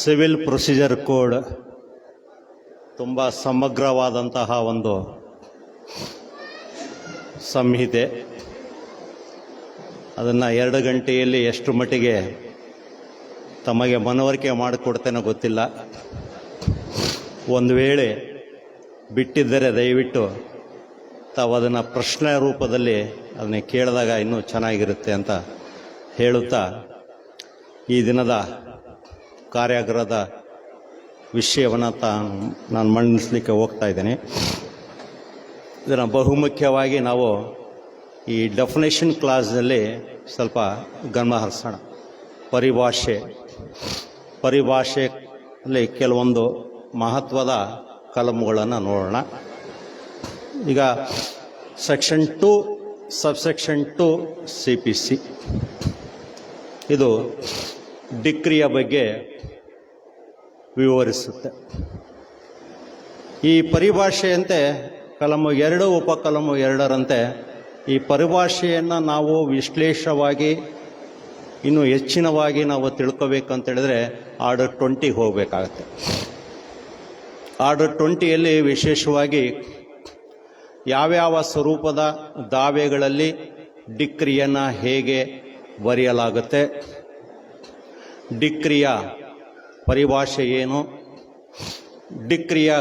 Civil procedure code ತುಂಬ ಸಮಗ್ರವಾದಂತಹ ಒಂದು ಸಂಹಿತೆ. ಅದನ್ನು 2 ಗಂಟೆಯಲ್ಲಿ ಎಷ್ಟು ಮಟ್ಟಿಗೆ ತಮಗೆ ಮನವರಿಕೆ ಮಾಡಿಕೊಡ್ತೇನೋ ಗೊತ್ತಿಲ್ಲ. ಒಂದು ವೇಳೆ ಬಿಟ್ಟಿದ್ದರೆ ದಯವಿಟ್ಟು ತಾವು ಅದನ್ನು ಪ್ರಶ್ನೆ ರೂಪದಲ್ಲಿ ಅದನ್ನು ಕೇಳಿದಾಗ ಇನ್ನೂ ಚೆನ್ನಾಗಿರುತ್ತೆ ಅಂತ ಹೇಳುತ್ತಾ ಈ ದಿನದ ಕಾರ್ಯಾಗಾರದ ವಿಷಯವನ್ನು ನಾನು ಮಂಡಿಸಲಿಕ್ಕೆ ಹೋಗ್ತಾ ಇದ್ದೇನೆ. ಇದನ್ನು ಬಹುಮುಖ್ಯವಾಗಿ ನಾವು ಈ ಡೆಫಿನೇಷನ್ ಕ್ಲಾಸ್ನಲ್ಲಿ ಸ್ವಲ್ಪ ಗಮನ ಹರಿಸೋಣ. ಪರಿಭಾಷೆಯಲ್ಲಿ ಕೆಲವೊಂದು ಮಹತ್ವದ ಕಲಮುಗಳನ್ನು ನೋಡೋಣ. ಈಗ ಸೆಕ್ಷನ್ 2 ಸಬ್ಸೆಕ್ಷನ್ 2 CPC ಇದು ಡಿಕ್ರಿಯ ಬಗ್ಗೆ ವಿವರಿಸುತ್ತೆ. ಈ ಪರಿಭಾಷೆಯಂತೆ ಕಲಮು 2 ಉಪಕಲಮು 2ರಂತೆ ಈ ಪರಿಭಾಷೆಯನ್ನು ನಾವು ವಿಶ್ಲೇಷವಾಗಿ ಇನ್ನೂ ಹೆಚ್ಚಿನವಾಗಿ ನಾವು ತಿಳ್ಕೋಬೇಕಂತೇಳಿದ್ರೆ ಆರ್ಡರ್ 20 ಹೋಗಬೇಕಾಗತ್ತೆ. ಆರ್ಡರ್ 20ಯಲ್ಲಿ ವಿಶೇಷವಾಗಿ ಯಾವ್ಯಾವ ಸ್ವರೂಪದ ದಾವೆಗಳಲ್ಲಿ ಡಿಕ್ರಿಯನ್ನು ಹೇಗೆ ಬರೆಯಲಾಗುತ್ತೆ, ಡಿಕ್ರಿಯ ಪರಿಭಾಷೆ ಏನು, ಡಿಕ್ರಿಯ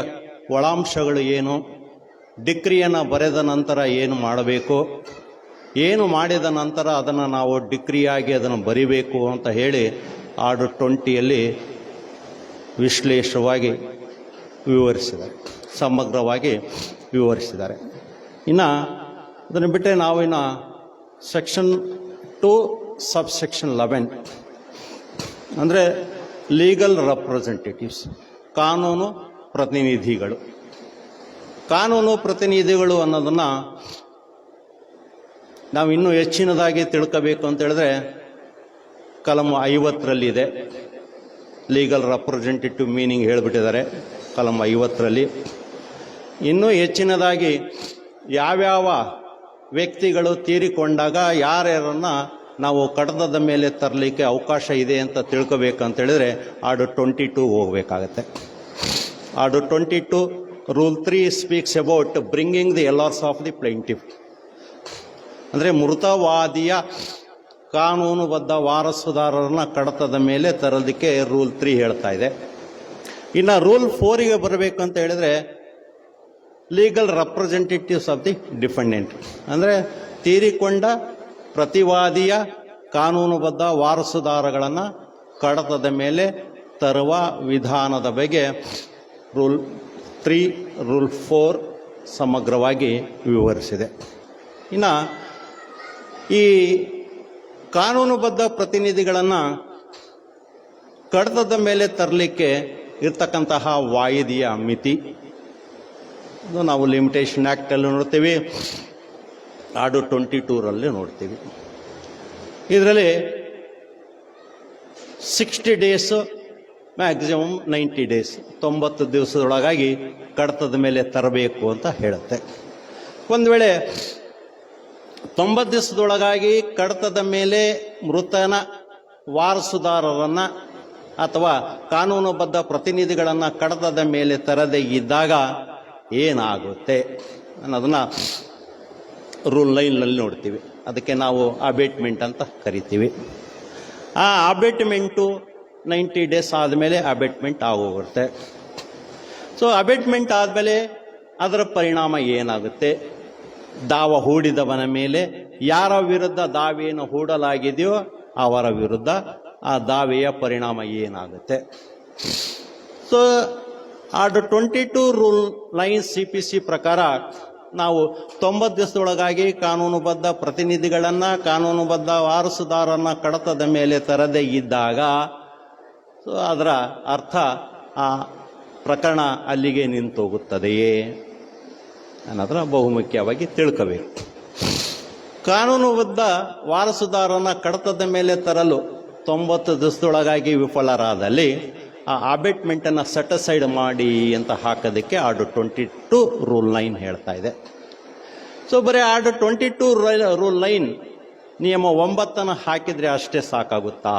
ಒಳಾಂಶಗಳು ಏನು, ಡಿಕ್ರಿಯನ್ನು ಬರೆದ ನಂತರ ಏನು ಮಾಡಬೇಕು, ಏನು ಮಾಡಿದ ನಂತರ ಅದನ್ನು ನಾವು ಡಿಕ್ರಿಯಾಗಿ ಅದನ್ನು ಬರಿಬೇಕು ಅಂತ ಹೇಳಿ ಆರ್ಡರ್ 20ಯಲ್ಲಿ ವಿಶ್ಲೇಷವಾಗಿ ವಿವರಿಸಿದ್ದಾರೆ, ಸಮಗ್ರವಾಗಿ ವಿವರಿಸಿದ್ದಾರೆ. ಇನ್ನು ಅದನ್ನು ಬಿಟ್ಟರೆ ನಾವಿನ್ನು ಸೆಕ್ಷನ್ 2 ಸಬ್ಸೆಕ್ಷನ್ 11 ಅಂದರೆ ಲೀಗಲ್ ರೆಪ್ರೆಸೆಂಟೇಟಿವ್ಸ್, ಕಾನೂನು ಪ್ರತಿನಿಧಿಗಳು. ಕಾನೂನು ಪ್ರತಿನಿಧಿಗಳು ಅನ್ನೋದನ್ನು ನಾವು ಇನ್ನೂ ಹೆಚ್ಚಿನದಾಗಿ ತಿಳ್ಕೋಬೇಕು ಅಂತ ಹೇಳಿದ್ರೆ ಕಲಮು 50ರಲ್ಲಿದೆ. ಲೀಗಲ್ ರೆಪ್ರೆಸೆಂಟೇಟಿವ್ ಮೀನಿಂಗ್ ಹೇಳಿಬಿಟ್ಟಿದ್ದಾರೆ ಕಲಮು 50ರಲ್ಲಿ. ಇನ್ನೂ ಹೆಚ್ಚಿನದಾಗಿ ಯಾವ್ಯಾವ ವ್ಯಕ್ತಿಗಳು ತೀರಿಕೊಂಡಾಗ ಯಾರ್ಯಾರನ್ನು ನಾವು ಕಡತದ ಮೇಲೆ ತರಲಿಕ್ಕೆ ಅವಕಾಶ ಇದೆ ಅಂತ ತಿಳ್ಕೋಬೇಕಂತೇಳಿದ್ರೆ ಆರ್ಡರ್ 22 ಹೋಗಬೇಕಾಗತ್ತೆ. Order 22 rule 3 speaks about bringing the LRs of the plaintiff, ಅಂದರೆ ಮೃತವಾದಿಯ ಕಾನೂನುಬದ್ಧ ವಾರಸುದಾರರನ್ನ ಕಡತದ ಮೇಲೆ ತರೋದಕ್ಕೆ ರೂಲ್ 3 ಹೇಳ್ತಾ ಇದೆ. ಇನ್ನು ರೂಲ್ 4ಗೆ ಬರಬೇಕಂತ ಹೇಳಿದ್ರೆ legal representatives of the defendant, ಅಂದರೆ ತೀರಿಕೊಂಡ ಪ್ರತಿವಾದಿಯ ಕಾನೂನುಬದ್ಧ ವಾರಸುದಾರಗಳನ್ನು ಕಡತದ ಮೇಲೆ ತರುವ ವಿಧಾನದ ಬಗ್ಗೆ ರೂಲ್ 3 ರೂಲ್ 4 ಸಮಗ್ರವಾಗಿ ವಿವರಿಸಿದೆ. ಇನ್ನು ಈ ಕಾನೂನುಬದ್ಧ ಪ್ರತಿನಿಧಿಗಳನ್ನು ಕಡತದ ಮೇಲೆ ತರಲಿಕ್ಕೆ ಇರ್ತಕ್ಕಂತಹ ವಾಯಿದೆಯ ಮಿತಿ ನಾವು ಲಿಮಿಟೇಷನ್ ಆ್ಯಕ್ಟಲ್ಲಿ ನೋಡ್ತೀವಿ, ಆರ್ಡರ್ 22ರಲ್ಲಿ ನೋಡ್ತೀವಿ. ಇದರಲ್ಲಿ 60 ಡೇಸು, ಮ್ಯಾಕ್ಸಿಮಮ್ 90 ಡೇಸ್, 90 ದಿವಸದೊಳಗಾಗಿ ಕಡತದ ಮೇಲೆ ತರಬೇಕು ಅಂತ ಹೇಳುತ್ತೆ. ಒಂದು ವೇಳೆ 90 ದಿವಸದೊಳಗಾಗಿ ಕಡತದ ಮೇಲೆ ಮೃತನ ವಾರಸುದಾರರನ್ನು ಅಥವಾ ಕಾನೂನುಬದ್ಧ ಪ್ರತಿನಿಧಿಗಳನ್ನು ಕಡತದ ಮೇಲೆ ತರದೇ ಇದ್ದಾಗ ಏನಾಗುತ್ತೆ ಅನ್ನೋದನ್ನು ರೂಲ್ 9ನಲ್ಲಿ ನೋಡ್ತೀವಿ. ಅದಕ್ಕೆ ನಾವು ಅಬೇಟ್ಮೆಂಟ್ ಅಂತ ಕರಿತೀವಿ. ಆ ಅಬೇಟ್ಮೆಂಟು 90 ಡೇಸ್ ಆದಮೇಲೆ ಅಬೇಟ್ಮೆಂಟ್ ಆಗೋಗುತ್ತೆ. ಸೊ ಅಬೇಟ್ಮೆಂಟ್ ಆದಮೇಲೆ ಅದರ ಪರಿಣಾಮ ಏನಾಗುತ್ತೆ, ದಾವ ಹೂಡಿದವನ ಮೇಲೆ ಯಾರ ವಿರುದ್ಧ ದಾವೆಯನ್ನು ಹೂಡಲಾಗಿದೆಯೋ ಅವರ ವಿರುದ್ಧ ಆ ದಾವೆಯ ಪರಿಣಾಮ ಏನಾಗುತ್ತೆ. ಸೊ ಆರ್ಡರ್ 22 ರೂಲ್ 9 CPC ಪ್ರಕಾರ ನಾವು 90 ದಿವಸದೊಳಗಾಗಿ ಕಾನೂನುಬದ್ಧ ಪ್ರತಿನಿಧಿಗಳನ್ನು, ಕಾನೂನುಬದ್ಧ ವಾರಸುದಾರರನ್ನ ಕಡತದ ಮೇಲೆ ತರದೇ ಇದ್ದಾಗ ಸೊ ಅದರ ಅರ್ಥ ಆ ಪ್ರಕರಣ ಅಲ್ಲಿಗೆ ನಿಂತೋಗುತ್ತದೆಯೇ ಅನ್ನೋದನ್ನ ಬಹುಮುಖ್ಯವಾಗಿ ತಿಳ್ಕೋಬೇಕು. ಕಾನೂನುಬದ್ಧ ವಾರಸುದಾರರನ್ನ ಕಡತದ ಮೇಲೆ ತರಲು 90 ದಿವಸದೊಳಗಾಗಿ ವಿಫಲರಾದಲ್ಲಿ ಆ ಅಬೇಟ್ಮೆಂಟನ್ನು ಸೆಟಸೈಡ್ ಮಾಡಿ ಅಂತ ಹಾಕೋದಕ್ಕೆ ಆರ್ಡರ್ 22 ರೂಲ್ 9 ಹೇಳ್ತಾ ಇದೆ. ಸೊ ಬರೀ ಆರ್ಡರ್ 22 ರೂಲ್ 9 ನಿಯಮ 9 ಹಾಕಿದರೆ ಅಷ್ಟೇ ಸಾಕಾಗುತ್ತಾ?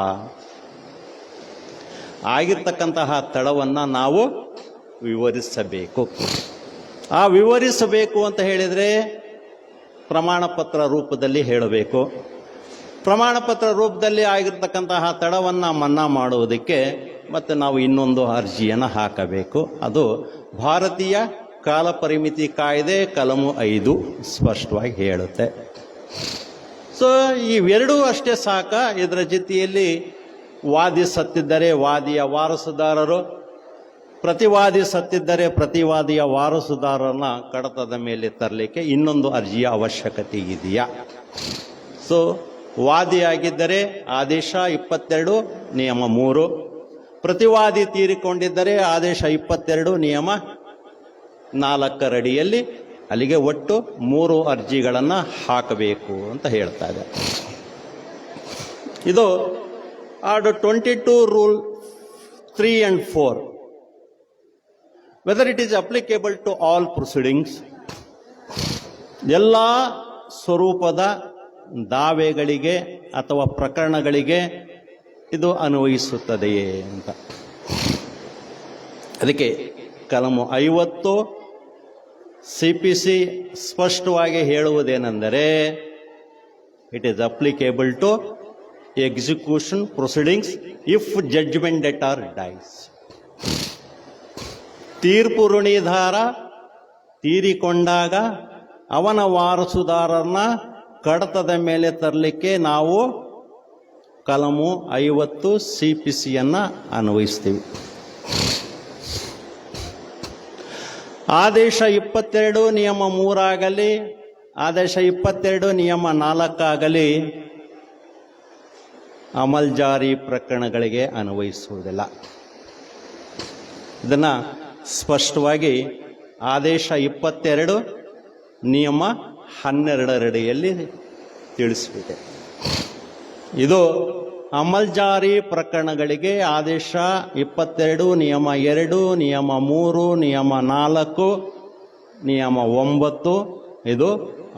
ಆಗಿರ್ತಕ್ಕಂತಹ ತಡವನ್ನು ನಾವು ವಿವರಿಸಬೇಕು. ಆ ವಿವರಿಸಬೇಕು ಅಂತ ಹೇಳಿದರೆ ಪ್ರಮಾಣ ಪತ್ರ ರೂಪದಲ್ಲಿ ಹೇಳಬೇಕು. ಪ್ರಮಾಣ ಪತ್ರ ರೂಪದಲ್ಲಿ ಆಗಿರ್ತಕ್ಕಂತಹ ತಡವನ್ನು ಮನ್ನಾ ಮಾಡುವುದಕ್ಕೆ ಮತ್ತೆ ನಾವು ಇನ್ನೊಂದು ಅರ್ಜಿಯನ್ನು ಹಾಕಬೇಕು. ಅದು ಭಾರತೀಯ ಕಾಲ ಪರಿಮಿತಿ ಕಾಯ್ದೆ ಕಲಮು 5 ಸ್ಪಷ್ಟವಾಗಿ ಹೇಳುತ್ತೆ. ಸೊ ಇವೆರಡೂ ಅಷ್ಟೇ ಸಾಕ. ಇದರ ಜೊತೆಯಲ್ಲಿ ವಾದಿ ಸತ್ತಿದ್ದರೆ ವಾದಿಯ ವಾರಸುದಾರರು, ಪ್ರತಿವಾದಿ ಸತ್ತಿದ್ದರೆ ಪ್ರತಿವಾದಿಯ ವಾರಸುದಾರರನ್ನ ಕಡತದ ಮೇಲೆ ತರಲಿಕ್ಕೆ ಇನ್ನೊಂದು ಅರ್ಜಿಯ ಅವಶ್ಯಕತೆ ಇದೆಯಾ? ಸೊ ವಾದಿಯಾಗಿದ್ದರೆ ಆದೇಶ 22 ನಿಯಮ 3, ಪ್ರತಿವಾದಿ ತೀರಿಕೊಂಡಿದ್ದರೆ ಆದೇಶ 22 ನಿಯಮ 4 ಅಡಿಯಲ್ಲಿ ಅಲ್ಲಿಗೆ ಒಟ್ಟು 3 ಅರ್ಜಿಗಳನ್ನು ಹಾಕಬೇಕು ಅಂತ ಹೇಳ್ತಾ ಇದೆ. ಇದು order 22 rule 3 and 4. Whether it is applicable to all proceedings, ಎಲ್ಲ ಸ್ವರೂಪದ ದಾವೆಗಳಿಗೆ ಅಥವಾ ಪ್ರಕರಣಗಳಿಗೆ ಇದು ಅನ್ವಯಿಸುತ್ತದೆಯೇ ಅಂತ. ಅದಕ್ಕೆ ಕಲಮು 50 CPC ಸ್ಪಷ್ಟವಾಗಿ ಹೇಳುವುದೇನೆಂದರೆ it is applicable to execution proceedings if judgment debtor dies. ತೀರ್ಪು ಋಣಿದಾರ ತೀರಿಕೊಂಡಾಗ ಅವನ ವಾರಸುದಾರರನ್ನ ಕಡತದ ಮೇಲೆ ತರಲಿಕ್ಕೆ ನಾವು ಕಲಮು 50 CPCಯನ್ನು ಅನ್ವಯಿಸ್ತೀವಿ. ಆದೇಶ 22 ನಿಯಮ 3 ಆಗಲಿ, ಆದೇಶ 22 ನಿಯಮ 4 ಆಗಲಿ ಅಮಲ್ ಜಾರಿ ಪ್ರಕರಣಗಳಿಗೆ ಅನ್ವಯಿಸುವುದಿಲ್ಲ. ಇದನ್ನು ಸ್ಪಷ್ಟವಾಗಿ ಆದೇಶ 22 ನಿಯಮ 12 ಅಡಿಯಲ್ಲಿ ತಿಳಿಸಿಬಿಟ್ಟೆ. ಇದು ಅಮಲ್ ಜಾರಿ ಪ್ರಕರಣಗಳಿಗೆ ಆದೇಶ 22 ನಿಯಮ 2 ನಿಯಮ 3 ನಿಯಮ 4 ನಿಯಮ 9 ಇದು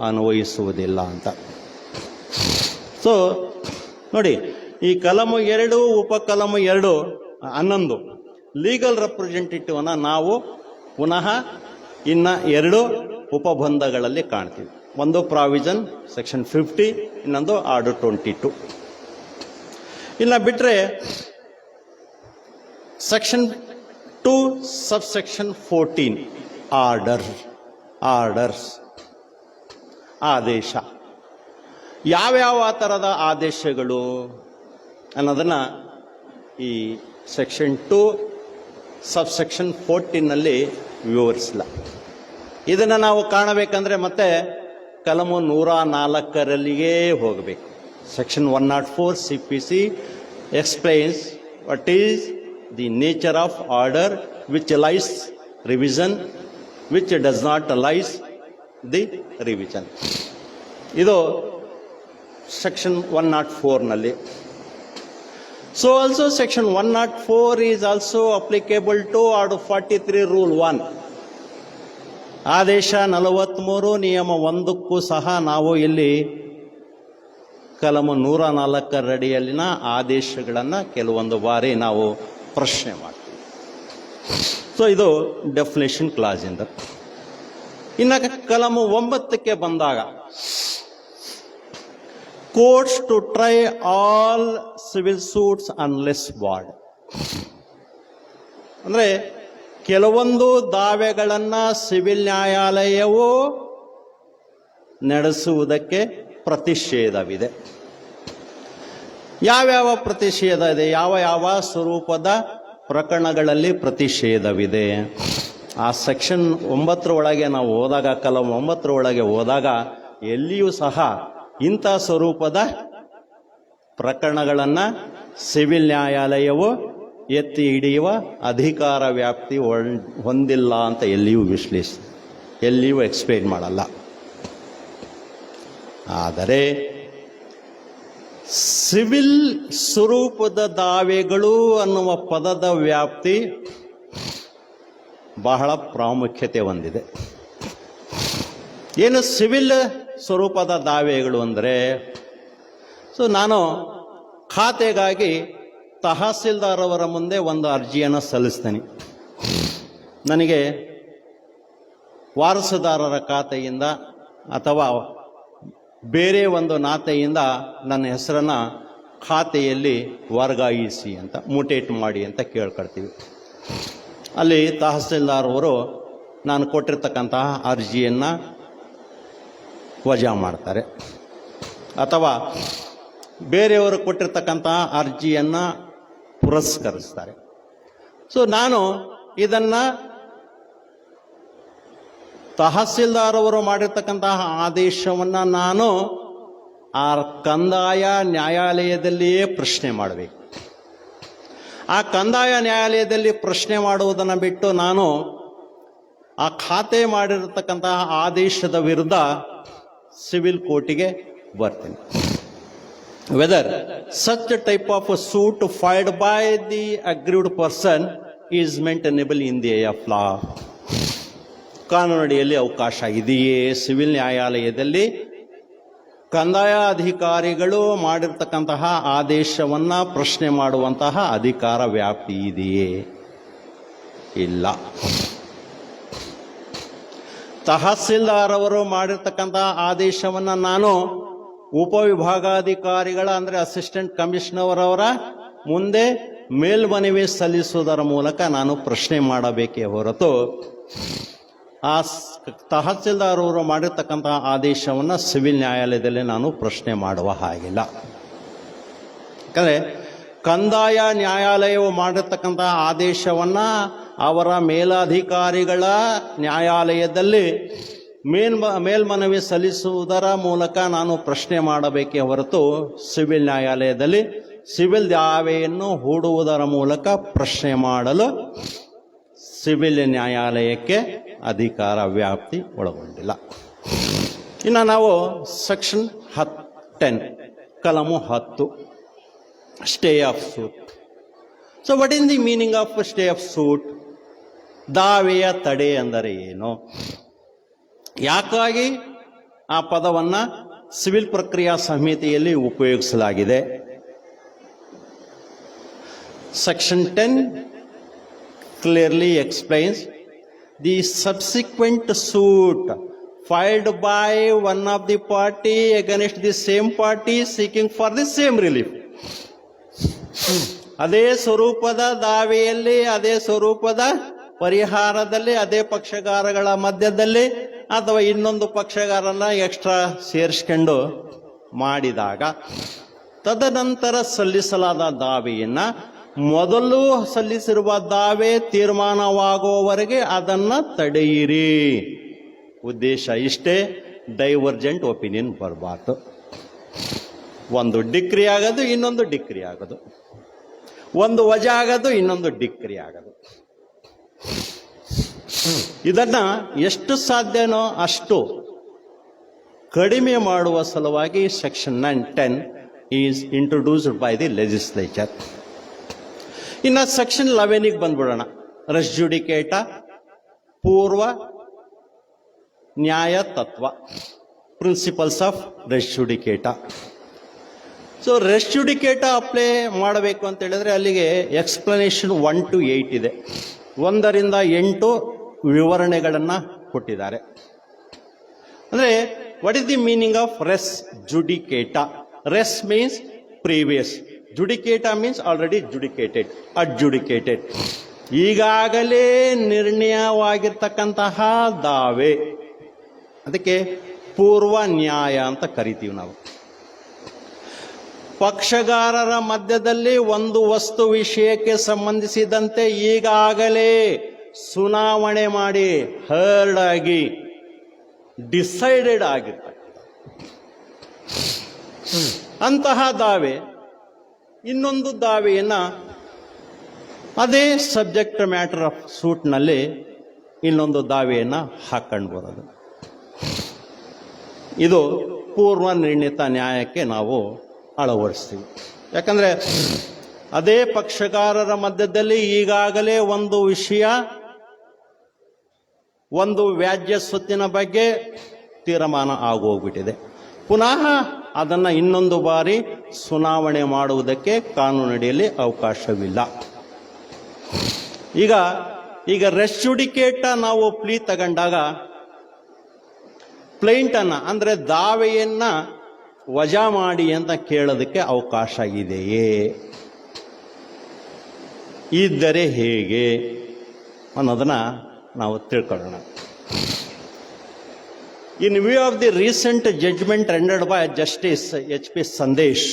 ಅನ್ವಯಿಸುವುದಿಲ್ಲ ಅಂತ. ಸೊ ನೋಡಿ, ಈ ಕಲಮು 2 ಉಪಕಲಮು 2 11 ಲೀಗಲ್ ರೆಪ್ರೆಸೆಂಟೇಟಿವ್ ಅನ್ನ ನಾವು ಪುನಃ ಇನ್ನ 2 ಉಪಬಂಧಗಳಲ್ಲಿ ಕಾಣ್ತೀವಿ. ಒಂದು ಪ್ರಾವಿಷನ್ ಸೆಕ್ಷನ್ 50, ಇನ್ನೊಂದು ಆರ್ಡರ್ 22. ಇಲ್ಲ ಬಿಟ್ರೆ ಸೆಕ್ಷನ್ 2 ಸಬ್ಸೆಕ್ಷನ್ 14 ಆರ್ಡರ್ಸ್ ಆದೇಶ. ಯಾವ್ಯಾವ ಥರದ ಆದೇಶಗಳು ಅನ್ನೋದನ್ನ ಈ ಸೆಕ್ಷನ್ 2 ಸಬ್ಸೆಕ್ಷನ್ 14ನಲ್ಲಿ ವಿವರಿಸಲ್ಲ. ಇದನ್ನು ನಾವು ಕಾಣಬೇಕಂದ್ರೆ ಮತ್ತೆ ಕಲಮು 104ರಲ್ಲಿಯೇ ಹೋಗಬೇಕು. Section 104 CPC explains what is the nature of order which allows revision, which does not allow the revision. ಇದು section 104ನಲ್ಲಿ. So also section 104 is also applicable to Order 43 Rule 1. ಆದೇಶ 43 ನಿಯಮ 1ಕ್ಕೂ ಸಹ ನಾವು ಇಲ್ಲಿ ಕಲಮು 104 ಅಡಿಯಲ್ಲಿನ ಆದೇಶಗಳನ್ನು ಕೆಲವೊಂದು ಬಾರಿ ನಾವು ಪ್ರಶ್ನೆ ಮಾಡ್ತೀವಿ. ಸೊ ಇದು ಡೆಫಿನೇಷನ್ ಕ್ಲಾಸ್ ಇಂದ. ಇನ್ನು ಕಲಮು 9ಕ್ಕೆ ಬಂದಾಗ courts to try all civil suits unless barred, ಅಂದರೆ ಕೆಲವೊಂದು ದಾವೆಗಳನ್ನು ಸಿವಿಲ್ ನ್ಯಾಯಾಲಯವು ನಡೆಸುವುದಕ್ಕೆ ಪ್ರತಿಷೇಧವಿದೆ. ಯಾವ್ಯಾವ ಪ್ರತಿಷೇಧ ಇದೆ, ಯಾವ ಸ್ವರೂಪದ ಪ್ರಕರಣಗಳಲ್ಲಿ ಪ್ರತಿಷೇಧವಿದೆ? ಆ ಸೆಕ್ಷನ್ 9 ಒಳಗೆ ನಾವು ಹೋದಾಗ, ಕಲಂ 9 ಒಳಗೆ ಹೋದಾಗ ಎಲ್ಲಿಯೂ ಸಹ ಇಂಥ ಸ್ವರೂಪದ ಪ್ರಕರಣಗಳನ್ನು ಸಿವಿಲ್ ನ್ಯಾಯಾಲಯವು ಎತ್ತಿ ಹಿಡಿಯುವ ಅಧಿಕಾರ ವ್ಯಾಪ್ತಿ ಹೊಂದಿಲ್ಲ ಅಂತ ಎಲ್ಲಿಯೂ ಎಕ್ಸ್ಪ್ಲೇನ್ ಮಾಡಲ್ಲ. ಆದರೆ ಸಿವಿಲ್ ಸ್ವರೂಪದ ದಾವೆಗಳು ಅನ್ನುವ ಪದದ ವ್ಯಾಪ್ತಿ ಬಹಳ ಪ್ರಾಮುಖ್ಯತೆ ಹೊಂದಿದೆ. ಏನು ಸಿವಿಲ್ ಸ್ವರೂಪದ ದಾವೆಗಳು ಅಂದರೆ, ಸೊ ನಾನು ಖಾತೆಗಾಗಿ ತಹಸೀಲ್ದಾರ್ ಅವರ ಮುಂದೆ ಒಂದು ಅರ್ಜಿಯನ್ನು ಸಲ್ಲಿಸ್ತೇನೆ. ನನಗೆ ವಾರಸುದಾರರ ಖಾತೆಯಿಂದ ಅಥವಾ ಬೇರೆ ಒಂದು ನಾತೆಯಿಂದ ನನ್ನ ಹೆಸರನ್ನು ಖಾತೆಯಲ್ಲಿ ವರ್ಗಾಯಿಸಿ ಅಂತ, ಮುಟೇಟ್ ಮಾಡಿ ಅಂತ ಕೇಳ್ಕೊಳ್ತೀವಿ. ಅಲ್ಲಿ ತಹಸೀಲ್ದಾರ್ ಅವರು ನಾನು ಕೊಟ್ಟಿರ್ತಕ್ಕಂತಹ ಅರ್ಜಿಯನ್ನು ವಜಾ ಮಾಡ್ತಾರೆ, ಅಥವಾ ಬೇರೆಯವರು ಕೊಟ್ಟಿರ್ತಕ್ಕಂತಹ ಅರ್ಜಿಯನ್ನು ಪುರಸ್ಕರಿಸ್ತಾರೆ. ಸೊ ನಾನು ಇದನ್ನು ತಹಸೀಲ್ದಾರ್ ಅವರು ಮಾಡಿರ್ತಕ್ಕಂತಹ ಆದೇಶವನ್ನು ನಾನು ಆ ಕಂದಾಯ ನ್ಯಾಯಾಲಯದಲ್ಲಿಯೇ ಪ್ರಶ್ನೆ ಮಾಡಬೇಕು. ಆ ಕಂದಾಯ ನ್ಯಾಯಾಲಯದಲ್ಲಿ ಪ್ರಶ್ನೆ ಮಾಡುವುದನ್ನು ಬಿಟ್ಟು ನಾನು ಆ ಖಾತೆ ಮಾಡಿರತಕ್ಕಂತಹ ಆದೇಶದ ವಿರುದ್ಧ ಸಿವಿಲ್ ಕೋರ್ಟಿಗೆ ಬರ್ತೀನಿ. Whether such type of suit filed by the aggrieved person is maintainable in the of law. ಕಾನೂನಡಿಯಲ್ಲಿ ಅವಕಾಶ ಇದೆಯೇ? ಸಿವಿಲ್ ನ್ಯಾಯಾಲಯದಲ್ಲಿ ಕಂದಾಯ ಅಧಿಕಾರಿಗಳು ಮಾಡಿರ್ತಕ್ಕಂತಹ ಆದೇಶವನ್ನು ಪ್ರಶ್ನೆ ಮಾಡುವಂತಹ ಅಧಿಕಾರ ವ್ಯಾಪ್ತಿ ಇದೆಯೇ? ಇಲ್ಲ. ತಹಸೀಲ್ದಾರ್ ಅವರು ಮಾಡಿರ್ತಕ್ಕಂತಹ ಆದೇಶವನ್ನು ನಾನು ಉಪವಿಭಾಗಾಧಿಕಾರಿಗಳ ಅಂದರೆ ಅಸಿಸ್ಟೆಂಟ್ ಕಮಿಷನರ್ ಅವರ ಮುಂದೆ ಮೇಲ್ಮನವಿ ಸಲ್ಲಿಸುವುದರ ಮೂಲಕ ನಾನು ಪ್ರಶ್ನೆ ಮಾಡಬೇಕೇ ಹೊರತು ಆ ತಹಸೀಲ್ದಾರ್ ಅವರು ಮಾಡಿರ್ತಕ್ಕಂತಹ ಆದೇಶವನ್ನು ಸಿವಿಲ್ ನ್ಯಾಯಾಲಯದಲ್ಲಿ ನಾನು ಪ್ರಶ್ನೆ ಮಾಡುವ ಹಾಗಿಲ್ಲ. ಯಾಕಂದರೆ ಕಂದಾಯ ನ್ಯಾಯಾಲಯವು ಮಾಡಿರ್ತಕ್ಕಂತಹ ಆದೇಶವನ್ನು ಅವರ ಮೇಲಧಿಕಾರಿಗಳ ನ್ಯಾಯಾಲಯದಲ್ಲಿ ಮೇಲ್ಮನವಿ ಸಲ್ಲಿಸುವುದರ ಮೂಲಕ ನಾನು ಪ್ರಶ್ನೆ ಮಾಡಬೇಕೇ ಹೊರತು ಸಿವಿಲ್ ನ್ಯಾಯಾಲಯದಲ್ಲಿ ಸಿವಿಲ್ ದಾವೆಯನ್ನು ಹೂಡುವುದರ ಮೂಲಕ ಪ್ರಶ್ನೆ ಮಾಡಲು ಸಿವಿಲ್ ನ್ಯಾಯಾಲಯಕ್ಕೆ ಅಧಿಕಾರ ವ್ಯಾಪ್ತಿ ಒಳಗೊಂಡಿಲ್ಲ. ಇನ್ನು ನಾವು ಸೆಕ್ಷನ್ 10 ಕಲಮು 10 stay of suit. So what is the meaning of stay of suit? ದಾವೆಯ ತಡೆ ಅಂದರೆ ಏನು? ಯಾಕಾಗಿ ಆ ಪದವನ್ನು ಸಿವಿಲ್ ಪ್ರಕ್ರಿಯಾ ಸಂಹಿತೆಯಲ್ಲಿ ಉಪಯೋಗಿಸಲಾಗಿದೆ? Section 10 clearly explains the subsequent suit filed by one of the party against the same party seeking for the same relief. ಅದೇ ಸ್ವರೂಪದ ದಾವೆಯಲ್ಲಿ, ಅದೇ ಸ್ವರೂಪದ ಪರಿಹಾರದಲ್ಲಿ, ಅದೇ ಪಕ್ಷಗಾರಗಳ ಮಧ್ಯದಲ್ಲಿ ಅಥವಾ ಇನ್ನೊಂದು ಪಕ್ಷಗಾರನ ಎಕ್ಸ್ಟ್ರಾ ಸೇರಿಸ್ಕೊಂಡು ಮಾಡಿದಾಗ ತದನಂತರ ಸಲ್ಲಿಸಲಾದ ದಾವೆಯನ್ನು ಮೊದಲು ಸಲ್ಲಿಸಿರುವ ದಾವೆ ತೀರ್ಮಾನವಾಗುವವರೆಗೆ ಅದನ್ನು ತಡೆಯಿರಿ. ಉದ್ದೇಶ ಇಷ್ಟೇ, ಡೈವರ್ಜೆಂಟ್ ಒಪಿನಿಯನ್ ಬರಬಾರ್ದು. ಒಂದು ಡಿಕ್ರಿ ಆಗೋದು, ಇನ್ನೊಂದು ಡಿಕ್ರಿ ಆಗೋದು, ಒಂದು ವಜಾ ಆಗೋದು, ಇನ್ನೊಂದು ಡಿಕ್ರಿ ಆಗೋದು. ಇದನ್ನು ಎಷ್ಟು ಸಾಧ್ಯನೋ ಅಷ್ಟು ಕಡಿಮೆ ಮಾಡುವ ಸಲುವಾಗಿ section 10 is introduced by the legislature. ಇನ್ನು ಸೆಕ್ಷನ್ 11ಗೆ ಬಂದ್ಬಿಡೋಣ. ರೆಸ್ ಜುಡಿಕೇಟ, ಪೂರ್ವ ನ್ಯಾಯ ತತ್ವ, principles of res judicata. So res judicata apply ಮಾಡಬೇಕು ಅಂತ ಹೇಳಿದ್ರೆ ಅಲ್ಲಿಗೆ ಎಕ್ಸ್ಪ್ಲನೇಷನ್ 1 to 8 ಇದೆ. 1 ರಿಂದ 8 ವಿವರಣೆಗಳನ್ನು ಕೊಟ್ಟಿದ್ದಾರೆ. ಅಂದರೆ what is the meaning of res judicata? Res means previous, judicata means already judicated, adjudicated, ಈಗಾಗಲೇ ನಿರ್ಣಯವಾಗಿರ್ತಕ್ಕಂತಹ ದಾವೆ. ಅದಕ್ಕೆ ಪೂರ್ವ ನ್ಯಾಯ ಅಂತ ಕರಿತೀವಿ ನಾವು. ಪಕ್ಷಗಾರರ ಮಧ್ಯದಲ್ಲಿ ಒಂದು ವಸ್ತು ವಿಷಯಕ್ಕೆ ಸಂಬಂಧಿಸಿದಂತೆ ಈಗಾಗಲೇ ಸುನಾವಣೆ ಮಾಡಿ ಹರ್ಡ್ ಆಗಿ ಡಿಸೈಡೆಡ್ ಆಗಿರ್ತಕ್ಕಂಥ ಅಂತಹ ದಾವೆ ಇನ್ನೊಂದು ದಾವೆಯನ್ನು ಅದೇ ಸಬ್ಜೆಕ್ಟ್ ಮ್ಯಾಟರ್ ಆಫ್ ಸೂಟ್ನಲ್ಲಿ ಇನ್ನೊಂದು ದಾವೆಯನ್ನು ಹಾಕೊಂಡು ಬರೋದು. ಇದು ಪೂರ್ವ ನಿರ್ಣಿತ ನ್ಯಾಯಕ್ಕೆ ನಾವು ಅಳವಡಿಸ್ತೀವಿ. ಯಾಕಂದರೆ ಅದೇ ಪಕ್ಷಗಾರರ ಮಧ್ಯದಲ್ಲಿ ಈಗಾಗಲೇ ಒಂದು ವಿಷಯ, ಒಂದು ವ್ಯಾಜ್ಯ ಸ್ವತ್ತಿನ ಬಗ್ಗೆ ತೀರ್ಮಾನ ಆಗೋಗ್ಬಿಟ್ಟಿದೆ. ಪುನಃ ಅದನ್ನು ಇನ್ನೊಂದು ಬಾರಿ ಸುನಾವಣೆ ಮಾಡುವುದಕ್ಕೆ ಕಾನೂನಡಿಯಲ್ಲಿ ಅವಕಾಶವಿಲ್ಲ. ಈಗ ರೆಸ್ ಜುಡಿಕೇಟ ನಾವು ಪ್ಲೀ ತಗೊಂಡಾಗ ಪ್ಲೇಂಟನ್ನ ಅಂದ್ರೆ ದಾವೆಯನ್ನ ವಜಾ ಮಾಡಿ ಅಂತ ಕೇಳೋದಕ್ಕೆ ಅವಕಾಶ ಇದೆಯೇ, ಇದ್ದರೆ ಹೇಗೆ ಅನ್ನೋದನ್ನ ನಾವು ತಿಳ್ಕೊಳ್ಳೋಣ. In view of the recent judgment rendered by justice H.P. Sandesh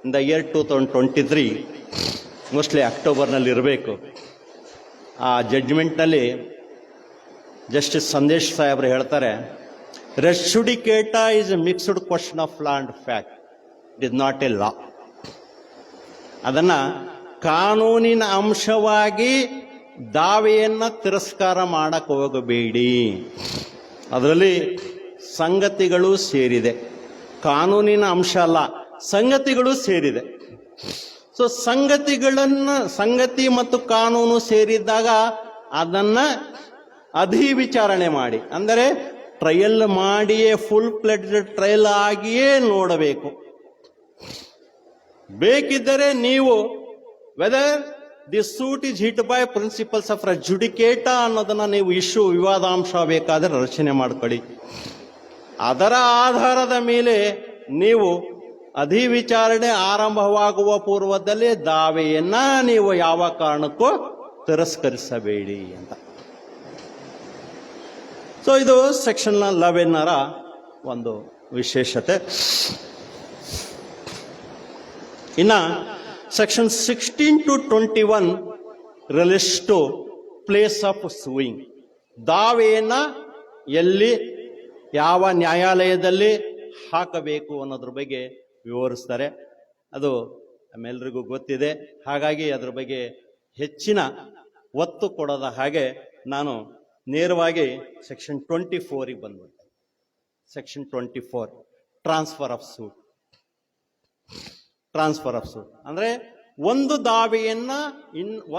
in the year 2023, mostly ಅಕ್ಟೋಬರ್ನಲ್ಲಿ ಇರಬೇಕು. ಆ ಜಡ್ಜ್ಮೆಂಟ್ನಲ್ಲಿ ಜಸ್ಟಿಸ್ ಸಂದೇಶ್ ಸಾಹೇಬ್ರು ಹೇಳ್ತಾರೆ, res judicata is a mixed question of law and fact, it is not a law. ಅದನ್ನ ಕಾನೂನಿನ ಅಂಶವಾಗಿ ದಾವೆಯನ್ನ ತಿರಸ್ಕಾರ ಮಾಡಕ್ ಹೋಗಬೇಡಿ. ಅದರಲ್ಲಿ ಸಂಗತಿಗಳು ಸೇರಿದೆ, ಕಾನೂನಿನ ಅಂಶ ಅಲ್ಲ, ಸಂಗತಿಗಳು ಸೇರಿದೆ. ಸೊ ಸಂಗತಿ ಮತ್ತು ಕಾನೂನು ಸೇರಿದ್ದಾಗ ಅದನ್ನ ಅಧಿವಿಚಾರಣೆ ಮಾಡಿ, ಅಂದರೆ ಟ್ರಯಲ್ ಮಾಡಿಯೇ ಫುಲ್ ಪ್ಲೆಡ್ಜ್ ಟ್ರಯಲ್ ಆಗಿಯೇ ನೋಡಬೇಕು. ಬೇಕಿದ್ದರೆ ನೀವು whether the suit is hit by principles of res judicata ಅನ್ನೋದನ್ನ ನೀವು ವಿವಾದಾಂಶ ಬೇಕಾದರೆ ರಚನೆ ಮಾಡ್ಕೊಳ್ಳಿ. ಅದರ ಆಧಾರದ ಮೇಲೆ ನೀವು ಅಧಿವಿಚಾರಣೆ ಆರಂಭವಾಗುವ ಪೂರ್ವದಲ್ಲಿ ದಾವೆಯನ್ನ ನೀವು ಯಾವ ಕಾರಣಕ್ಕೂ ತಿರಸ್ಕರಿಸಬೇಡಿ ಅಂತ. ಸೊ ಇದು ಸೆಕ್ಷನ್ 11ರ ಒಂದು ವಿಶೇಷತೆ. ಇನ್ನ section 16 to 21 relates to place of suing. ದಾವೆಯನ್ನ ಎಲ್ಲಿ ಯಾವ ನ್ಯಾಯಾಲಯದಲ್ಲಿ ಹಾಕಬೇಕು ಅನ್ನೋದ್ರ ಬಗ್ಗೆ ವಿವರಿಸ್ತಾರೆ. ಅದು ನಮ್ಮೆಲ್ಲರಿಗೂ ಗೊತ್ತಿದೆ, ಹಾಗಾಗಿ ಅದ್ರ ಬಗ್ಗೆ ಹೆಚ್ಚಿನ ಒತ್ತು ಕೊಡದ ಹಾಗೆ ನಾನು ನೇರವಾಗಿ ಸೆಕ್ಷನ್ 24ಗೆ ಬಂದ್ಬಿಡ್ತೇನೆ. Section 24 transfer of suit. Transfer of suit ಅಂದ್ರೆ ಒಂದು ದಾವೆಯನ್ನ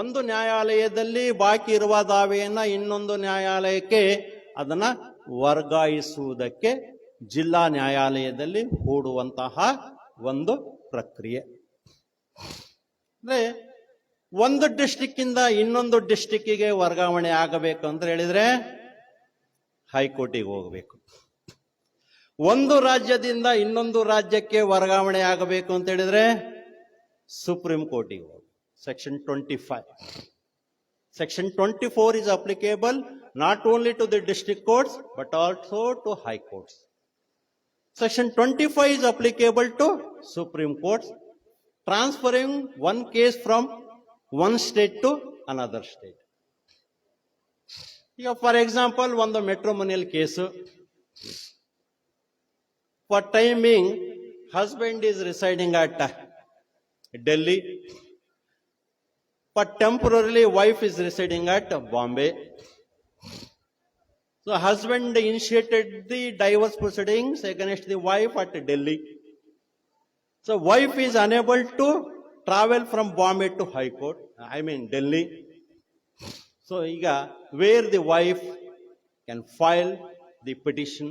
ಒಂದು ನ್ಯಾಯಾಲಯದಲ್ಲಿ ಬಾಕಿ ಇರುವ ದಾವೆಯನ್ನ ಇನ್ನೊಂದು ನ್ಯಾಯಾಲಯಕ್ಕೆ ಅದನ್ನ ವರ್ಗಾಯಿಸುವುದಕ್ಕೆ ಜಿಲ್ಲಾ ನ್ಯಾಯಾಲಯದಲ್ಲಿ ಹೂಡುವಂತಹ ಒಂದು ಪ್ರಕ್ರಿಯೆ. ಅಂದ್ರೆ ಒಂದು ಡಿಸ್ಟಿಕ್ ಇಂದ ಇನ್ನೊಂದು ಡಿಸ್ಟಿಕ್ಕಿಗೆ ವರ್ಗಾವಣೆ ಆಗಬೇಕು ಅಂತ ಹೇಳಿದ್ರೆ ಹೈಕೋರ್ಟಿಗೆ ಹೋಗಬೇಕು. ಒಂದು ರಾಜ್ಯದಿಂದ ಇನ್ನೊಂದು ರಾಜ್ಯಕ್ಕೆ ವರ್ಗಾವಣೆ ಆಗಬೇಕು ಅಂತ ಹೇಳಿದ್ರೆ ಸುಪ್ರೀಂ ಕೋರ್ಟಿಗೆ ಹೋಗಿ. Section 25. Section 24 is applicable not only to the district courts but also to high courts. Section 25 is applicable to Supreme Courts, transferring one case from one state to another state. ಈಗ for example ಒಂದು ಮೆಟ್ರೋಮೋನಿಯಲ್ case. For time being, husband is residing at Delhi, but temporarily wife is residing at Bombay. So husband initiated the divorce proceedings against the wife at Delhi. So wife is unable to travel from Bombay to High Court, Delhi. So where the wife can file the petition,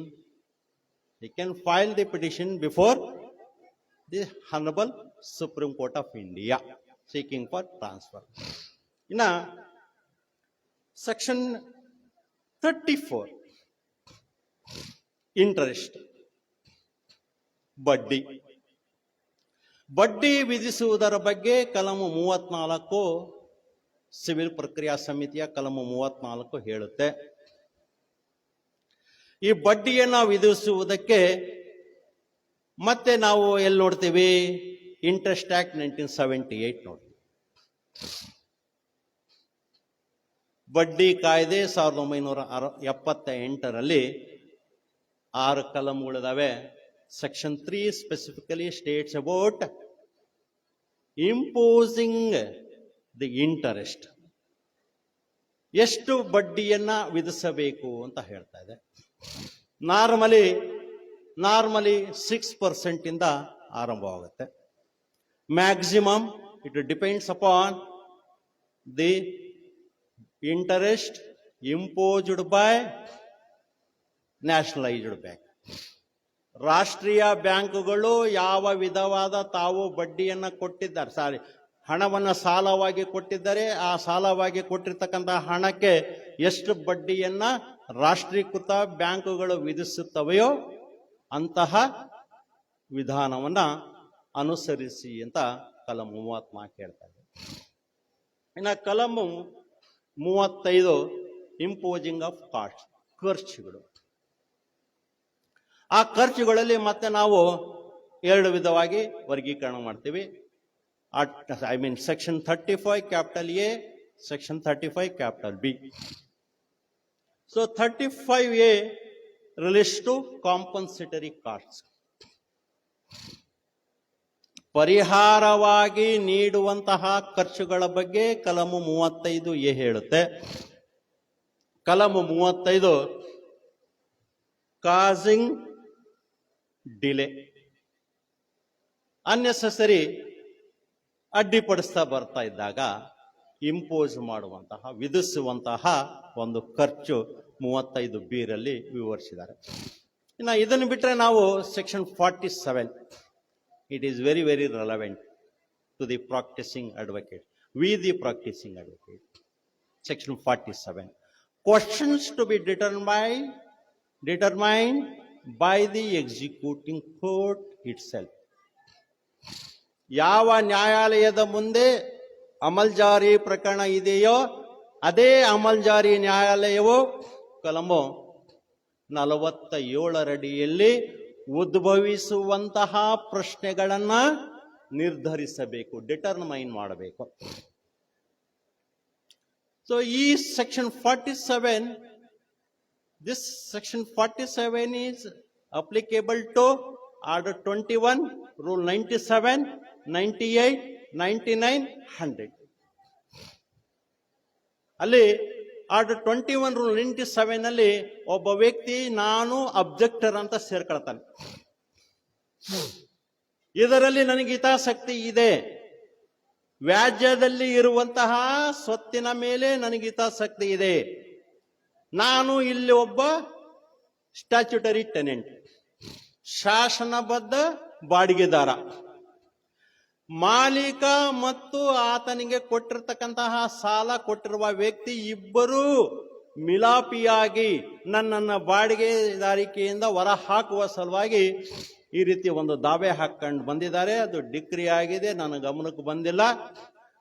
he can file the petition before the Honorable Supreme Court of India seeking for transfer. In section 34, interest, ಬಡ್ಡಿ ವಿಧಿಸುವುದರ ಬಗ್ಗೆ ಕಲಮು 34 civil ಪ್ರಕ್ರಿಯಾ ಸಮಿತಿಯ ಕಲಮು 34 ಹೇಳುತ್ತೆ. ಈ ಬಡ್ಡಿಯನ್ನ ವಿಧಿಸುವುದಕ್ಕೆ ಮತ್ತೆ ನಾವು ಎಲ್ಲಿ ನೋಡ್ತೀವಿ? ಇಂಟ್ರೆಸ್ಟ್ ಆಕ್ಟ್ 1978 ನೋಡ್ತೀವಿ. ಬಡ್ಡಿ ಕಾಯ್ದೆ 1978ರಲ್ಲಿ 6 ಕಲಂಗಳಿದಾವೆ. Section 3 specifically states about imposing the interest, ಎಷ್ಟು ಬಡ್ಡಿಯನ್ನ ವಿಧಿಸಬೇಕು ಅಂತ ಹೇಳ್ತಾ ಇದೆ. ನಾರ್ಮಲಿ 6% ಇಂದ ಆರಂಭವಾಗುತ್ತೆ. Maximum it depends upon the interest imposed by nationalised bank. ರಾಷ್ಟ್ರೀಯ ಬ್ಯಾಂಕುಗಳು ಯಾವ ವಿಧವಾದ ತಾವು ಬಡ್ಡಿಯನ್ನ ಕೊಟ್ಟಿದ್ದಾರೆ, ಹಣವನ್ನು ಸಾಲವಾಗಿ ಕೊಟ್ಟಿದ್ದಾರೆ, ಆ ಸಾಲವಾಗಿ ಕೊಟ್ಟಿರ್ತಕ್ಕಂತಹ ಹಣಕ್ಕೆ ಎಷ್ಟು ಬಡ್ಡಿಯನ್ನ ರಾಷ್ಟ್ರೀಕೃತ ಬ್ಯಾಂಕುಗಳು ವಿಧಿಸುತ್ತವೆಯೋ ಅಂತಹ ವಿಧಾನವನ್ನ ಅನುಸರಿಸಿ ಅಂತ ಕಲಂ 34 ಹೇಳ್ತಾ ಇದೆ. ಇನ್ನು ಕಲಂ 35 ಇಂಪೋಸಿಂಗ್ ಆಫ್ ಕಾಸ್ಟ್, ಖರ್ಚುಗಳು. ಆ ಖರ್ಚುಗಳಲ್ಲಿ ಮತ್ತೆ ನಾವು 2 ವಿಧವಾಗಿ ವರ್ಗೀಕರಣ ಮಾಡ್ತೀವಿ. Section 35 capital A, section 35 capital B. So 35A relates to compensatory costs, ಪರಿಹಾರವಾಗಿ ನೀಡುವಂತಹ ಖರ್ಚುಗಳ ಬಗ್ಗೆ ಕಲಮು 35A ಹೇಳುತ್ತೆ. ಕಲಮು 35 ಕಾಸಿಂಗ್ ಡಿಲೇ, ಅನ್ನೆಸೆಸರಿ ಅಡ್ಡಿಪಡಿಸ್ತಾ ಬರ್ತಾ ಇದ್ದಾಗ ಇಂಪೋಸ್ ಮಾಡುವಂತಹ, ವಿಧಿಸುವಂತಹ ಒಂದು ಖರ್ಚು 35B ರಲ್ಲಿ ವಿವರಿಸಿದ್ದಾರೆ. ಇನ್ನು ಇದನ್ನು ಬಿಟ್ಟರೆ ನಾವು section 47, it is very very relevant to the practising advocate, we the practising advocate. Section 47, questions to be determined by the executing court itself. ಯಾವ ನ್ಯಾಯಾಲಯದ ಮುಂದೆ ಅಮಲ್ಜಾರಿ ಪ್ರಕರಣ ಇದೆಯೋ ಅದೇ ಅಮಲ್ಜಾರಿ ನ್ಯಾಯಾಲಯವು ಕಲಮು 47 ಅಡಿಯಲ್ಲಿ ಉದ್ಭವಿಸುವಂತಹ ಪ್ರಶ್ನೆಗಳನ್ನ ನಿರ್ಧರಿಸಬೇಕು, ಡಿಟರ್ಮೈನ್ ಮಾಡಬೇಕು. ಸೊ ಈ section 47, this section 47 is applicable to Order 21, Rule 97, 98, 99, 100. ಅಲ್ಲಿ ಆರ್ಡರ್ 21 ರೂಲ್ 97 ನಲ್ಲಿ ಒಬ್ಬ ವ್ಯಕ್ತಿ ನಾನು ಅಬ್ಜೆಕ್ಟರ್ ಅಂತ ಸೇರ್ಕೊಳ್ತಾನೆ. ಇದರಲ್ಲಿ ನನಗೆ ಹಿತಾಸಕ್ತಿ ಇದೆ, ವ್ಯಾಜ್ಯದಲ್ಲಿ ಇರುವಂತಹ ಸ್ವತ್ತಿನ ಮೇಲೆ ನನಗೆ ಹಿತಾಸಕ್ತಿ ಇದೆ, ನಾನು ಇಲ್ಲಿ ಒಬ್ಬ ಸ್ಟ್ಯಾಚ್ಯುಟರಿ ಟೆನೆಂಟ್, ಶಾಸನಬದ್ಧ ಬಾಡಿಗೆದಾರ, ಮಾಲೀಕ ಮತ್ತು ಆತನಿಗೆ ಕೊಟ್ಟಿರ್ತಕ್ಕಂತಹ ಸಾಲ ಕೊಟ್ಟಿರುವ ವ್ಯಕ್ತಿ ಇಬ್ಬರೂ ಮಿಲಾಪಿಯಾಗಿ ನನ್ನನ್ನು ಬಾಡಿಗೆದಾರಿಕೆಯಿಂದ ಹೊರ ಹಾಕುವ ಸಲುವಾಗಿ ಈ ರೀತಿ ಒಂದು ದಾವೆ ಹಾಕೊಂಡು ಬಂದಿದ್ದಾರೆ. ಅದು ಡಿಕ್ರಿ ಆಗಿದೆ, ನನ್ನ ಗಮನಕ್ಕೆ ಬಂದಿಲ್ಲ,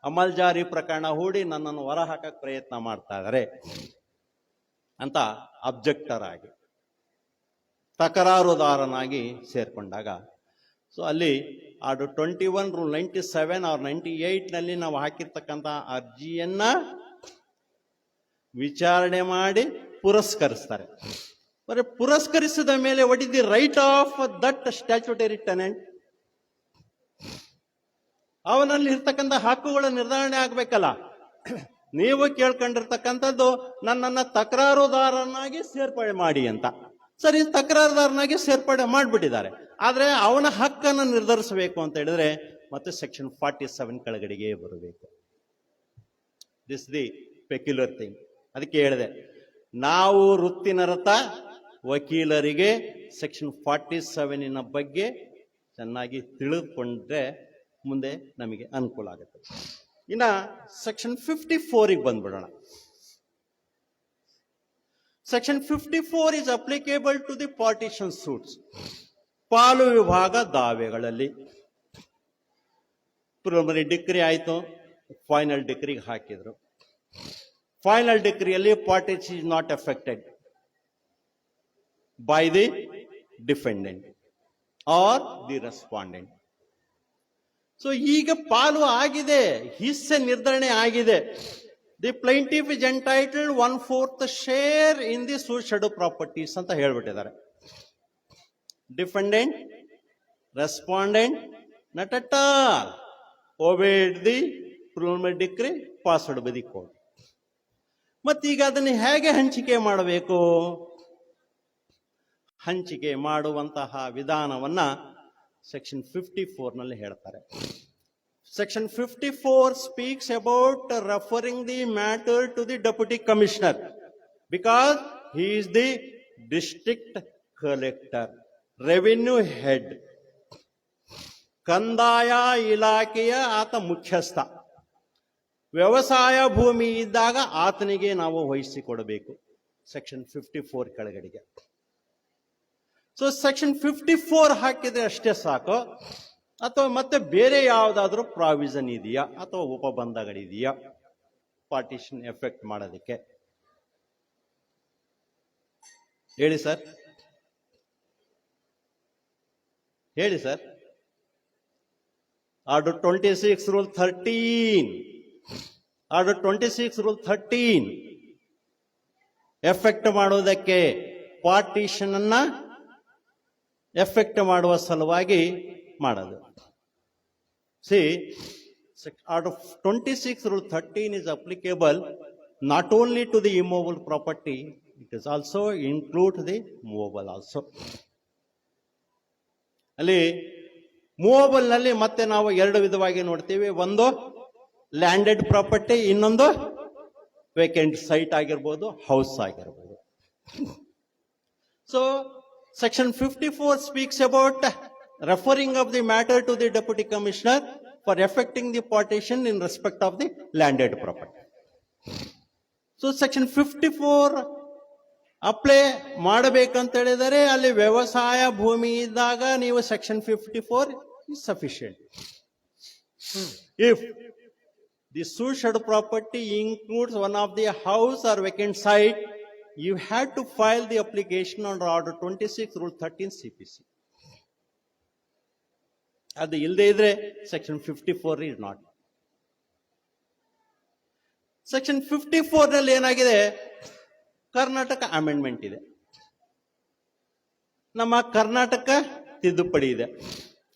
ಅಮಲ್ಜಾರಿ ಪ್ರಕರಣ ಹೂಡಿ ನನ್ನನ್ನು ಹೊರ ಹಾಕಕ್ಕೆ ಪ್ರಯತ್ನ ಮಾಡ್ತಾ ಇದ್ದಾರೆ ಅಂತ ಅಬ್ಜೆಕ್ಟರ್ ಆಗಿ, ತಕರಾರುದಾರನಾಗಿ ಸೇರ್ಕೊಂಡಾಗ, ಸೊ ಅಲ್ಲಿ ಆರ್ಡರ್ 21 ರೂಲ್ 97 ಆರ್ 98 ನಲ್ಲಿ ನಾವು ಹಾಕಿರ್ತಕ್ಕಂಥ ಅರ್ಜಿಯನ್ನ ವಿಚಾರಣೆ ಮಾಡಿ ಪುರಸ್ಕರಿಸ್ತಾರೆ. ಬರೀ ಪುರಸ್ಕರಿಸಿದ ಮೇಲೆ what is the right of that statutory tenant, ಅವನಲ್ಲಿ ಇರ್ತಕ್ಕಂಥ ಹಕ್ಕುಗಳ ನಿರ್ಧಾರಣೆ ಆಗ್ಬೇಕಲ್ಲ. ನೀವು ಕೇಳ್ಕೊಂಡಿರ್ತಕ್ಕಂಥದ್ದು ನನ್ನನ್ನ ತಕರಾರುದಾರನಾಗಿ ಸೇರ್ಪಡೆ ಮಾಡಿ ಅಂತ. ಸರಿ, ತಕರಾರುದಾರನಾಗಿ ಸೇರ್ಪಡೆ ಮಾಡಿಬಿಟ್ಟಿದ್ದಾರೆ, ಆದ್ರೆ ಅವನ ಹಕ್ಕನ್ನು ನಿರ್ಧರಿಸಬೇಕು ಅಂತ ಹೇಳಿದ್ರೆ ಮತ್ತೆ ಸೆಕ್ಷನ್ 47 ಕೆಳಗಡೆಗೆ ಬರಬೇಕು. This the peculiar thing. ಅದಕ್ಕೆ ಹೇಳಿದೆ, ನಾವು ವೃತ್ತಿನಿರತ ವಕೀಲರಿಗೆ ಸೆಕ್ಷನ್ 47 ಬಗ್ಗೆ ಚೆನ್ನಾಗಿ ತಿಳಿದುಕೊಂಡ್ರೆ ಮುಂದೆ ನಮಗೆ ಅನುಕೂಲ ಆಗುತ್ತೆ. ಇನ್ನ ಸೆಕ್ಷನ್ 54 ಬಂದ್ಬಿಡೋಣ. Section 54 is applicable to the partition suits. ಪಾಲು ವಿಭಾಗ ದಾವೆಗಳಲ್ಲಿ ಪ್ರಿಲಿಮಿನರಿ ಡಿಕ್ರಿ ಆಯ್ತು, ಫೈನಲ್ ಡಿಕ್ರಿಗೆ ಹಾಕಿದ್ರು. ಫೈನಲ್ ಡಿಕ್ರಿಯಲ್ಲಿ parties is not affected by the defendant or the respondent. So ಈಗ ಪಾಲು ಆಗಿದೆ, ಹಿಸ್ಸೆ ನಿರ್ಧರಣೆ ಆಗಿದೆ. The plaintiff is entitled 1/4 share in the suicide properties ಅಂತ ಹೇಳ್ಬಿಟ್ಟಿದ್ದಾರೆ. Defendant, respondent not at all obeyed the preliminary decree passed by the court. ಮತ್ತೀಗ ಅದನ್ನು ಹೇಗೆ ಹಂಚಿಕೆ ಮಾಡಬೇಕು? ಹಂಚಿಕೆ ಮಾಡುವಂತಹ ವಿಧಾನವನ್ನ ಸೆಕ್ಷನ್ 54 ನಲ್ಲಿ ಹೇಳ್ತಾರೆ. Section 54 speaks about referring the matter to the deputy commissioner because he is the district collector. Revenue head, ಕಂದಾಯ ಇಲಾಖೆಯ ಆತ ಮುಖ್ಯಸ್ಥ. ವ್ಯವಸಾಯ ಭೂಮಿ ಇದ್ದಾಗ ಆತನಿಗೆ ನಾವು ವಹಿಸಿಕೊಡಬೇಕು, ಸೆಕ್ಷನ್ 54 ಕೆಳಗಡೆಗೆ. ಸೊ ಸೆಕ್ಷನ್ 54 ಹಾಕಿದ್ರೆ ಅಷ್ಟೇ ಸಾಕು, ಅಥವಾ ಮತ್ತೆ ಬೇರೆ ಯಾವುದಾದ್ರೂ ಪ್ರಾವಿಷನ್ ಇದೆಯಾ ಅಥವಾ ಉಪಬಂಧಗಳಿದೆಯಾ ಪಾರ್ಟಿಷನ್ ಎಫೆಕ್ಟ್ ಮಾಡೋದಕ್ಕೆ? ಹೇಳಿ ಸರ್, ಹೇಳಿ sir. Order 26 rule 13, order 26 rule 13 effect ಮಾಡೋದಕ್ಕೆ, ಪಾರ್ಟಿಷನ್ ಅನ್ನ ಎಫೆಕ್ಟ್ ಮಾಡುವ ಸಲುವಾಗಿ ಮಾಡೋದು. C, order 26 rule 13 is applicable not only to the immovable property, it is also include the movable also. ಅಲ್ಲಿ ಮೂವಬಲ್ ನಲ್ಲಿ ಮತ್ತೆ ನಾವು ಎರಡು ವಿಧವಾಗಿ ನೋಡ್ತೀವಿ. ಒಂದು ಲ್ಯಾಂಡೆಡ್ ಪ್ರಾಪರ್ಟಿ, ಇನ್ನೊಂದು ವೇಕೆಂಟ್ ಸೈಟ್ ಆಗಿರ್ಬೋದು, ಹೌಸ್ ಆಗಿರ್ಬೋದು. So section 54 speaks about referring of the matter to the deputy commissioner for effecting the partition in respect of the landed property. So section 54 apply ಮಾಡಬೇಕಂತ ಹೇಳಿದರೆ ಅಲ್ಲಿ ವ್ಯವಸಾಯ ಭೂಮಿ ಇದ್ದಾಗ ನೀವು section 54 is sufficient. If the sued property includes one of the house or vacant site, you had to file the application under order 26 rule 13 CPC. ಅದು ಇಲ್ಲದೆ ಇದ್ರೆ ಸೆಕ್ಷನ್ 54 is not. ಸೆಕ್ಷನ್ 54 ನಲ್ಲಿ ಏನಾಗಿದೆ, ಕರ್ನಾಟಕ ಅಮೆಂಡ್ಮೆಂಟ್ ಇದೆ, ನಮ್ಮ ಕರ್ನಾಟಕ ತಿದ್ದುಪಡಿ ಇದೆ.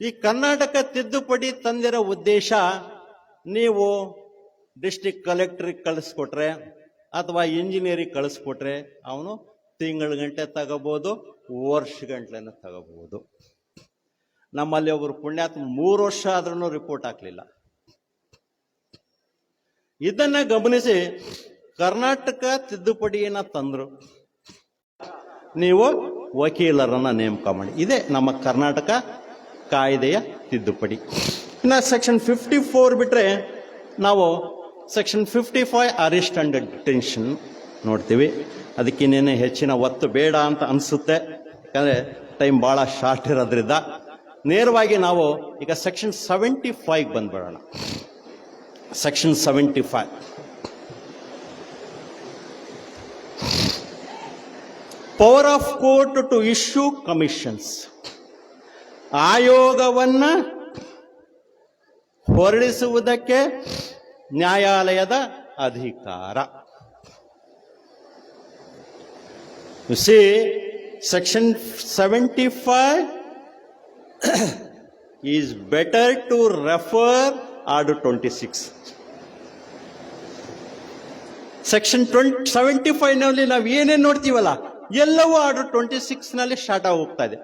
ಈ ಕರ್ನಾಟಕ ತಿದ್ದುಪಡಿ ತಂದಿರೋ ಉದ್ದೇಶ, ನೀವು ಡಿಸ್ಟ್ರಿಕ್ಟ್ ಕಲೆಕ್ಟರ್ಗೆ ಕಳಿಸ್ಕೊಟ್ರೆ ಅಥವಾ ಇಂಜಿನಿಯರಿಗೆ ಕಳಿಸ್ಕೊಟ್ರೆ ಅವನು ತಿಂಗಳ ಗಂಟೆ ತಗೋಬಹುದು, ವರ್ಷ ಗಂಟ್ಲೆನ ತಗೋಬಹುದು. ನಮ್ಮಲ್ಲಿ ಒಬ್ರು ಪುಣ್ಯಾತ್ಮ 3 ವರ್ಷ ಆದ್ರೂ ರಿಪೋರ್ಟ್ ಹಾಕ್ಲಿಲ್ಲ. ಇದನ್ನ ಗಮನಿಸಿ ಕರ್ನಾಟಕ ತಿದ್ದುಪಡಿಯನ್ನ ತಂದ್ರು, ನೀವು ವಕೀಲರನ್ನ ನೇಮಕ ಮಾಡಿ. ಇದೇ ನಮ್ಮ ಕರ್ನಾಟಕ ಕಾಯ್ದೆಯ ತಿದ್ದುಪಡಿ. ಇನ್ನು ಸೆಕ್ಷನ್ 54 ಬಿಟ್ರೆ ನಾವು ಸೆಕ್ಷನ್ 55 ಅರೆಸ್ಟ್ ಅಂಡ್ ಡಿಟೆನ್ಷನ್ ನೋಡ್ತೀವಿ. ಅದಕ್ಕಿನ್ನೇನು ಹೆಚ್ಚಿನ ಒತ್ತು ಬೇಡ ಅಂತ ಅನ್ಸುತ್ತೆ, ಯಾಕಂದ್ರೆ ಟೈಮ್ ಬಹಳ ಶಾರ್ಟ್ ಇರೋದ್ರಿಂದ. ನೇರವಾಗಿ ನಾವು ಈಗ ಸೆಕ್ಷನ್ 75 ಬಂದ್ಬಿಡೋಣ. Section 75 power of court to issue commissions, ಆಯೋಗವನ್ನ ಹೊರಡಿಸುವುದಕ್ಕೆ ನ್ಯಾಯಾಲಯದ ಅಧಿಕಾರ. C, section 75 is better to refer order 26. Section 75 ನಲ್ಲಿ ನಾವು ಏನೇನು ನೋಡ್ತೀವಲ್ಲ ಎಲ್ಲವೂ ಆರ್ಡರ್ 26 ನಲ್ಲಿ ಸ್ಟಾರ್ಟ್ ಆಗಿ ಹೋಗ್ತಾ ಇದೆ.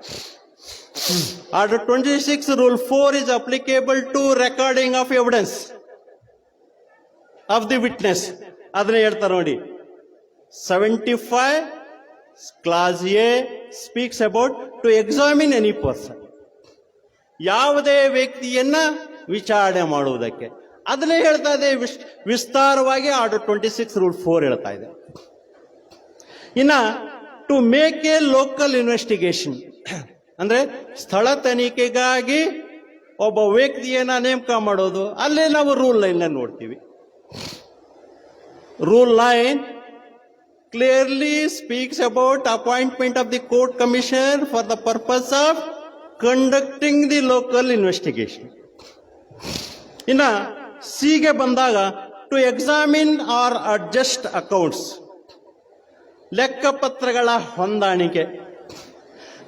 Order 26 rule 4 is applicable to recording of evidence of the witness. ಅದನ್ನ ಹೇಳ್ತಾರೆ ನೋಡಿ. 75 clause A speaks about to examine any person, ಯಾವುದೇ ವ್ಯಕ್ತಿಯನ್ನ ವಿಚಾರಣೆ ಮಾಡುವುದಕ್ಕೆ. ಅದನ್ನೇ ಹೇಳ್ತಾ ಇದೆ ವಿಸ್ತಾರವಾಗಿ ಆರ್ಡರ್ 26 ರೂಲ್ 4 ಹೇಳ್ತಾ ಇದೆ. ಇನ್ನ to make a local investigation ಅಂದ್ರೆ ಸ್ಥಳ ತನಿಖೆಗಾಗಿ ಒಬ್ಬ ವ್ಯಕ್ತಿಯನ್ನ ನೇಮಕ ಮಾಡೋದು, ಅಲ್ಲೇ ನಾವು ರೂಲ್ 9 ನೋಡ್ತೀವಿ. Rule 9 clearly speaks about appointment of the court commissioner for the purpose of conducting the local investigation. ಇನ್ನ ಸಿಗೆ ಬಂದಾಗ to examine or adjust accounts, ಲೆಕ್ಕಪತ್ರಗಳ ಹೊಂದಾಣಿಕೆ.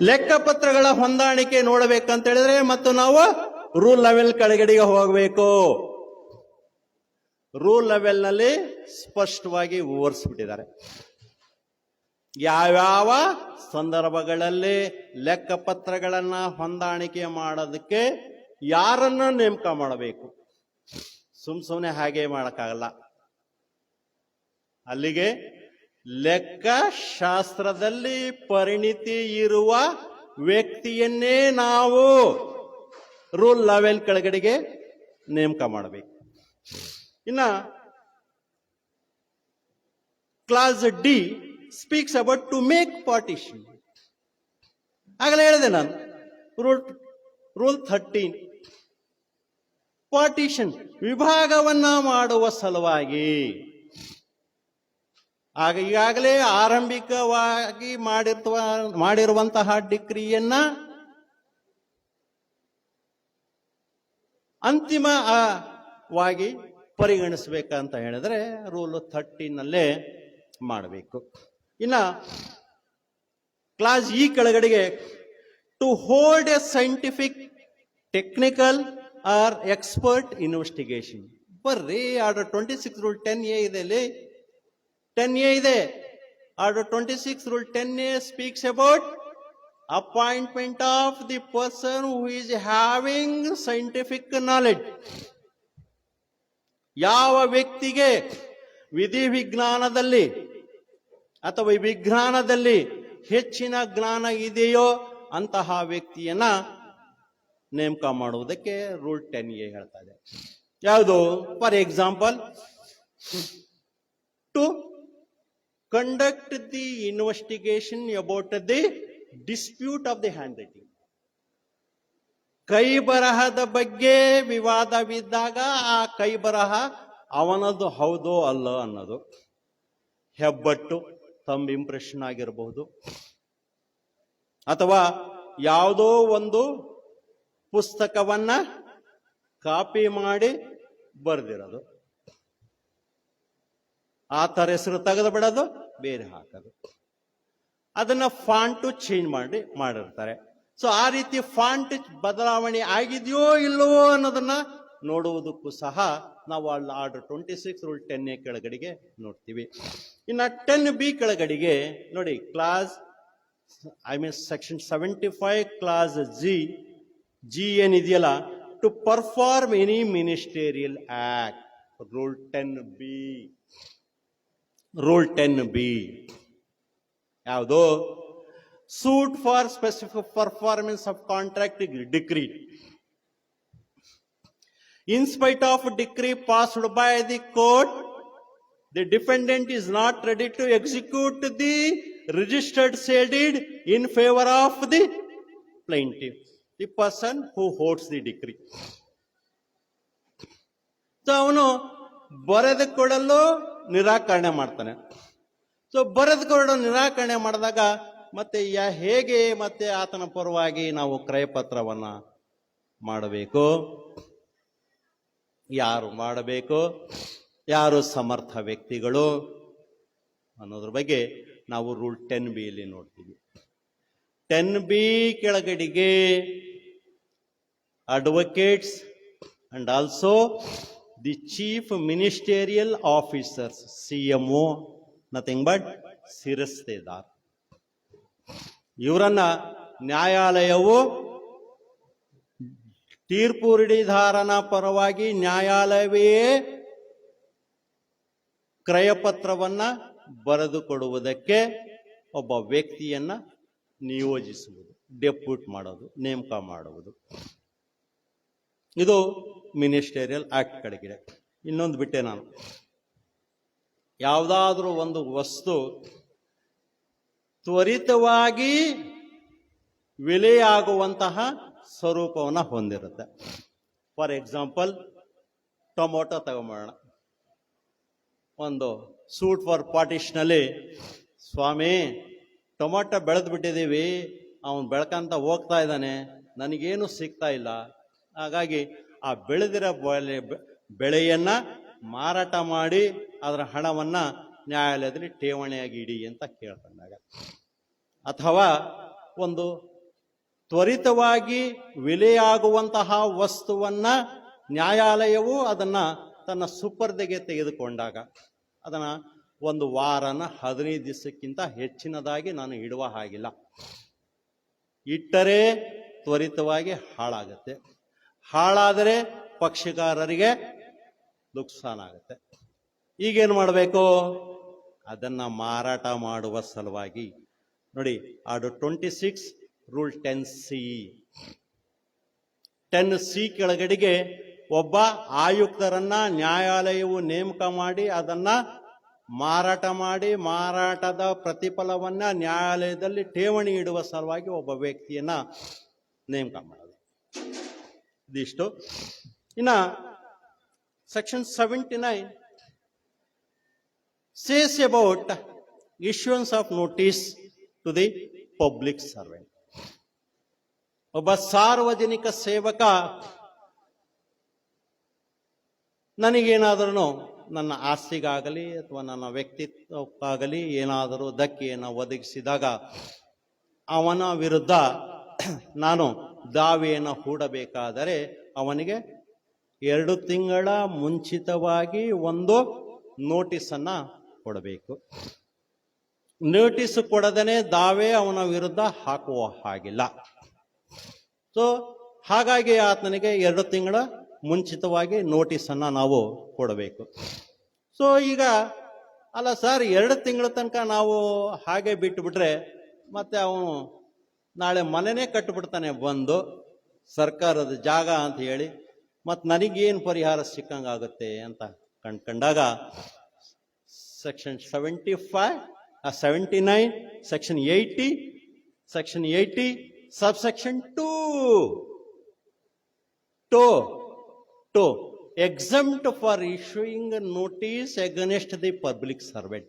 ಲೆಕ್ಕಪತ್ರಗಳ ಹೊಂದಾಣಿಕೆ ನೋಡಬೇಕಂತ ಹೇಳಿದ್ರೆ ಮತ್ತು ನಾವು ರೂಲ್ 11 ಕೆಳಗಡೆಗೆ ಹೋಗಬೇಕು. ರೂಲ್ 11 ನಲ್ಲಿ ಸ್ಪಷ್ಟವಾಗಿ ವಿವರಿಸ್ಬಿಟ್ಟಿದ್ದಾರೆ ಯಾವ್ಯಾವ ಸಂದರ್ಭಗಳಲ್ಲಿ ಲೆಕ್ಕಪತ್ರಗಳನ್ನ ಹೊಂದಾಣಿಕೆ ಮಾಡೋದಕ್ಕೆ ಯಾರನ್ನ ನೇಮಕ ಮಾಡಬೇಕು. ಸುಮ್ಮನೆ ಹಾಗೆ ಮಾಡಕ್ಕಾಗಲ್ಲ. ಅಲ್ಲಿಗೆ ಲೆಕ್ಕಶಾಸ್ತ್ರದಲ್ಲಿ ಪರಿಣಿತಿ ಇರುವ ವ್ಯಕ್ತಿಯನ್ನೇ ನಾವು ರೂಲ್ 11 ಕೆಳಗಡೆಗೆ ನೇಮಕ ಮಾಡಬೇಕು. ಇನ್ನ class D speaks about to make partition. ಆಗಲೇ ಹೇಳಿದೆ ನಾನು, ರೂಲ್ 13 ಪಾರ್ಟಿಷನ್, ವಿಭಾಗವನ್ನ ಮಾಡುವ ಸಲುವಾಗಿ. ಆಗ ಈಗಾಗಲೇ ಆರಂಭಿಕವಾಗಿ ಮಾಡಿರುವಂತಹ ಡಿಗ್ರಿಯನ್ನ ಅಂತಿಮವಾಗಿ ಪರಿಗಣಿಸಬೇಕಂತ ಹೇಳಿದ್ರೆ ರೂಲ್ 13 ಮಾಡಬೇಕು. ಇನ್ನ ಕ್ಲಾಸ್ ಇ ಕೆಳಗಡೆಗೆ to hold a scientific, technical or expert investigation. ಬರ್ರಿ ಆರ್ಡರ್ 26 ರೂಲ್ 10A ಇದೆ, 10A ಇದೆ. Order 26 rule 10A speaks about appointment of the person who is having scientific knowledge. ಯಾವ ವ್ಯಕ್ತಿಗೆ ವಿಧಿವಿಜ್ಞಾನದಲ್ಲಿ ಅಥವಾ ವಿಜ್ಞಾನದಲ್ಲಿ ಹೆಚ್ಚಿನ ಜ್ಞಾನ ಇದೆಯೋ ಅಂತಹ ವ್ಯಕ್ತಿಯನ್ನ ನೇಮಕ ಮಾಡುವುದಕ್ಕೆ ರೂಲ್ 10A ಹೇಳ್ತಾ ಇದೆ. ಯಾವುದು? For example, to conduct the investigation about the dispute of the handwriting. ಕೈ ಬರಹದ ಬಗ್ಗೆ ವಿವಾದವಿದ್ದಾಗ ಆ ಕೈ ಬರಹ ಅವನದು ಹೌದೋ ಅಲ್ಲ ಅನ್ನೋದು. ಹೆಬ್ಬಟ್ಟು, ಥಂಬ್ ಇಂಪ್ರೆಷನ್ ಆಗಿರಬಹುದು, ಅಥವಾ ಯಾವುದೋ ಒಂದು ಪುಸ್ತಕವನ್ನ ಕಾಪಿ ಮಾಡಿ ಬರೆದಿರೋದು, ಆತರ ಹೆಸರು ತೆಗೆದು ಬಿಡೋದು, ಬೇರೆ ಹಾಕೋದು, ಅದನ್ನ ಫಾಂಟ್ ಚೇಂಜ್ ಮಾಡಿರ್ತಾರೆ. ಸೊ ಆ ರೀತಿ ಫಾಂಟ್ ಬದಲಾವಣೆ ಆಗಿದೆಯೋ ಇಲ್ಲವೋ ಅನ್ನೋದನ್ನ ನೋಡುವುದಕ್ಕೂ ಸಹ ನಾವು ಅಲ್ಲಿ ಆರ್ಡರ್ 26 ರೂಲ್ 10A ಕೆಳಗಡೆಗೆ ನೋಡ್ತೀವಿ. ಇನ್ನು 10B ಕೆಳಗಡೆಗೆ ನೋಡಿ, ಕ್ಲಾಸ್ ಸೆಕ್ಷನ್ 75 ಕ್ಲಾಸ್ ಜಿ ಏನಿದೆಯಲ್ಲ, to perform any ministerial act, rule 10B ಯಾವುದು? Suit for specific performance of contract decree. In spite of decree passed by the court, the defendant is not ready to execute the registered sale deed in favor of the plaintiff, the person who holds the decree. So ಅವನು ಬರೆದುಕೊಡಲು ನಿರಾಕರಣೆ ಮಾಡ್ತಾನೆ. So ಬರೆದುಕೊಡಲು ನಿರಾಕರಣೆ ಮಾಡಿದಾಗ ಮತ್ತೆ ಹೇಗೆ ಮತ್ತೆ ಆತನ ಪರವಾಗಿ ನಾವು ಕ್ರಯಪತ್ರವನ್ನ ಮಾಡಬೇಕು? ಯಾರು ಮಾಡಬೇಕು? ಯಾರು ಸಮರ್ಥ ವ್ಯಕ್ತಿಗಳು ಅನ್ನೋದ್ರ ಬಗ್ಗೆ ನಾವು ರೂಲ್ 10B ಯಲ್ಲಿ ನೋಡ್ತೀವಿ. 10B ಕೆಳಗಡೆಗೆ advocates and also the chief ministerial officers, CMO, nothing but ಶಿರಸ್ತೇದಾರ್, ಇವರನ್ನ ನ್ಯಾಯಾಲಯವು ತೀರ್ಪು ನೀಡಿದಾರನ ಪರವಾಗಿ ನ್ಯಾಯಾಲಯವೇ ಕ್ರಯಪತ್ರವನ್ನ ಬರೆದುಕೊಡುವುದಕ್ಕೆ ಒಬ್ಬ ವ್ಯಕ್ತಿಯನ್ನ ನಿಯೋಜಿಸುವುದು, ಡೆಪ್ಯೂಟ್ ಮಾಡೋದು, ನೇಮಕ ಮಾಡುವುದು. ಇದು ಮಿನಿಸ್ಟೇರಿಯಲ್ ಆಕ್ಟ್ ಕಡೆಗಿದೆ. ಇನ್ನೊಂದು ಬಿಟ್ಟೆ ನಾನು, ಯಾವುದಾದ್ರೂ ಒಂದು ವಸ್ತು ತ್ವರಿತವಾಗಿ ವಿಲೆಯಾಗುವಂತಹ ಸ್ವರೂಪವನ್ನು ಹೊಂದಿರುತ್ತೆ. ಫಾರ್ ಎಕ್ಸಾಂಪಲ್, ಟೊಮೊಟೊ ತಗೊಂಬೋಣ. ಒಂದು ಸೂಟ್ ಫಾರ್ ಪಾರ್ಟಿಷನಲ್ಲಿ, ಸ್ವಾಮಿ ಟೊಮೊಟೊ ಬೆಳೆದು ಬಿಟ್ಟಿದ್ದೀವಿ, ಅವನು ಬೆಳ್ಕಂತ ಹೋಗ್ತಾ ಇದ್ದಾನೆ, ನನಗೇನು ಸಿಗ್ತಾ ಇಲ್ಲ, ಹಾಗಾಗಿ ಆ ಬೆಳೆದಿರೋ ಬೆಳೆಯನ್ನ ಮಾರಾಟ ಮಾಡಿ ಅದರ ಹಣವನ್ನ ನ್ಯಾಯಾಲಯದಲ್ಲಿ ಠೇವಣಿಯಾಗಿ ಇಡಿ ಅಂತ ಕೇಳ್ಕೊಂಡಾಗ, ಅಥವಾ ಒಂದು ತ್ವರಿತವಾಗಿ ವಿಲೆಯಾಗುವಂತಹ ವಸ್ತುವನ್ನ ನ್ಯಾಯಾಲಯವು ಅದನ್ನ ತನ್ನ ಸುಪರ್ದೆಗೆ ತೆಗೆದುಕೊಂಡಾಗ, ಅದನ್ನ ಒಂದು ವಾರನ 15 ದಿವಸಕ್ಕಿಂತ ಹೆಚ್ಚಿನದಾಗಿ ನಾನು ಇಡುವ ಹಾಗಿಲ್ಲ, ಇಟ್ಟರೆ ತ್ವರಿತವಾಗಿ ಹಾಳಾಗುತ್ತೆ, ಹಾಳಾದರೆ ಪಕ್ಷಕಾರರಿಗೆ ನುಕ್ಸಾನ ಆಗುತ್ತೆ. ಈಗೇನು ಮಾಡಬೇಕು? ಅದನ್ನ ಮಾರಾಟ ಮಾಡುವ ಸಲುವಾಗಿ ನೋಡಿ, ಆರ್ಡರ್ 26 ರೂಲ್ 10C. 10C ಕೆಳಗಡೆಗೆ ಒಬ್ಬ ಆಯುಕ್ತರನ್ನ ನ್ಯಾಯಾಲಯವು ನೇಮಕ ಮಾಡಿ ಅದನ್ನ ಮಾರಾಟ ಮಾಡಿ ಮಾರಾಟದ ಪ್ರತಿಫಲವನ್ನ ನ್ಯಾಯಾಲಯದಲ್ಲಿ ಠೇವಣಿ ಇಡುವ ಸಲುವಾಗಿ ಒಬ್ಬ ವ್ಯಕ್ತಿಯನ್ನ ನೇಮಕ ಮಾಡೋದು. ಇದಿಷ್ಟು. ಇನ್ನ Section 79 says about issuance of notice to the public servant. ಒಬ್ಬ ಸಾರ್ವಜನಿಕ ಸೇವಕ ನನಗೇನಾದ್ರೂ ನನ್ನ ಆಸ್ತಿಗಾಗಲಿ ಅಥವಾ ನನ್ನ ವ್ಯಕ್ತಿತ್ವಕ್ಕಾಗಲಿ ಏನಾದರೂ ಧಕ್ಕೆಯನ್ನು ಒದಗಿಸಿದಾಗ ಅವನ ವಿರುದ್ಧ ನಾನು ದಾವೆಯನ್ನು ಹೂಡಬೇಕಾದರೆ ಅವನಿಗೆ 2 ತಿಂಗಳ ಮುಂಚಿತವಾಗಿ ಒಂದು ನೋಟಿಸನ್ನ ಕೊಡಬೇಕು. ನೋಟಿಸ್ ಕೊಡದೇನೆ ದಾವೆ ಅವನ ವಿರುದ್ಧ ಹಾಕುವ ಹಾಗಿಲ್ಲ. ಸೊ ಹಾಗಾಗಿ ಆತನಿಗೆ 2 ತಿಂಗಳ ಮುಂಚಿತವಾಗಿ ನೋಟಿಸನ್ನ ನಾವು ಕೊಡಬೇಕು. ಸೊ ಈಗ ಅಲ್ಲ ಸರ್, 2 ತಿಂಗಳ ತನಕ ನಾವು ಹಾಗೆ ಬಿಟ್ಟು ಬಿಟ್ರೆ ಮತ್ತೆ ಅವನು ನಾಳೆ ಮನೆನೇ ಕಟ್ಟಿಬಿಡ್ತಾನೆ ಬಂದು, ಸರ್ಕಾರದ ಜಾಗ ಅಂತ ಹೇಳಿ, ಮತ್ತು ನನಗೇನು ಪರಿಹಾರ ಸಿಕ್ಕಂಗಾಗುತ್ತೆ ಅಂತ ಕಂಡ್ಕೊಂಡಾಗ Section 75, 79, Section 80, subsection 2 exempt for issuing notice against the public servant.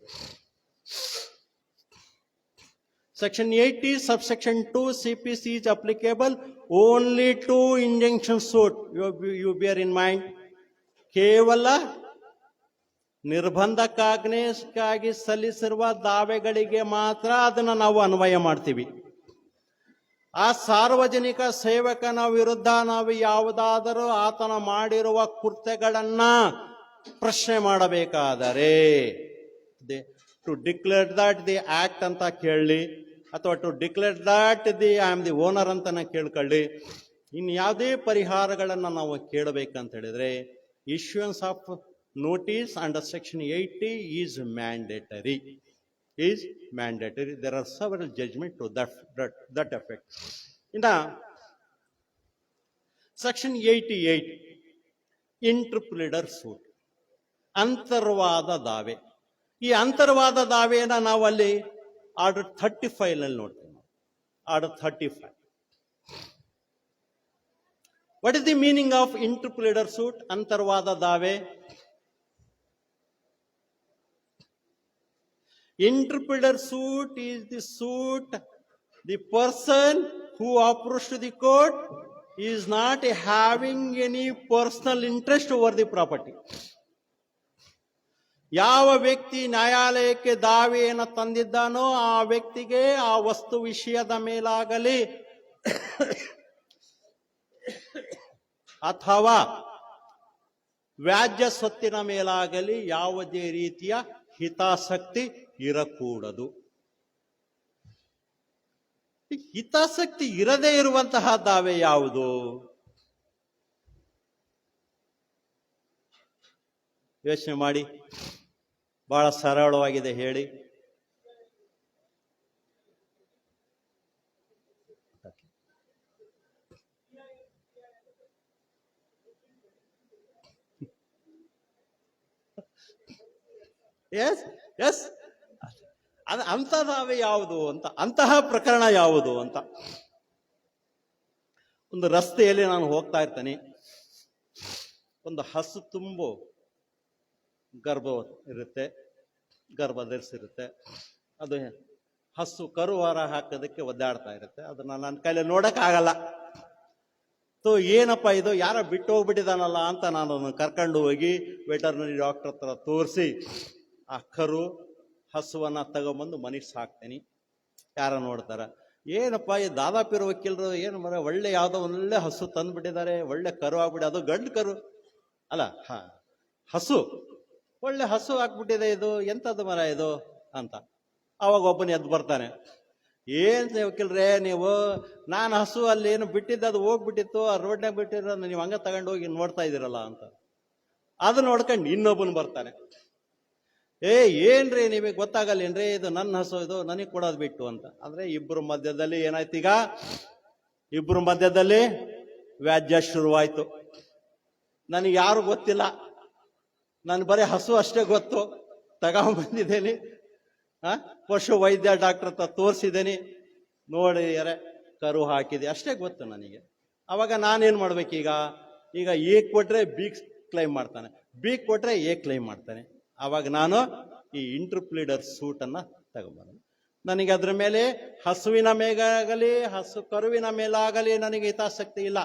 Section 80, subsection 2 CPC is applicable only to injunction suit. You bear in mind. ಕೇವಲ ನಿರ್ಬಂಧಕಾಜ್ಞೆಗಾಗಿ ಸಲ್ಲಿಸಿರುವ ದಾವೆಗಳಿಗೆ ಮಾತ್ರ ಅದನ್ನು ನಾವು ಅನ್ವಯ ಮಾಡ್ತೀವಿ. ಆ ಸಾರ್ವಜನಿಕ ಸೇವಕನ ವಿರುದ್ಧ ನಾವು ಯಾವುದಾದರೂ ಆತನ ಮಾಡಿರುವ ಕೃತ್ಯಗಳನ್ನ ಪ್ರಶ್ನೆ ಮಾಡಬೇಕಾದರೆ to declare that the act ಅಂತ ಕೇಳಲಿ, ಅಥವಾ to declare that I am the owner ಅಂತಾನೆ ಕೇಳ್ಕೊಳ್ಳಿ. ಇನ್ನು ಯಾವುದೇ ಪರಿಹಾರಗಳನ್ನು ನಾವು ಕೇಳಬೇಕಂತ ಹೇಳಿದ್ರೆ issuance of notice under Section 80 is mandatory. There are several judgments to that effect. In the Section 88, interpleader suit, ಅಂತರ್ವಾದ ದಾವೆ. ಈ ಅಂತರ್ವಾದ ದಾವೆಯನ್ನು ನಾವು ಅಲ್ಲಿ ಆರ್ಡರ್ 35 ನಲ್ಲಿ ನೋಡ್ತೇವೆ. Order 35. What is the meaning of interpleader suit? ಅಂತರ್ವಾದ ದಾವೆ. Interpleader suit is the suit the person who approached to the court is not having any personal interest over the property. ಯಾವ ವ್ಯಕ್ತಿ ನ್ಯಾಯಾಲಯಕ್ಕೆ ದಾವೆಯನ್ನು ತಂದಿದ್ದಾನೋ ಆ ವ್ಯಕ್ತಿಗೆ ಆ ವಸ್ತು ವಿಷಯದ ಮೇಲಾಗಲಿ ಅಥವಾ ವ್ಯಾಜ್ಯ ಸ್ವತ್ತಿನ ಮೇಲಾಗಲಿ ಯಾವುದೇ ರೀತಿಯ ಹಿತಾಸಕ್ತಿ ಇರಕೂಡದು. ಹಿತಾಸಕ್ತಿ ಇರದೇ ಇರುವಂತಹ ದಾವೆ ಯಾವುದು? ಯೋಚನೆ ಮಾಡಿ, ಬಹಳ ಸರಳವಾಗಿದೆ ಹೇಳಿ. ಎಸ್ ಅಂತ ದಾವೆ ಯಾವುದು ಅಂತ, ಅಂತಹ ಪ್ರಕರಣ ಯಾವುದು ಅಂತ. ಒಂದು ರಸ್ತೆಯಲ್ಲಿ ನಾನು ಹೋಗ್ತಾ ಇರ್ತೇನೆ, ಒಂದು ಹಸು ತುಂಬು ಗರ್ಭ ಧರಿಸಿರುತ್ತೆ. ಅದು ಹಸು ಕರುವಾರ ಹಾಕೋದಕ್ಕೆ ಒದ್ದಾಡ್ತಾ ಇರುತ್ತೆ. ಅದನ್ನ ನನ್ನ ಕೈಲಿ ನೋಡಕ್ಕಾಗಲ್ಲ. ಸೊ ಏನಪ್ಪ ಇದು, ಯಾರ ಬಿಟ್ಟು ಹೋಗ್ಬಿಟ್ಟಿದಾನಲ್ಲ ಅಂತ ನಾನು ಕರ್ಕೊಂಡು ಹೋಗಿ ವೆಟರ್ನರಿ ಡಾಕ್ಟರ್ ಹತ್ರ ತೋರಿಸಿ ಆ ಕರು ಹಸುವನ್ನ ತಗೊಂಬಂದು ಮನೆಗೆ ಸಾಕ್ತೇನೆ. ಯಾರ ನೋಡ್ತಾರ, ಏನಪ್ಪ ಈ ದಾದಾಪಿರೋ ವಕೀಲರು ಏನು ಮರ ಒಳ್ಳೆ ಯಾವುದೋ ಒಳ್ಳೆ ಹಸು ತಂದ್ಬಿಟ್ಟಿದ್ದಾರೆ, ಒಳ್ಳೆ ಕರು ಆಗ್ಬಿಡಿ, ಅದು ಗಂಡು ಕರು ಅಲ್ಲ, ಹಸು ಒಳ್ಳೆ ಹಸು ಹಾಕ್ಬಿಟ್ಟಿದೆ, ಇದು ಎಂಥದ್ದು ಮರ ಇದು ಅಂತ. ಅವಾಗ ಒಬ್ಬನ ಎದ್ದು ಬರ್ತಾನೆ, ಏನ್ ವಕೀಲ್ರೇ ನೀವು, ನಾನು ಹಸು ಅಲ್ಲಿ ಏನು ಬಿಟ್ಟಿದ್ದು ಅದು ಹೋಗ್ಬಿಟ್ಟಿತ್ತು, ಆ ರೋಡ್ನಾಗ ಬಿಟ್ಟಿರೋ ನೀವು ಹಂಗ ತಗೊಂಡು ಹೋಗಿ ನೋಡ್ತಾ ಇದ್ದೀರಲ್ಲ ಅಂತ. ಅದು ನೋಡ್ಕೊಂಡು ಇನ್ನೊಬ್ಬನು ಬರ್ತಾನೆ, ಏನ್ರಿ ನಿಮಗೆ ಗೊತ್ತಾಗಲ್ಲೇನ್ರಿ, ಇದು ನನ್ನ ಹಸು, ಇದು ನನಗೆ ಕೊಡೋದು ಬಿಟ್ಟು ಅಂತ. ಅಂದ್ರೆ ಇಬ್ಬರ ಮಧ್ಯದಲ್ಲಿ ಏನಾಯ್ತು, ಈಗ ಇಬ್ಬರ ಮಧ್ಯದಲ್ಲಿ ವ್ಯಾಜ್ಯ ಶುರುವಾಯ್ತು. ನನಗೆ ಯಾರು ಗೊತ್ತಿಲ್ಲ, ನನ್ ಬರೀ ಹಸು ಅಷ್ಟೇ ಗೊತ್ತು, ತಗೊಂಡ್ಬಂದಿದ್ದೇನೆ, ಪಶು ವೈದ್ಯ ಡಾಕ್ಟರ್ ಹತ್ರ ತೋರಿಸಿದ್ದೇನೆ, ನೋಡಿ ಕರು ಹಾಕಿದೆ, ಅಷ್ಟೇ ಗೊತ್ತು ನನಗೆ. ಅವಾಗ ನಾನೇನ್ ಮಾಡ್ಬೇಕೀಗ? ಈಗ ಎ ಕೊಟ್ರೆ ಬಿ ಕ್ಲೈಮ್ ಮಾಡ್ತಾನೆ, ಬಿ ಕೊಟ್ರೆ ಎ ಕ್ಲೈಮ್ ಮಾಡ್ತಾನೆ. ಅವಾಗ ನಾನು ಈ ಇಂಟರ್ಪ್ಲೀಡರ್ ಸೂಟ್ ಅನ್ನ ತಗೊಂಬರೋದು. ನನಗೆ ಅದ್ರ ಮೇಲೆ ಹಸುವಿನ ಮೇಲಾಗಲಿ ಕರುವಿನ ಮೇಲಾಗಲಿ ನನಗೆ ಹಿತಾಸಕ್ತಿ ಇಲ್ಲ.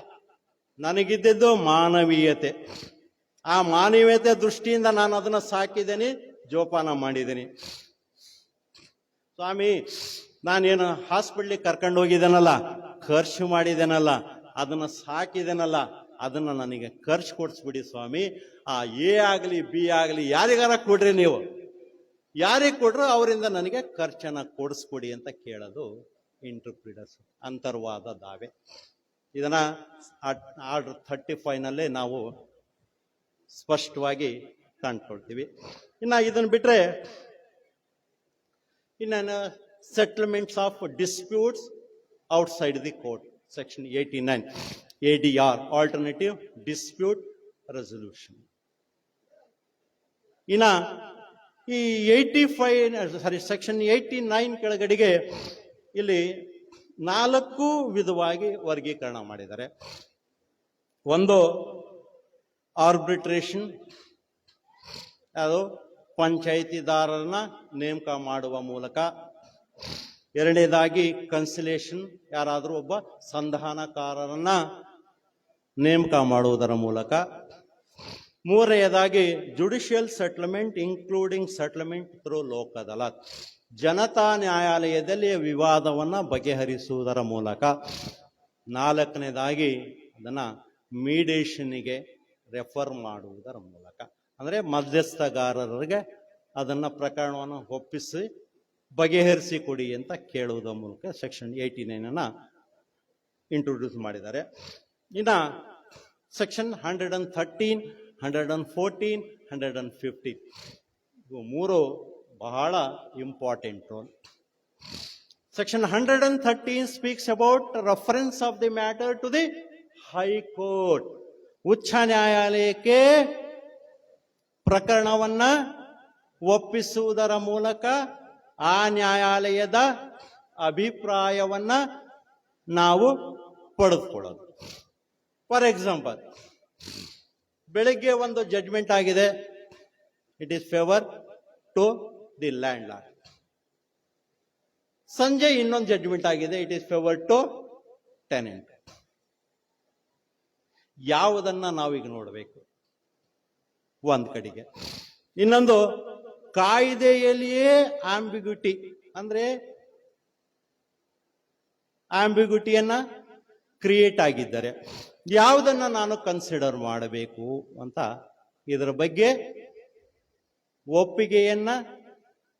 ನನಗಿದ್ದದ್ದು ಮಾನವೀಯತೆ. ಆ ಮಾನವೀಯತೆ ದೃಷ್ಟಿಯಿಂದ ನಾನು ಅದನ್ನ ಸಾಕಿದ್ದೇನೆ, ಜೋಪಾನ ಮಾಡಿದ್ದೀನಿ. ಸ್ವಾಮಿ, ನಾನೇನು ಹಾಸ್ಪಿಟ್ಲಿಗೆ ಕರ್ಕೊಂಡು ಹೋಗಿದ್ದೇನಲ್ಲ, ಖರ್ಚು ಮಾಡಿದ್ದೇನಲ್ಲ, ಅದನ್ನ ಸಾಕಿದ್ದೇನಲ್ಲ, ಅದನ್ನ ನನಗೆ ಖರ್ಚು ಕೊಡಿಸ್ಬಿಡಿ ಸ್ವಾಮಿ. ಆ ಎ ಆಗಲಿ ಬಿ ಆಗಲಿ ಯಾರಿಗಾರ ಕೊಡ್ರಿ, ನೀವು ಯಾರಿಗೆ ಕೊಡ್ರು ಅವರಿಂದ ನನಗೆ ಖರ್ಚನ್ನ ಕೊಡಿಸ್ಕೊಡಿ ಅಂತ ಕೇಳೋದು ಇಂಟರ್ಪ್ರಿಟರ್ಸ್, ಅಂತರ್ವಾದ ದಾವೆ. ಇದನ್ನ ಆರ್ಡರ್ 35 ನಾವು ಸ್ಪಷ್ಟವಾಗಿ ಕಂಡುಕೊಳ್ತೀವಿ. ಇನ್ನು ಇದನ್ನ ಬಿಟ್ರೆ ಇನ್ನು settlements of disputes outside the court, section 89 ADR, alternative dispute resolution. ಇನ್ನ ಈ 85 ಸೆಕ್ಷನ್ 89 ಕೆಳಗಡೆಗೆ ಇಲ್ಲಿ 4 ವಿಧವಾಗಿ ವರ್ಗೀಕರಣ ಮಾಡಿದ್ದಾರೆ. ಒಂದು ಆರ್ಬಿಟ್ರೇಷನ್, ಅದು ಪಂಚಾಯಿತಿದಾರರನ್ನ ನೇಮಕ ಮಾಡುವ ಮೂಲಕ. ಎರಡನೇದಾಗಿ ಕನ್ಸಿಲೇಷನ್, ಯಾರಾದರೂ ಒಬ್ಬ ಸಂಧಾನಕಾರರನ್ನ ನೇಮಕ ಮಾಡುವುದರ ಮೂಲಕ. ಮೂರನೆಯದಾಗಿ judicial settlement including settlement through Lok Adalat, ಜನತಾ ನ್ಯಾಯಾಲಯದಲ್ಲಿ ವಿವಾದವನ್ನು ಬಗೆಹರಿಸುವುದರ ಮೂಲಕ. ನಾಲ್ಕನೇದಾಗಿ ಅದನ್ನ ಮೀಡಿಯೇಷನ್ಗೆ ರೆಫರ್ ಮಾಡುವುದರ ಮೂಲಕ, ಅಂದರೆ ಮಧ್ಯಸ್ಥಗಾರರಿಗೆ ಅದನ್ನ ಪ್ರಕರಣವನ್ನು ಒಪ್ಪಿಸಿ ಬಗೆಹರಿಸಿ ಕೊಡಿ ಅಂತ ಕೇಳುವುದರ ಮೂಲಕ ಸೆಕ್ಷನ್ 89 ಇಂಟ್ರೊಡ್ಯೂಸ್ ಮಾಡಿದ್ದಾರೆ. ಇನ್ನ ಸೆಕ್ಷನ್ 113, 114, 115 ಇವು 3 ಬಹಳ important role. Section 113 speaks about reference of the matter to the high court. ಉಚ್ಚ ನ್ಯಾಯಾಲಯಕ್ಕೆ ಪ್ರಕರಣವನ್ನ ಒಪ್ಪಿಸುವುದರ ಮೂಲಕ ಆ ನ್ಯಾಯಾಲಯದ ಅಭಿಪ್ರಾಯವನ್ನ ನಾವು ಪಡೆದುಕೊಳ್ಳೋದು. ಫಾರ್ ಎಕ್ಸಾಂಪಲ್, ಬೆಳಗ್ಗೆ ಒಂದು ಜಡ್ಜ್ಮೆಂಟ್ ಆಗಿದೆ, it is favour to the landlord. ಸಂಜೆ ಇನ್ನೊಂದು ಜಡ್ಜ್ಮೆಂಟ್ ಆಗಿದೆ, it is favour to tenant. ಯಾವುದನ್ನ ನಾವೀಗ ನೋಡಬೇಕು? ಒಂದ್ ಕಡೆಗೆ. ಇನ್ನೊಂದು, ಕಾಯ್ದೆಯಲ್ಲಿಯೇ ಆಂಬಿಗ್ಯುಟಿ, ಅಂದ್ರೆ ಆಂಬಿಗ್ಯುಟಿಯನ್ನ ಕ್ರಿಯೇಟ್ ಆಗಿದ್ದಾರೆ, ಯಾವುದನ್ನ ನಾನು ಕನ್ಸಿಡರ್ ಮಾಡಬೇಕು ಅಂತ ಇದರ ಬಗ್ಗೆ ಒಪ್ಪಿಗೆಯನ್ನ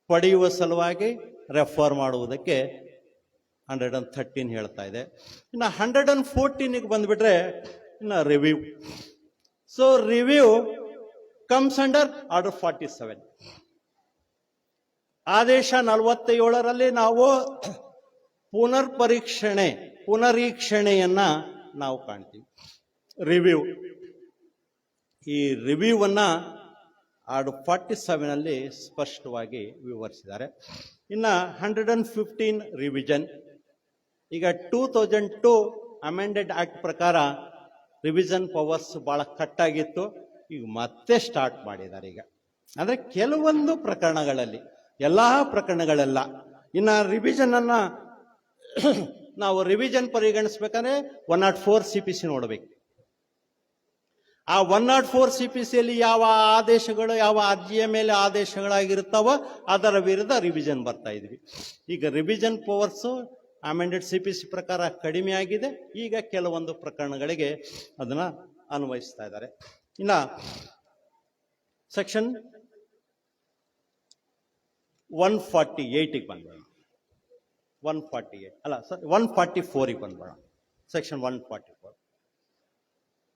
ಪಡೆಯುವ ಸಲುವಾಗಿ ರೆಫರ್ ಮಾಡುವುದಕ್ಕೆ 113 ಹೇಳ್ತಾ ಇದೆ. ಇನ್ನು 114ಗೆ ಬಂದ್ಬಿಟ್ರೆ ಇನ್ನು review. So review comes under order 47. ಆದೇಶ 47ರಲ್ಲಿ ನಾವು ಪುನರೀಕ್ಷಣೆಯನ್ನ ನಾವು ಕಾಣ್ತೀವಿ. ರಿವ್ಯೂ, ಈ ರಿವ್ಯೂವನ್ನ ಆರ್ಡರ್ 47 ಸ್ಪಷ್ಟವಾಗಿ ವಿವರಿಸಿದ್ದಾರೆ. ಇನ್ನ 115 ರಿವಿಷನ್. ಈಗ 2002 ಅಮೆಂಡೆಡ್ ಆಕ್ಟ್ ಪ್ರಕಾರ ರಿವಿಷನ್ ಪವರ್ಸ್ ಬಹಳ ಕಟ್ಟಾಗಿತ್ತು, ಈಗ ಮತ್ತೆ ಸ್ಟಾರ್ಟ್ ಮಾಡಿದ್ದಾರೆ. ಈಗ ಅಂದ್ರೆ ಕೆಲವೊಂದು ಪ್ರಕರಣಗಳಲ್ಲಿ, ಎಲ್ಲಾ ಪ್ರಕರಣಗಳೆಲ್ಲ. ಇನ್ನ ರಿವಿಷನ್ ಅನ್ನ ನಾವು ರಿವಿಷನ್ ಪರಿಗಣಿಸ್ಬೇಕಂದ್ರೆ 104 CPC ನೋಡ್ಬೇಕು. ಆ 104 CPCಯಲ್ಲಿ ಯಾವ ಆದೇಶಗಳು, ಯಾವ ಅರ್ಜಿಯ ಮೇಲೆ ಆದೇಶಗಳಾಗಿರ್ತಾವೋ ಅದರ ವಿರುದ್ಧ ರಿವಿಷನ್ ಬರ್ತಾ ಇದ್ವಿ. ಈಗ ರಿವಿಷನ್ ಪವರ್ಸ್ ಅಮೆಂಡೆಡ್ CPC ಪ್ರಕಾರ ಕಡಿಮೆ ಆಗಿದೆ, ಈಗ ಕೆಲವೊಂದು ಪ್ರಕರಣಗಳಿಗೆ ಅದನ್ನ ಅನ್ವಯಿಸ್ತಾ ಇದ್ದಾರೆ. ಇನ್ನ ಸೆಕ್ಷನ್ 148ಗೆ ಬಂದ್ಬೇಡ, 148 ಅಲ್ಲ ಸರ್ 144ಗೆ ಬಂದ್ಬೇಡ. Section 144,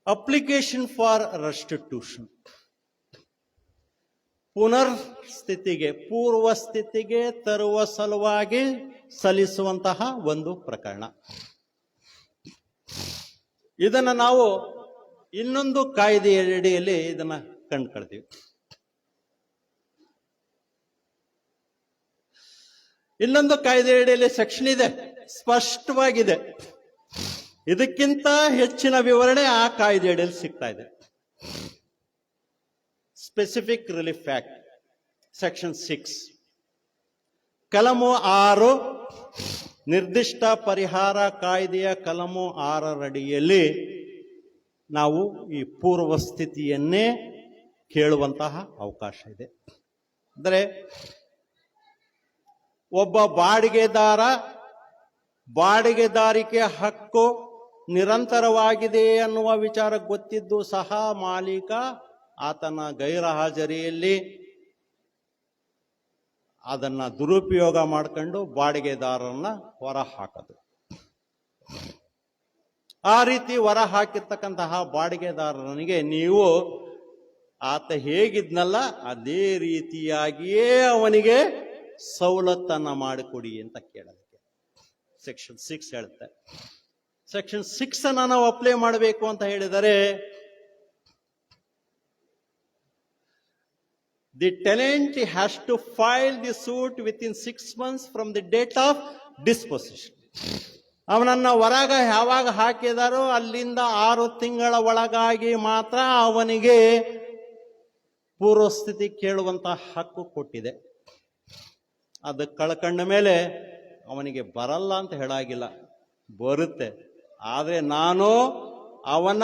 application for restitution. ಪುನರ್ ಸ್ಥಿತಿಗೆ, ಪೂರ್ವ ಸ್ಥಿತಿಗೆ ತರುವ ಸಲುವಾಗಿ ಸಲ್ಲಿಸುವಂತಹ ಒಂದು ಪ್ರಕರಣ. ಇದನ್ನ ನಾವು ಇನ್ನೊಂದು ಕಾಯ್ದೆಯ ಅಡಿಯಲ್ಲಿ ಇದನ್ನ ಕಂಡುಕೊಳ್ತೀವಿ. ಇನ್ನೊಂದು ಕಾಯ್ದೆ ಅಡಿಯಲ್ಲಿ ಸೆಕ್ಷನ್ ಇದೆ, ಸ್ಪಷ್ಟವಾಗಿದೆ. ಇದಕ್ಕಿಂತ ಹೆಚ್ಚಿನ ವಿವರಣೆ ಆ ಕಾಯ್ದೆ ಅಡಿಯಲ್ಲಿ ಸಿಗ್ತಾ ಇದೆ. ಸ್ಪೆಸಿಫಿಕ್ ರಿಲೀಫ್ ಆಕ್ಟ್ ಸೆಕ್ಷನ್ 6 ಕಲಮು 6 ನಿರ್ದಿಷ್ಟ ಪರಿಹಾರ ಕಾಯ್ದೆಯ ಕಲಮು 6 ಅಡಿಯಲ್ಲಿ ನಾವು ಈ ಪೂರ್ವ ಸ್ಥಿತಿಯನ್ನೇ ಕೇಳುವಂತಹ ಅವಕಾಶ ಇದೆ. ಅಂದರೆ ಒಬ್ಬ ಬಾಡಿಗೆದಾರಿಕೆ ಹಕ್ಕು ನಿರಂತರವಾಗಿದೆ ಅನ್ನುವ ವಿಚಾರ ಗೊತ್ತಿದ್ದು ಸಹ ಮಾಲೀಕ ಆತನ ಗೈರಹಾಜರಿಯಲ್ಲಿ ಅದನ್ನ ದುರುಪಯೋಗ ಮಾಡಿಕೊಂಡು ಬಾಡಿಗೆದಾರರನ್ನ ಹೊರ ಹಾಕೋದು. ಆ ರೀತಿ ಹೊರ ಹಾಕಿರ್ತಕ್ಕಂತಹ ಬಾಡಿಗೆದಾರನಿಗೆ ನೀವು ಆತ ಹೇಗಿದ್ನಲ್ಲ ಅದೇ ರೀತಿಯಾಗಿಯೇ ಅವನಿಗೆ ಸವಲತ್ತನ್ನ ಮಾಡಿಕೊಡಿ ಅಂತ ಕೇಳೋದಕ್ಕೆ ಸೆಕ್ಷನ್ 6 ಹೇಳುತ್ತೆ. ಸೆಕ್ಷನ್ 6 ಅನ್ನ ನಾವು ಅಪ್ಲೈ ಮಾಡಬೇಕು ಅಂತ ಹೇಳಿದರೆ the tenant has to file the suit within 6 months from the date of disposition. ಅವನನ್ನ ಹೊರಗ ಯಾವಾಗ ಹಾಕಿದಾರೋ ಅಲ್ಲಿಂದ 6 ತಿಂಗಳ ಒಳಗಾಗಿ ಮಾತ್ರ ಅವನಿಗೆ ಪೂರ್ವಸ್ಥಿತಿ ಕೇಳುವಂತಹ ಹಕ್ಕು ಕೊಟ್ಟಿದೆ. ಅದು ಕಳ್ಕೊಂಡ ಮೇಲೆ ಅವನಿಗೆ ಬರಲ್ಲ ಅಂತ ಹೇಳಾಗಿಲ್ಲ, ಬರುತ್ತೆ. ಆದ್ರೆ ನಾನು ಅವನ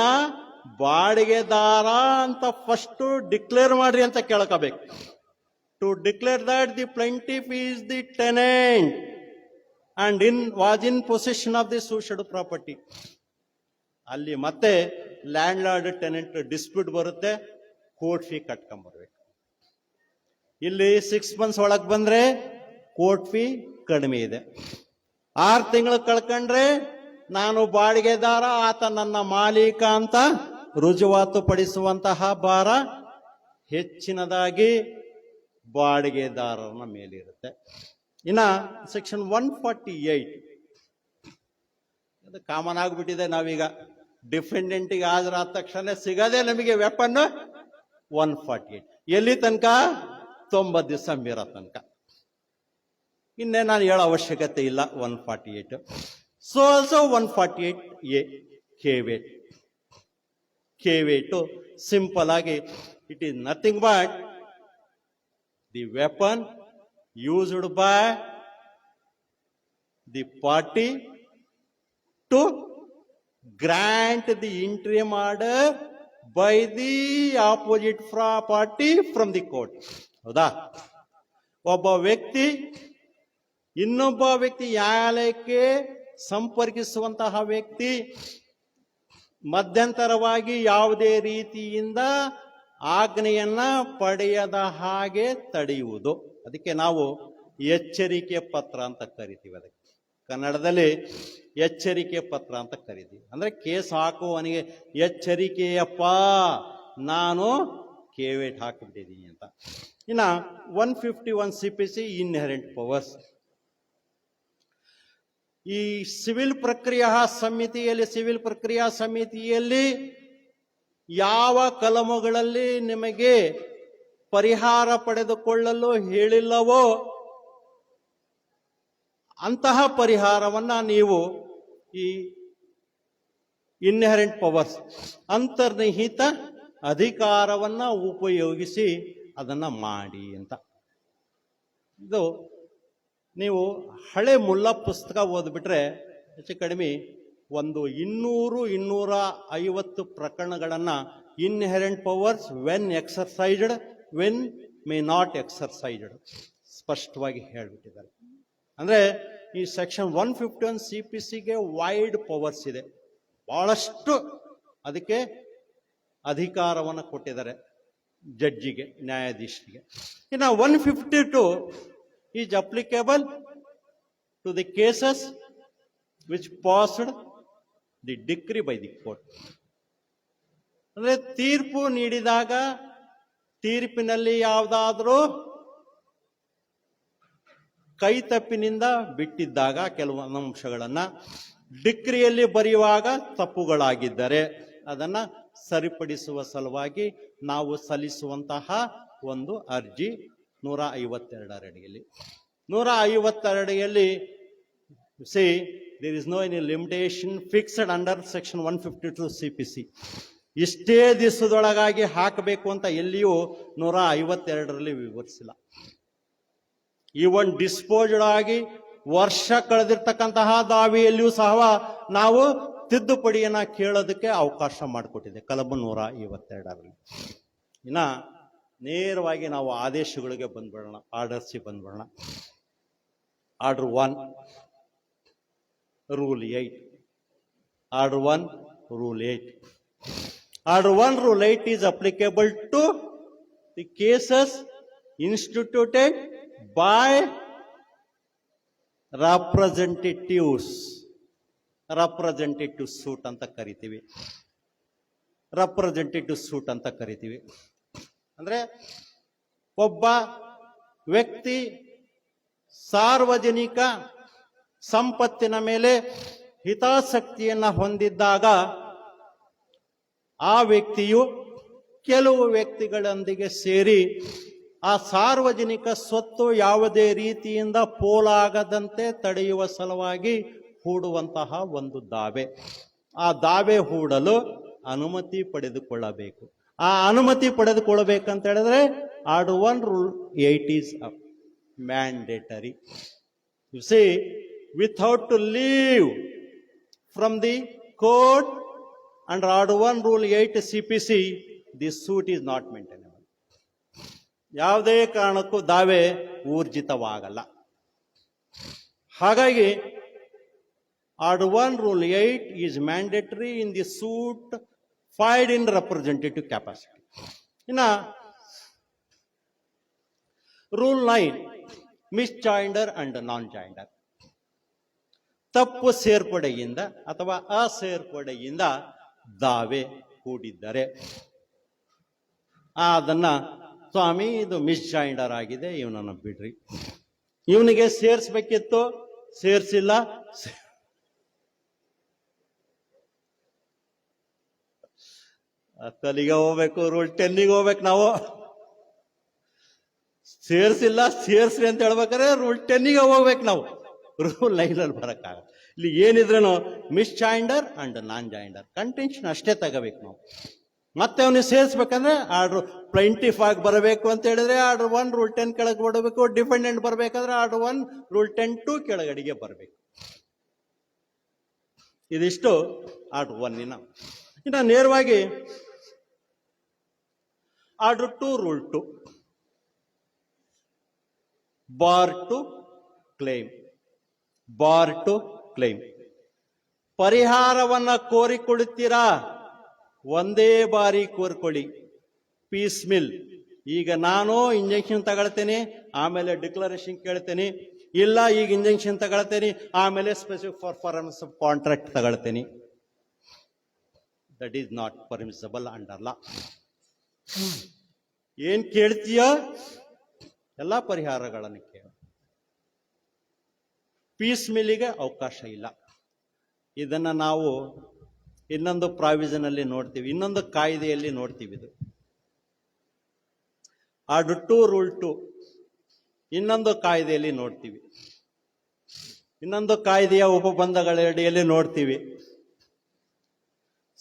ಬಾಡಿಗೆದಾರ ಅಂತ ಫಸ್ಟ್ ಡಿಕ್ಲೇರ್ ಮಾಡ್ರಿ ಅಂತ ಕೇಳ್ಕೋಬೇಕು. To declare that the plaintiff is the tenant and was in possession of the suicide property. ಅಲ್ಲಿ ಮತ್ತೆ ಲ್ಯಾಂಡ್ ಲಾರ್ಡ್ ಟೆನೆಂಟ್ ಡಿಸ್ಪ್ಯೂಟ್ ಬರುತ್ತೆ, ಕೋರ್ಟ್ ಫೀ ಕಟ್ಕೊಂಡ್ಬರ್ಬೇಕು. ಇಲ್ಲಿ 6 months ಒಳಗೆ ಬಂದ್ರೆ ಕೋರ್ಟ್ ಫೀ ಕಡಿಮೆ ಇದೆ. 6 ತಿಂಗಳು ಕಳ್ಕೊಂಡ್ರೆ ನಾನು ಬಾಡಿಗೆದಾರ, ಆತ ನನ್ನ ಮಾಲೀಕ ಅಂತ ರುಜುವಾತು ಪಡಿಸುವಂತಹ ಭಾರ ಹೆಚ್ಚಿನದಾಗಿ ಬಾಡಿಗೆದಾರನ ಮೇಲಿರುತ್ತೆ. ಇನ್ನ ಸೆಕ್ಷನ್ 148 ಅದು ಕಾಮನ್ ಆಗ್ಬಿಟ್ಟಿದೆ. ನಾವೀಗ ಡಿಫೆಂಡೆಂಟಿಗೆ ಹಾಜರಾದ ತಕ್ಷಣ ಸಿಗದೆ ನಮಗೆ ವೆಪನ್ 148 ಎಲ್ಲಿ ತನಕ 90 ದಿವಸ ಮೀರೋ ತನಕ. ಇನ್ನೇ ನಾನು ಹೇಳೋ ಅವಶ್ಯಕತೆ ಇಲ್ಲ. 148 so also 148A caveat simple ಆಗಿ it is nothing but the weapon used by the party to grant the interim order by the opposite party from the court. ಹೌದಾ? ಒಬ್ಬ ವ್ಯಕ್ತಿ ಇನ್ನೊಬ್ಬ ವ್ಯಕ್ತಿ ನ್ಯಾಯಾಲಯಕ್ಕೆ ಸಂಪರ್ಕಿಸುವಂತಹ ವ್ಯಕ್ತಿ ಮಧ್ಯಂತರವಾಗಿ ಯಾವುದೇ ರೀತಿಯಿಂದ ಆಜ್ಞೆಯನ್ನ ಪಡೆಯದ ಹಾಗೆ ತಡೆಯುವುದು. ಅದಕ್ಕೆ ನಾವು ಎಚ್ಚರಿಕೆ ಪತ್ರ ಅಂತ ಕರಿತೀವಿ. ಅದಕ್ಕೆ ಕನ್ನಡದಲ್ಲಿ ಎಚ್ಚರಿಕೆ ಪತ್ರ ಅಂತ ಕರಿತೀವಿ. ಅಂದ್ರೆ ಕೇಸ್ ಹಾಕುವವನಿಗೆ ಎಚ್ಚರಿಕೆಯಪ್ಪ, ನಾನು ಕೇವೇಟ್ ಹಾಕಿಬಿಟ್ಟಿದ್ದೀನಿ ಅಂತ. ಇನ್ನ 151 CPC ಇನ್ಹೆರೆಂಟ್ ಪವರ್ಸ್. ಈ ಸಿವಿಲ್ ಪ್ರಕ್ರಿಯಾ ಸಮಿತಿಯಲ್ಲಿ ಯಾವ ಕಲಮುಗಳಲ್ಲಿ ನಿಮಗೆ ಪರಿಹಾರ ಪಡೆದುಕೊಳ್ಳಲು ಹೇಳಿಲ್ಲವೋ ಅಂತಹ ಪರಿಹಾರವನ್ನ ನೀವು ಈ ಇನ್ಹೆರೆಂಟ್ ಪವರ್ಸ್ ಅಂತರ್ನಿಹಿತ ಅಧಿಕಾರವನ್ನ ಉಪಯೋಗಿಸಿ ಅದನ್ನ ಮಾಡಿ ಅಂತ. ಇದು ನೀವು ಹಳೆ ಮುಲ್ಲಾ ಪುಸ್ತಕ ಓದ್ಬಿಟ್ರೆ ಹೆಚ್ಚು ಕಡಿಮೆ ಒಂದು 200-250 ಪ್ರಕರಣಗಳನ್ನ inherent powers when exercised, when may not exercised ಸ್ಪಷ್ಟವಾಗಿ ಹೇಳ್ಬಿಟ್ಟಿದ್ದಾರೆ. ಅಂದ್ರೆ ಈ ಸೆಕ್ಷನ್ 151 CPCಗೆ ವೈಡ್ ಪವರ್ಸ್ ಇದೆ, ಬಹಳಷ್ಟು ಅದಕ್ಕೆ ಅಧಿಕಾರವನ್ನು ಕೊಟ್ಟಿದ್ದಾರೆ ಜಡ್ಜಿಗೆ, ನ್ಯಾಯಾಧೀಶರಿಗೆ. ಇನ್ನು 152 is applicable to the cases which passed the decree by the court. ಅಂದ್ರೆ ತೀರ್ಪು ನೀಡಿದಾಗ ತೀರ್ಪಿನಲ್ಲಿ ಯಾವುದಾದ್ರೂ ಕೈ ತಪ್ಪಿನಿಂದ ಬಿಟ್ಟಿದ್ದಾಗ ಕೆಲವು ಅಂಶಗಳನ್ನ ಡಿಕ್ರಿಯಲ್ಲಿ ಬರೆಯುವಾಗ ತಪ್ಪುಗಳಾಗಿದ್ದರೆ ಅದನ್ನ ಸರಿಪಡಿಸುವ ಸಲುವಾಗಿ ನಾವು ಸಲ್ಲಿಸುವಂತಹ ಒಂದು ಅರ್ಜಿ 152 ಅಡಿಯಲ್ಲಿ 152 ಅಡಿಯಲ್ಲಿ see there is no any limitation fixed under section 152 CPC. ಇಷ್ಟೇ ದಿವಸದೊಳಗಾಗಿ ಹಾಕಬೇಕು ಅಂತ ಎಲ್ಲಿಯೂ 152ರಲ್ಲಿ ವಿವರಿಸಿಲ್ಲ. ಈವನ್ ಡಿಸ್ಪೋಸ್ಡ್ ಆಗಿ ವರ್ಷ ಕಳೆದಿರ್ತಕ್ಕಂತಹ ದಾವಿಯಲ್ಲಿಯೂ ಸಹ ನಾವು ತಿದ್ದುಪಡಿಯನ್ನ ಕೇಳೋದಕ್ಕೆ ಅವಕಾಶ ಮಾಡಿಕೊಟ್ಟಿದೆ ಕಲಬು 152ರಲ್ಲಿ. ಇನ್ನ ನೇರವಾಗಿ ನಾವು ಆದೇಶಗಳಿಗೆ ಬಂದ್ಬಿಡೋಣ, ಆರ್ಡರ್ಸಿ ಬಂದ್ಬಿಡೋಣ. Order 1 rule 8. Order 1 rule 8. Order 1 Rule 8 is applicable to the cases instituted by representatives. Representative suit ಅಂತ ಕರಿತೀವಿ. Representative suit ಅಂತ ಕರಿತೀವಿ. ಅಂದ್ರೆ ಒಬ್ಬ ವ್ಯಕ್ತಿ ಸಾರ್ವಜನಿಕ ಸಂಪತ್ತಿನ ಮೇಲೆ ಹಿತಾಸಕ್ತಿಯನ್ನ ಹೊಂದಿದ್ದಾಗ ಆ ವ್ಯಕ್ತಿಯು ಕೆಲವು ವ್ಯಕ್ತಿಗಳೊಂದಿಗೆ ಸೇರಿ ಆ ಸಾರ್ವಜನಿಕ ಸ್ವತ್ತು ಯಾವುದೇ ರೀತಿಯಿಂದ ಪೋಲಾಗದಂತೆ ತಡೆಯುವ ಸಲುವಾಗಿ ಹೂಡುವಂತಹ ಒಂದು ದಾವೆ. ಆ ದಾವೆ ಹೂಡಲು ಅನುಮತಿ ಪಡೆದುಕೊಳ್ಳಬೇಕು. ಆ ಅನುಮತಿ ಪಡೆದುಕೊಳ್ಳಬೇಕಂತ ಹೇಳಿದ್ರೆ order 1 rule 8 is mandatory. You see, without to leave from the court under Order 1 Rule 8 CPC, this suit is not maintainable. ಯಾವುದೇ ಕಾರಣಕ್ಕೂ ದಾವೆ ಊರ್ಜಿತವಾಗಲ್ಲ. ಹಾಗಾಗಿ Order 1 Rule 8 is mandatory in the suit filed in representative capacity. ಇನ್ನ Rule 9, misjoinder and non-joinder. ತಪ್ಪು ಸೇರ್ಪಡೆಯಿಂದ ಅಥವಾ ಅಸೇರ್ಪಡೆಯಿಂದ ದಾವೆ ಹೂಡಿದ್ದರೆ ಅದನ್ನ ಸ್ವಾಮಿ ಇದು ಮಿಸ್ಜಾಯಿಂಡರ್ ಆಗಿದೆ, ಇವನನ್ನ ಬಿಡ್ರಿ, ಇವನಿಗೆ ಸೇರ್ಸ್ಬೇಕಿತ್ತು ಸೇರ್ಸಿಲ್ಲ, ತಲಿಗೆ ಹೋಗ್ಬೇಕು, ರೂಲ್ 10ಗೆ ಹೋಗ್ಬೇಕು. ನಾವು ಸೇರ್ಸಿಲ್ಲ ಸೇರ್ಸ್ರಿ ಅಂತ ಹೇಳ್ಬೇಕಾದ್ರೆ ರೂಲ್ 10ಗೆ ಹೋಗ್ಬೇಕು. ನಾವು ರೂಲ್ 9 ಬರಕ್ಕಾಗಲ್ಲ. ಇಲ್ಲಿ ಏನಿದ್ರೂ ಮಿಸ್ಜಾಯಿಂಡರ್ ಅಂಡ್ ನಾನ್ ಜಾಯಿಂಡರ್ ಕಂಟೆನ್ಷನ್ ಅಷ್ಟೇ ತಗೋಬೇಕು ನಾವು. ಮತ್ತೆ ಅವನಿಗೆ ಸೇರಿಸ್ಬೇಕಂದ್ರೆ ಆರ್ಡರ್ ಪ್ಲೈಂಟಿಫ್ ಆಗಿ ಬರಬೇಕು ಅಂತ ಹೇಳಿದ್ರೆ ಆರ್ಡರ್ 1 ರೂಲ್ 10 ಕೆಳಗೆ ಬರಬೇಕು. ಡಿಫೆಂಡೆಂಟ್ ಬರಬೇಕಾದ್ರೆ ಆರ್ಡರ್ 1 ರೂಲ್ 10 ಕೆಳಗಡೆಗೆ ಬರಬೇಕು. ಇದಿಷ್ಟು ಆರ್ಡರ್ 1ನ. ಇನ್ನು ನೇರವಾಗಿ order 2 rule 2 bar to claim. Bar to claim ಪರಿಹಾರವನ್ನ ಕೋರಿಕೊಳ್ಳುತ್ತೀರಾ, ಒಂದೇ ಬಾರಿ ಕೋರ್ಕೊಳ್ಳಿ. Piece mill. ಈಗ ನಾನು ಇಂಜೆಕ್ಷನ್ ತಗೊಳ್ತೇನೆ, ಆಮೇಲೆ ಡಿಕ್ಲರೇಷನ್ ಕೇಳ್ತೇನೆ, ಇಲ್ಲ ಈಗ ಇಂಜೆಕ್ಷನ್ ತಗೊಳ್ತೇನೆ, ಆಮೇಲೆ ಸ್ಪೆಸಿಫಿಕ್ ಪರ್ಫಾರ್ಮೆನ್ಸ್ ಆಫ್ ಕಾಂಟ್ರಾಕ್ಟ್ ತಗೊಳ್ತೇನೆ. That is not permissible under law. ಏನ್ ಕೇಳ್ತೀಯ ಎಲ್ಲ ಪರಿಹಾರಗಳನ್ನು ಕೇಳ. ಪೀಸ್ ಮಿಲ್ಲಿಗೆ ಅವಕಾಶ ಇಲ್ಲ. ಇದನ್ನ ನಾವು ಇನ್ನೊಂದು ಪ್ರಾವಿಷನ್ ಅಲ್ಲಿ ನೋಡ್ತೀವಿ, ಇನ್ನೊಂದು ಕಾಯ್ದೆಯಲ್ಲಿ ನೋಡ್ತೀವಿ. ಇದು ಆರ್ಡರ್ 2 ರೂಲ್ 2 ಇನ್ನೊಂದು ಕಾಯ್ದೆಯಲ್ಲಿ ನೋಡ್ತೀವಿ. ಇನ್ನೊಂದು ಕಾಯ್ದೆಯ ಉಪಬಂಧಗಳ ಅಡಿಯಲ್ಲಿ ನೋಡ್ತೀವಿ.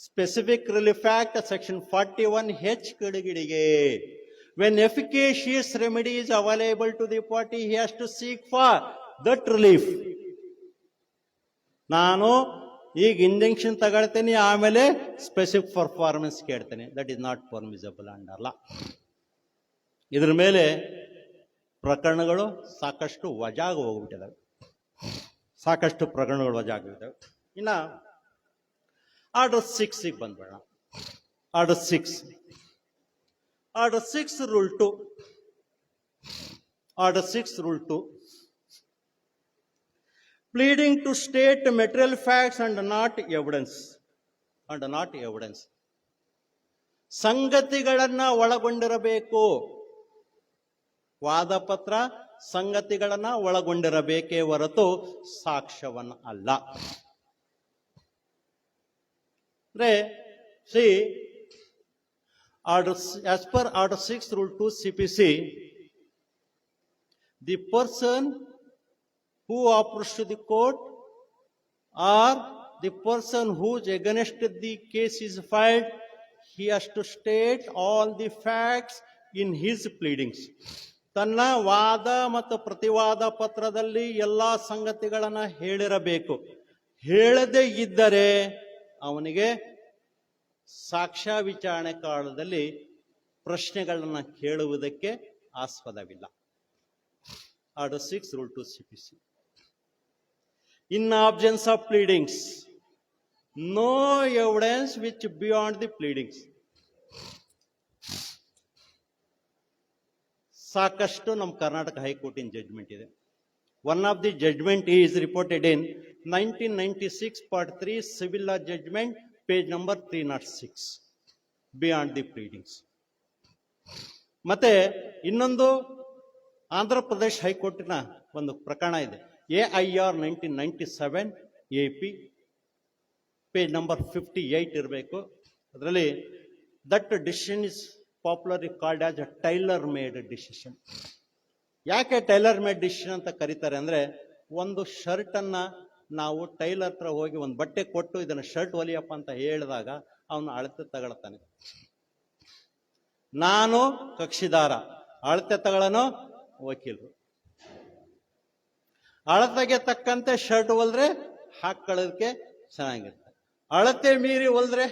Specific relief act section 41H ಕೆಳಗಿಡಿಗೆ when efficacious remedy is available to the party, he has to seek for that relief. ನಾನು ಈಗ ಇಂಜೆಕ್ಷನ್ ತಗೊಳ್ತೇನೆ, ಆಮೇಲೆ ಸ್ಪೆಸಿಫಿಕ್ ಪರ್ಫಾರ್ಮೆನ್ಸ್ ಕೇಳ್ತೇನೆ. That is not permissible under ಲಾ. ಇದ್ರ ಮೇಲೆ ಪ್ರಕರಣಗಳು ಸಾಕಷ್ಟು ವಜಾಗ ಹೋಗ್ಬಿಟ್ಟಿದ್ದಾವೆ. ಸಾಕಷ್ಟು ಪ್ರಕರಣಗಳು ವಜಾಗಿದ್ದಾವೆ. ಇನ್ನ ಆರ್ಡರ್ 6ಗೆ ಬಂದ್ಬೇಡ. Order 6 rule 2. Order 6 rule 2 pleading to state material facts and not evidence. ಸಂಗತಿಗಳನ್ನ ಒಳಗೊಂಡಿರಬೇಕು. ವಾದಪತ್ರ ಸಂಗತಿಗಳನ್ನ ಒಳಗೊಂಡಿರಬೇಕೇ ಹೊರತು ಸಾಕ್ಷ್ಯವನ್ನ ಅಲ್ಲ. ಅಂದ್ರೆ see as per Order 6 Rule 2 CPC, the person who offers to the court or the person whose against the case is filed, he has to state all the facts in his pleadings. ತನ್ನ ವಾದ ಮತ್ತು ಪ್ರತಿವಾದ ಪತ್ರದಲ್ಲಿ ಎಲ್ಲಾ ಸಂಗತಿಗಳನ್ನ ಹೇಳಿರಬೇಕು. ಹೇಳದೇ ಇದ್ದರೆ ಅವನಿಗೆ ಸಾಕ್ಷ್ಯ ವಿಚಾರಣೆ ಕಾಲದಲ್ಲಿ ಪ್ರಶ್ನೆಗಳನ್ನ ಕೇಳುವುದಕ್ಕೆ ಆಸ್ಪದವಿಲ್ಲ. Order 6 Rule 2 CPC. In absence of pleadings, no evidence which beyond the pleadings. ಸಾಕಷ್ಟು ನಮ್ಮ ಕರ್ನಾಟಕ ಹೈಕೋರ್ಟಿನ ಜಡ್ಜ್ಮೆಂಟ್ ಇದೆ. One of the judgment is reported in 1996 Part 3 Civil Law Judgment, page number 306, beyond the pleadings. ಮತ್ತೆ ಇನ್ನೊಂದು ಆಂಧ್ರ ಪ್ರದೇಶ್ ಹೈಕೋರ್ಟಿನ ಒಂದು ಪ್ರಕರಣ ಇದೆ, AIR 1997 AP, ಪೇಜ್ ನಂಬರ್ 58 ಇರಬೇಕು. ಅದರಲ್ಲಿ that decision is popularly called as a tailor made decision. ಯಾಕೆ tailor made decision ಅಂತ ಕರೀತಾರೆ ಅಂದ್ರೆ, ಒಂದು ಶರ್ಟ್ ಅನ್ನ ನಾವು ಟೈಲರ್ ಹತ್ರ ಹೋಗಿ ಒಂದು ಬಟ್ಟೆ ಕೊಟ್ಟು ಇದನ್ನ ಶರ್ಟ್ ಹೊಲಿಯಪ್ಪ ಅಂತ ಹೇಳಿದಾಗ ಅವನು ಅಳತೆ ತಗೊಳ್ತಾನೆ. ನಾನು ಕಕ್ಷಿದಾರ, ಅಳತೆ ತಗೊಳ್ಳೋನು ವಕೀಲರು. ಅಳತೆಗೆ ತಕ್ಕಂತೆ ಶರ್ಟ್ ಹೊಲ್ದ್ರೆ ಹಾಕೊಳ್ಳೋದಕ್ಕೆ ಚೆನ್ನಾಗಿರುತ್ತೆ, ಅಳತೆ ಮೀರಿ ಹೊಲ್ದ್ರೆ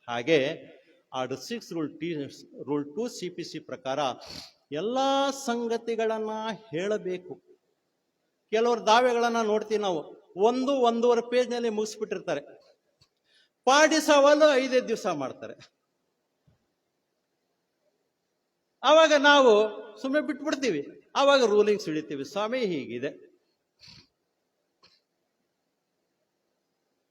ಹಾಗೆ. Order 6 Rule 2 CPC ಪ್ರಕಾರ ಎಲ್ಲಾ ಸಂಗತಿಗಳನ್ನ ಹೇಳಬೇಕು. ಕೆಲವರು ದಾವೆಗಳನ್ನ ನೋಡ್ತೀವಿ ನಾವು, 1-1.5 ಪೇಜ್ನಲ್ಲಿ ಮುಗಿಸ್ಬಿಟ್ಟಿರ್ತಾರೆ. ಪಾರ್ಟಿ ಸವಾಲು 5 ದಿವಸ ಮಾಡ್ತಾರೆ. ಆವಾಗ ನಾವು ಸುಮ್ಮನೆ ಬಿಟ್ಬಿಡ್ತೀವಿ. ಆವಾಗ ರೂಲಿಂಗ್ಸ್ ಹಿಡಿತೀವಿ, ಸ್ವಾಮಿ ಹೀಗಿದೆ.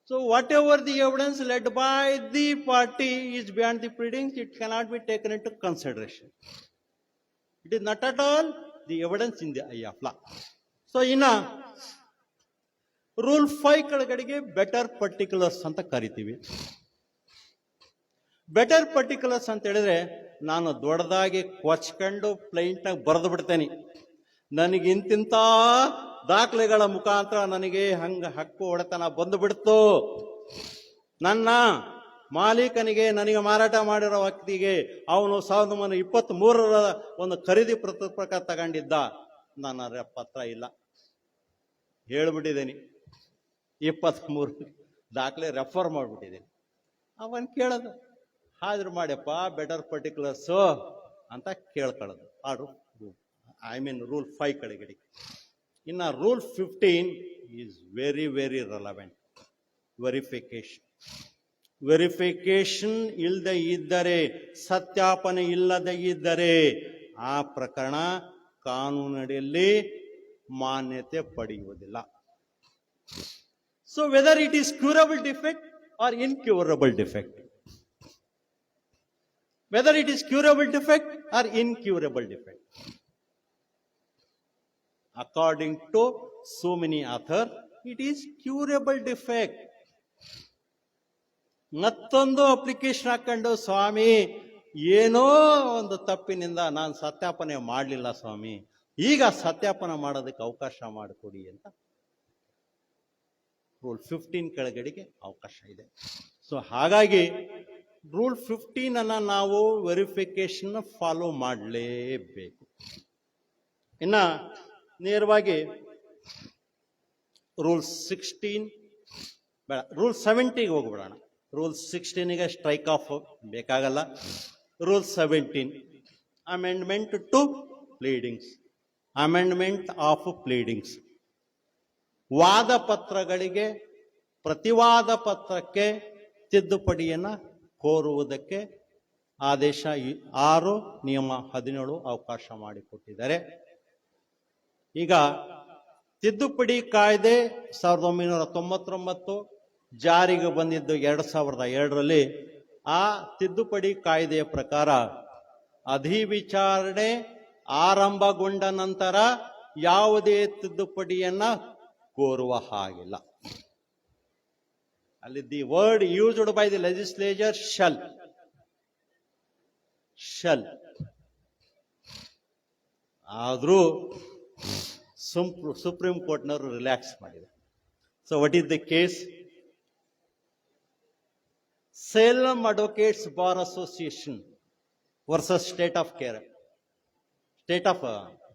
So whatever the evidence led by the party is beyond the pleadings, it cannot be taken into consideration. It is not at all the evidence in the eye of law. So ಇನ್ನ rule 5 ಕೆಳಗಡೆಗೆ better particulars ಅಂತ ಕರಿತೀವಿ. Better particulars ಅಂತ ಹೇಳಿದ್ರೆ, ನಾನು ದೊಡ್ಡದಾಗಿ ಕೊಚ್ಕೊಂಡು ಪ್ಲೈಂಟ್ನಾಗ ಬರೆದು ಬಿಡ್ತೇನೆ, ನನಗೆ ಇಂತಿಂತ ದಾಖಲೆಗಳ ಮುಖಾಂತರ ನನಗೆ ಹಕ್ಕು ಹೊಡೆತನ ಬಂದು ಬಿಡ್ತು, ನನ್ನ ಮಾಲೀಕನಿಗೆ ನನಗೆ ಮಾರಾಟ ಮಾಡಿರೋ ವ್ಯಕ್ತಿಗೆ ಅವನು 1923 ಒಂದು ಖರೀದಿ ಪ್ರಕಾರ ತಗೊಂಡಿದ್ದ, ನನ್ನ ಪತ್ರ ಇಲ್ಲ, ಹೇಳ್ಬಿಟ್ಟಿದ್ದೀನಿ, 23 ದಾಖಲೆ ರೆಫರ್ ಮಾಡ್ಬಿಟ್ಟಿದ್ದೀನಿ. ಅವನ್ ಕೇಳೋದು, ಹಾಜರು ಮಾಡ್ಯಪ್ಪ ಬೆಟರ್ ಪರ್ಟಿಕ್ಯುಲರ್ಸು ಅಂತ ಕೇಳ್ಕೊಳ್ಳೋದು. ರೂಲ್ 5 ಕೆಳಗಡೆ. ಇನ್ನು rule 15 is very very relevant. Verification ಇಲ್ಲದೆ ಇದ್ದರೆ, ಸತ್ಯಾಪನೆ ಇಲ್ಲದೆ ಇದ್ದರೆ ಆ ಪ್ರಕರಣ ಕಾನೂನಿನಲ್ಲಿ ಮಾನ್ಯತೆ ಪಡೆಯುವುದಿಲ್ಲ. So whether it is curable defect or incurable defect, whether it is curable defect or incurable defect. According to so many authors, it is curable defect. ಮತ್ತೊಂದು ಅಪ್ಲಿಕೇಶನ್ ಹಾಕೊಂಡು, ಸ್ವಾಮಿ ಏನೋ ಒಂದು ತಪ್ಪಿನಿಂದ ನಾನು ಸತ್ಯಾಪನೆ ಮಾಡಲಿಲ್ಲ ಸ್ವಾಮಿ, ಈಗ ಸತ್ಯಾಪನ ಮಾಡೋದಕ್ಕೆ ಅವಕಾಶ ಮಾಡಿಕೊಡಿ ಅಂತ ರೂಲ್ 15 ಕೆಳಗಡೆಗೆ ಅವಕಾಶ ಇದೆ. ಸೊ ಹಾಗಾಗಿ ರೂಲ್ 15 ಅನ್ನ ನಾವು ವೆರಿಫಿಕೇಶನ್ ಫಾಲೋ ಮಾಡಲೇಬೇಕು. ಇನ್ನ ನೇರವಾಗಿ ರೂಲ್ 16 ಬೇಡ, ರೂಲ್ 70ಗೆ ಹೋಗ್ಬಿಡೋಣ. ರೂಲ್ 16ಗೆ ಸ್ಟ್ರೈಕ್ ಆಫ್ ಬೇಕಾಗಲ್ಲ. Rule 17 amendment to pleadings. Amendment of pleadings, ವಾದ ಪತ್ರಗಳಿಗೆ ಪ್ರತಿವಾದ ಪತ್ರಕ್ಕೆ ತಿದ್ದುಪಡಿಯನ್ನ ಕೋರುವುದಕ್ಕೆ ಆದೇಶ 6 ನಿಯಮ 17 ಅವಕಾಶ ಮಾಡಿಕೊಟ್ಟಿದ್ದಾರೆ. ಈಗ ತಿದ್ದುಪಡಿ ಕಾಯ್ದೆ 1999 ಜಾರಿಗೆ ಬಂದಿದ್ದು 2002ರಲ್ಲಿ. ಆ ತಿದ್ದುಪಡಿ ಕಾಯ್ದೆಯ ಪ್ರಕಾರ ಅಧಿವಿಚಾರಣೆ ಆರಂಭಗೊಂಡ ನಂತರ ಯಾವುದೇ ತಿದ್ದುಪಡಿಯನ್ನ ಕೋರುವ ಹಾಗಿಲ್ಲ. ಅಲ್ಲಿ the word used by the legislature shall. ಆದ್ರೂ ಸುಪ್ರೀಂ ಕೋರ್ಟ್ನವರು ರಿಲ್ಯಾಕ್ಸ್ ಮಾಡಿದೆ. So what is the case? Salem advocates bar association versus state of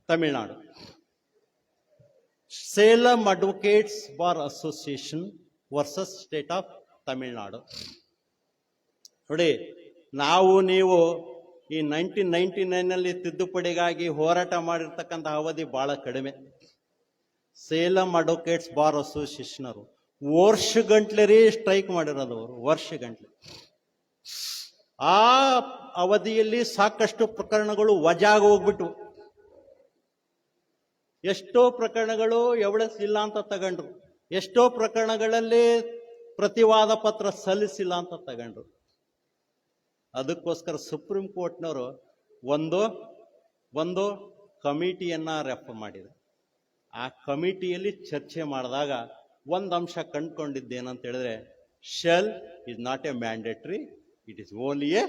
Tamil Nadu. Salem advocates bar association versus state of Tamil Nadu. ನೋಡಿ, ನೀವು ಈ 1999ನಲ್ಲಿ ತಿದ್ದುಪಡಿಗಾಗಿ ಹೋರಾಟ ಮಾಡಿರ್ತಕ್ಕಂಥ ಅವಧಿ ಬಹಳ ಕಡಿಮೆ. ಸೇಲಂ ಅಡ್ವೊಕೇಟ್ಸ್ ಬಾರ್ ಅಸೋಸಿಯೇಷನ್ ಅವರು ವರ್ಷಗಂಟ್ಲೆ ಸ್ಟ್ರೈಕ್ ಮಾಡಿರೋದು. ಅವರು ವರ್ಷಗಂಟ್ಲೆ. ಆ ಅವಧಿಯಲ್ಲಿ ಸಾಕಷ್ಟು ಪ್ರಕರಣಗಳು ವಜಾಗಿ ಹೋಗ್ಬಿಟ್ಟು, ಎಷ್ಟೋ ಪ್ರಕರಣಗಳು ಎವಿಡೆನ್ಸ್ ಇಲ್ಲ ಅಂತ ತಗೊಂಡ್ರು, ಎಷ್ಟೋ ಪ್ರಕರಣಗಳಲ್ಲಿ ಪ್ರತಿವಾದ ಪತ್ರ ಸಲ್ಲಿಸಿಲ್ಲ ಅಂತ ತಗೊಂಡ್ರು. ಅದಕ್ಕೋಸ್ಕರ ಸುಪ್ರೀಂ ಕೋರ್ಟ್ನವರು ಒಂದು ಕಮಿಟಿಯನ್ನ ರೆಫರ್ ಮಾಡಿದೆ. ಆ ಕಮಿಟಿಯಲ್ಲಿ ಚರ್ಚೆ ಮಾಡಿದಾಗ ಒಂದು ಅಂಶ ಕಂಡುಕೊಂಡಿದ್ದೇನಂತ ಹೇಳಿದ್ರೆ, shell is not A mandatory, it is only A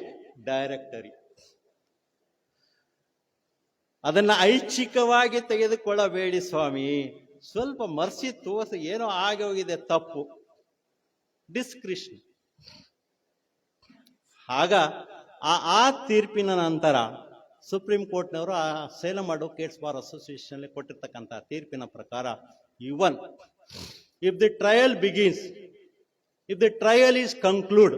directory. ಅದನ್ನ ಐಚ್ಛಿಕವಾಗಿ ತೆಗೆದುಕೊಳ್ಳಬೇಡಿ ಸ್ವಾಮಿ, ಸ್ವಲ್ಪ ಮರ್ಸಿ ತೋರಿಸಿ, ಏನೋ ಆಗಿ ಹೋಗಿದೆ ತಪ್ಪು, ಡಿಸ್ಕ್ರಿಷನ್. ಆಗ ಆ ತೀರ್ಪಿನ ನಂತರ ಸುಪ್ರೀಂ ಕೋರ್ಟ್ನವರು ಆ ಸೇಲಂ ಅಡ್ವೊಕೇಟ್ಸ್ ಬಾರ್ ಅಸೋಸಿಯೇಷನ್ ಅಲ್ಲಿ ಕೊಟ್ಟಿರ್ತಕ್ಕಂಥ ತೀರ್ಪಿನ ಪ್ರಕಾರ, even if the trial begins, if the trial is conclude,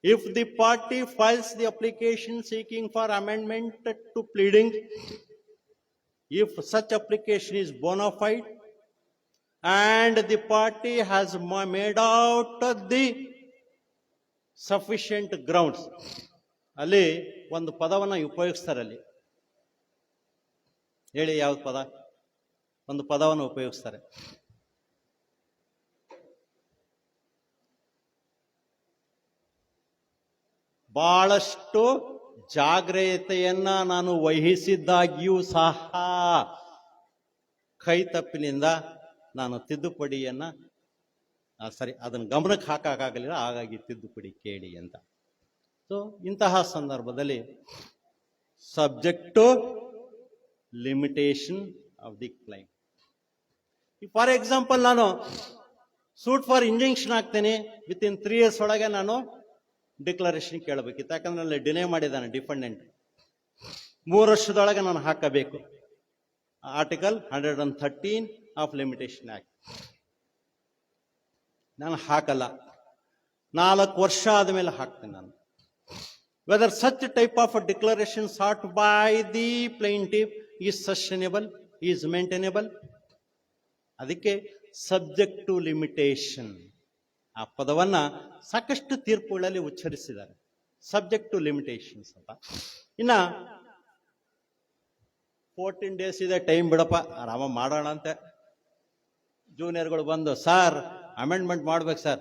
if the party files the application seeking for amendment to pleading, if such application is bona fide and the party has made out the sufficient grounds, ಅಲ್ಲಿ ಒಂದು ಪದವನ್ನು ಉಪಯೋಗಿಸ್ತಾರೆ. ಅಲ್ಲಿ ಹೇಳಿ ಯಾವ್ದು ಪದ? ಒಂದು ಪದವನ್ನು ಉಪಯೋಗಿಸ್ತಾರೆ. ಬಹಳಷ್ಟು ಜಾಗ್ರತೆಯನ್ನ ನಾನು ವಹಿಸಿದ್ದಾಗಿಯೂ ಸಹ ಕೈ ತಪ್ಪಿನಿಂದ ನಾನು ತಿದ್ದುಪಡಿಯನ್ನ ಅದನ್ನು ಗಮನಕ್ಕೆ ಹಾಕಕ್ಕಾಗಲಿಲ್ಲ, ಹಾಗಾಗಿ ತಿದ್ದುಪಡಿ ಕೇಳಿ ಅಂತ. ಸೊ ಇಂತಹ ಸಂದರ್ಭದಲ್ಲಿ subject to limitation of the claim. For example, ನಾನು ಸೂಟ್ ಫಾರ್ ಇಂಜಂಕ್ಷನ್ ಆಗ್ತೇನೆ, ವಿತ್ ಇನ್ 3 years ಒಳಗೆ ನಾನು ಡಿಕ್ಲರೇಷನ್ ಕೇಳಬೇಕಿತ್ತು. ಯಾಕಂದ್ರೆ ಅಲ್ಲಿ ಡಿಲೇ ಮಾಡಿದ್ದಾನೆ ಡಿಫೆಂಡೆಂಟ್. 3 ವರ್ಷದೊಳಗೆ ನಾನು ಹಾಕಬೇಕು. Article 113 of limitation act. ನಾನು ಹಾಕಲ್ಲ, 4 ವರ್ಷ ಆದಮೇಲೆ ಹಾಕ್ತೇನೆ ನಾನು. Whether such type of declaration sought by the plaintiff is sustainable, is maintainable. ಅದಕ್ಕೆ ಸಬ್ಜೆಕ್ಟ್ ಟು ಲಿಮಿಟೇಷನ್ ಆ ಪದವನ್ನ ಸಾಕಷ್ಟು ತೀರ್ಪುಗಳಲ್ಲಿ ಉಚ್ಚರಿಸಿದ್ದಾರೆ, ಸಬ್ಜೆಕ್ಟ್ ಟು ಲಿಮಿಟೇಷನ್ಸ್ ಅಂತ. ಇನ್ನ 14 days ಇದೆ, ಟೈಮ್ ಬಿಡಪ್ಪ, ಆರಾಮ ಮಾಡೋಣ ಅಂತೆ. ಜೂನಿಯರ್ಗಳು ಬಂದು, ಸರ್ ಅಮೆಂಡ್ಮೆಂಟ್ ಮಾಡ್ಬೇಕು ಸರ್,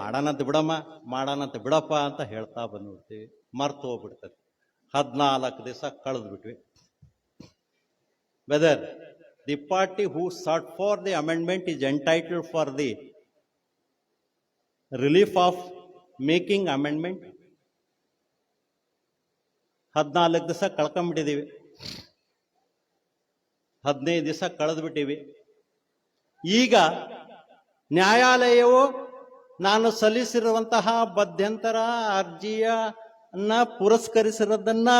ಮಾಡೋಣಂತ ಬಿಡಮ್ಮ, ಮಾಡೋಣಂತ ಬಿಡಪ್ಪ ಅಂತ ಹೇಳ್ತಾ ಬಂದ್ಬಿಡ್ತೀವಿ. ಮರ್ತು ಹೋಗ್ಬಿಡ್ತದೆ. 14 ದಿವಸ ಕಳೆದು ಬಿಟ್ವಿ. Whether the party who sought for the amendment is entitled for the relief of making amendment. 14 ದಿವಸ ಕಳ್ಕೊಂಡ್ಬಿಟ್ಟಿದ್ದೀವಿ, 15 ದಿವಸ ಕಳೆದು ಬಿಟ್ಟಿವಿ. ಈಗ ನ್ಯಾಯಾಲಯವು ನಾನು ಸಲ್ಲಿಸಿರುವಂತಹ ಮಧ್ಯಂತರ ಅರ್ಜಿಯನ್ನ ಪುರಸ್ಕರಿಸಿರೋದನ್ನ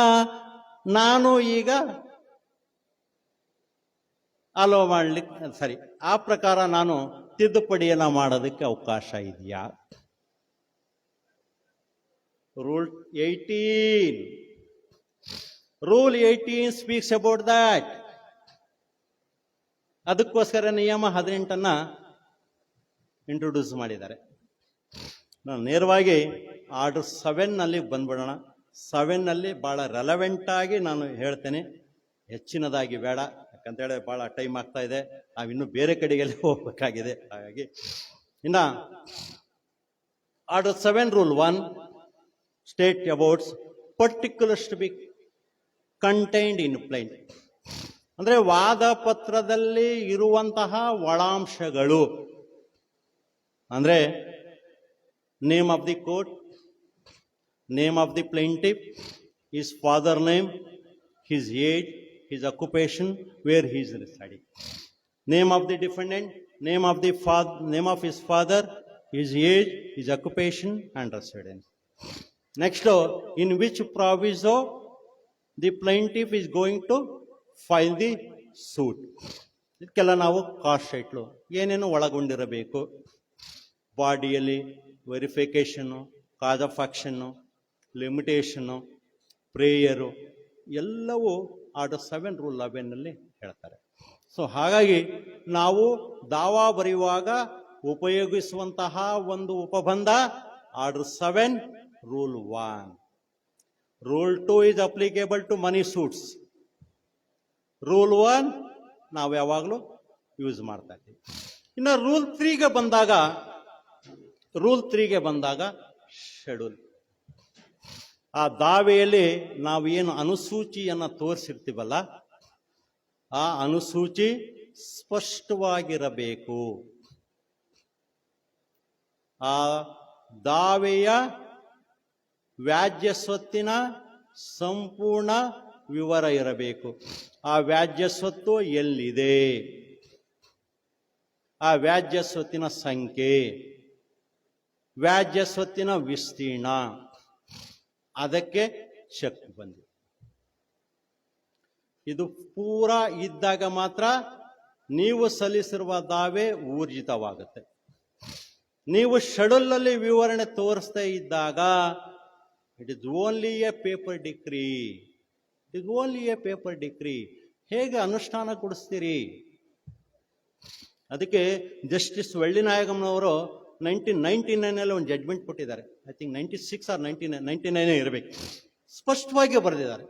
ನಾನು ಈಗ ಅಲೋ ಮಾಡ್ಲಿಕ್ಕೆ ಸರಿ, ಆ ಪ್ರಕಾರ ನಾನು ತಿದ್ದುಪಡಿಯನ್ನ ಮಾಡೋದಕ್ಕೆ ಅವಕಾಶ ಇದೆಯಾ? Rule 18 speaks about that. ಅದಕ್ಕೋಸ್ಕರ ನಿಯಮ 18 ಇಂಟ್ರೊಡ್ಯೂಸ್ ಮಾಡಿದ್ದಾರೆ. ನಾನು ನೇರವಾಗಿ ಆರ್ಡರ್ 7 ಬಂದ್ಬಿಡೋಣ. 7 ಬಹಳ ರೆಲೆವೆಂಟ್ ಆಗಿ ನಾನು ಹೇಳ್ತೇನೆ, ಹೆಚ್ಚಿನದಾಗಿ ಬೇಡ, ಯಾಕಂತೇಳಿ ಬಹಳ ಟೈಮ್ ಆಗ್ತಾ ಇದೆ, ನಾವಿನ್ನೂ ಬೇರೆ ಕಡೆಗೆಲ್ಲ ಹೋಗ್ಬೇಕಾಗಿದೆ. ಹಾಗಾಗಿ ಇನ್ನ order 7 rule 1 state abouts particulars to be contained in plaint. ಅಂದ್ರೆ ವಾದ ಪತ್ರದಲ್ಲಿ ಇರುವಂತಹ ಒಳಾಂಶಗಳು ಅಂದ್ರೆ name of the court, name of the plaintiff, his father name, his age, his occupation, where he is residing. Name of the defendant, name of his father, his age, his occupation and residence. Next, in which proviso the plaintiff is going to file the suit. ಇದಕ್ಕೆಲ್ಲ ನಾವು cost ಶೀಟ್ಲು ಏನೇನು ಒಳಗೊಂಡಿರಬೇಕು, ಬಾಡಿಯಲ್ಲಿ verification, cause of action, limitation, prayer ಎಲ್ಲವೂ order 7 rule 11 ಹೇಳ್ತಾರೆ. So ಹಾಗಾಗಿ ನಾವು ದಾವಾ ಬರೆಯುವಾಗ ಉಪಯೋಗಿಸುವಂತಹ ಒಂದು ಉಪಬಂಧ order 7 rule 1. Rule 2 is applicable to money suits. Rule 1 ನಾವು ಯಾವಾಗಲೂ ಯೂಸ್ ಮಾಡ್ತಾ ಇದ್ದೀವಿ. ಇನ್ನು ರೂಲ್ 3ಗೆ ಬಂದಾಗ ಶೆಡ್ಯೂಲ್. ಆ ದಾವೆಯಲ್ಲಿ ನಾವು ಏನು ಅನುಸೂಚಿಯನ್ನು ತೋರಿಸಿರ್ತೀವಲ್ಲ, ಆ ಅನುಸೂಚಿ ಸ್ಪಷ್ಟವಾಗಿರಬೇಕು. ಆ ದಾವೆಯ ವ್ಯಾಜ್ಯ ಸ್ವತ್ತಿನ ಸಂಪೂರ್ಣ ವಿವರ ಇರಬೇಕು. ಆ ವ್ಯಾಜ್ಯ ಸ್ವತ್ತು ಎಲ್ಲಿದೆ, ಆ ವ್ಯಾಜ್ಯ ಸ್ವತ್ತಿನ ಸಂಖ್ಯೆ, ವ್ಯಾಜ್ಯ ಸ್ವತ್ತಿನ ವಿಸ್ತೀರ್ಣ, ಅದಕ್ಕೆ ಚೆಕ್ ಬಂದಿದೆ. ಇದು ಪೂರಾ ಇದ್ದಾಗ ಮಾತ್ರ ನೀವು ಸಲ್ಲಿಸಿರುವ ದಾವೆ ಊರ್ಜಿತವಾಗುತ್ತೆ. ನೀವು ಶೆಡ್ಯೂಲ್ನಲ್ಲಿ ವಿವರಣೆ ತೋರಿಸ್ತಾ ಇದ್ದಾಗ it is only A paper decree. ಹೇಗೆ ಅನುಷ್ಠಾನಗೊಳಿಸ್ತೀರಿ? ಅದಕ್ಕೆ ಜಸ್ಟಿಸ್ ವೆಳ್ಳಿನಾಯಗಂನವರು 1999 ಒಂದು ಜಡ್ಜ್ಮೆಂಟ್ ಕೊಟ್ಟಿದ್ದಾರೆ. ಐ ಥಿಂಕ್ 96 ಆರ್ 99 ಇರಬೇಕು. ಸ್ಪಷ್ಟವಾಗಿ ಬರೆದಿದ್ದಾರೆ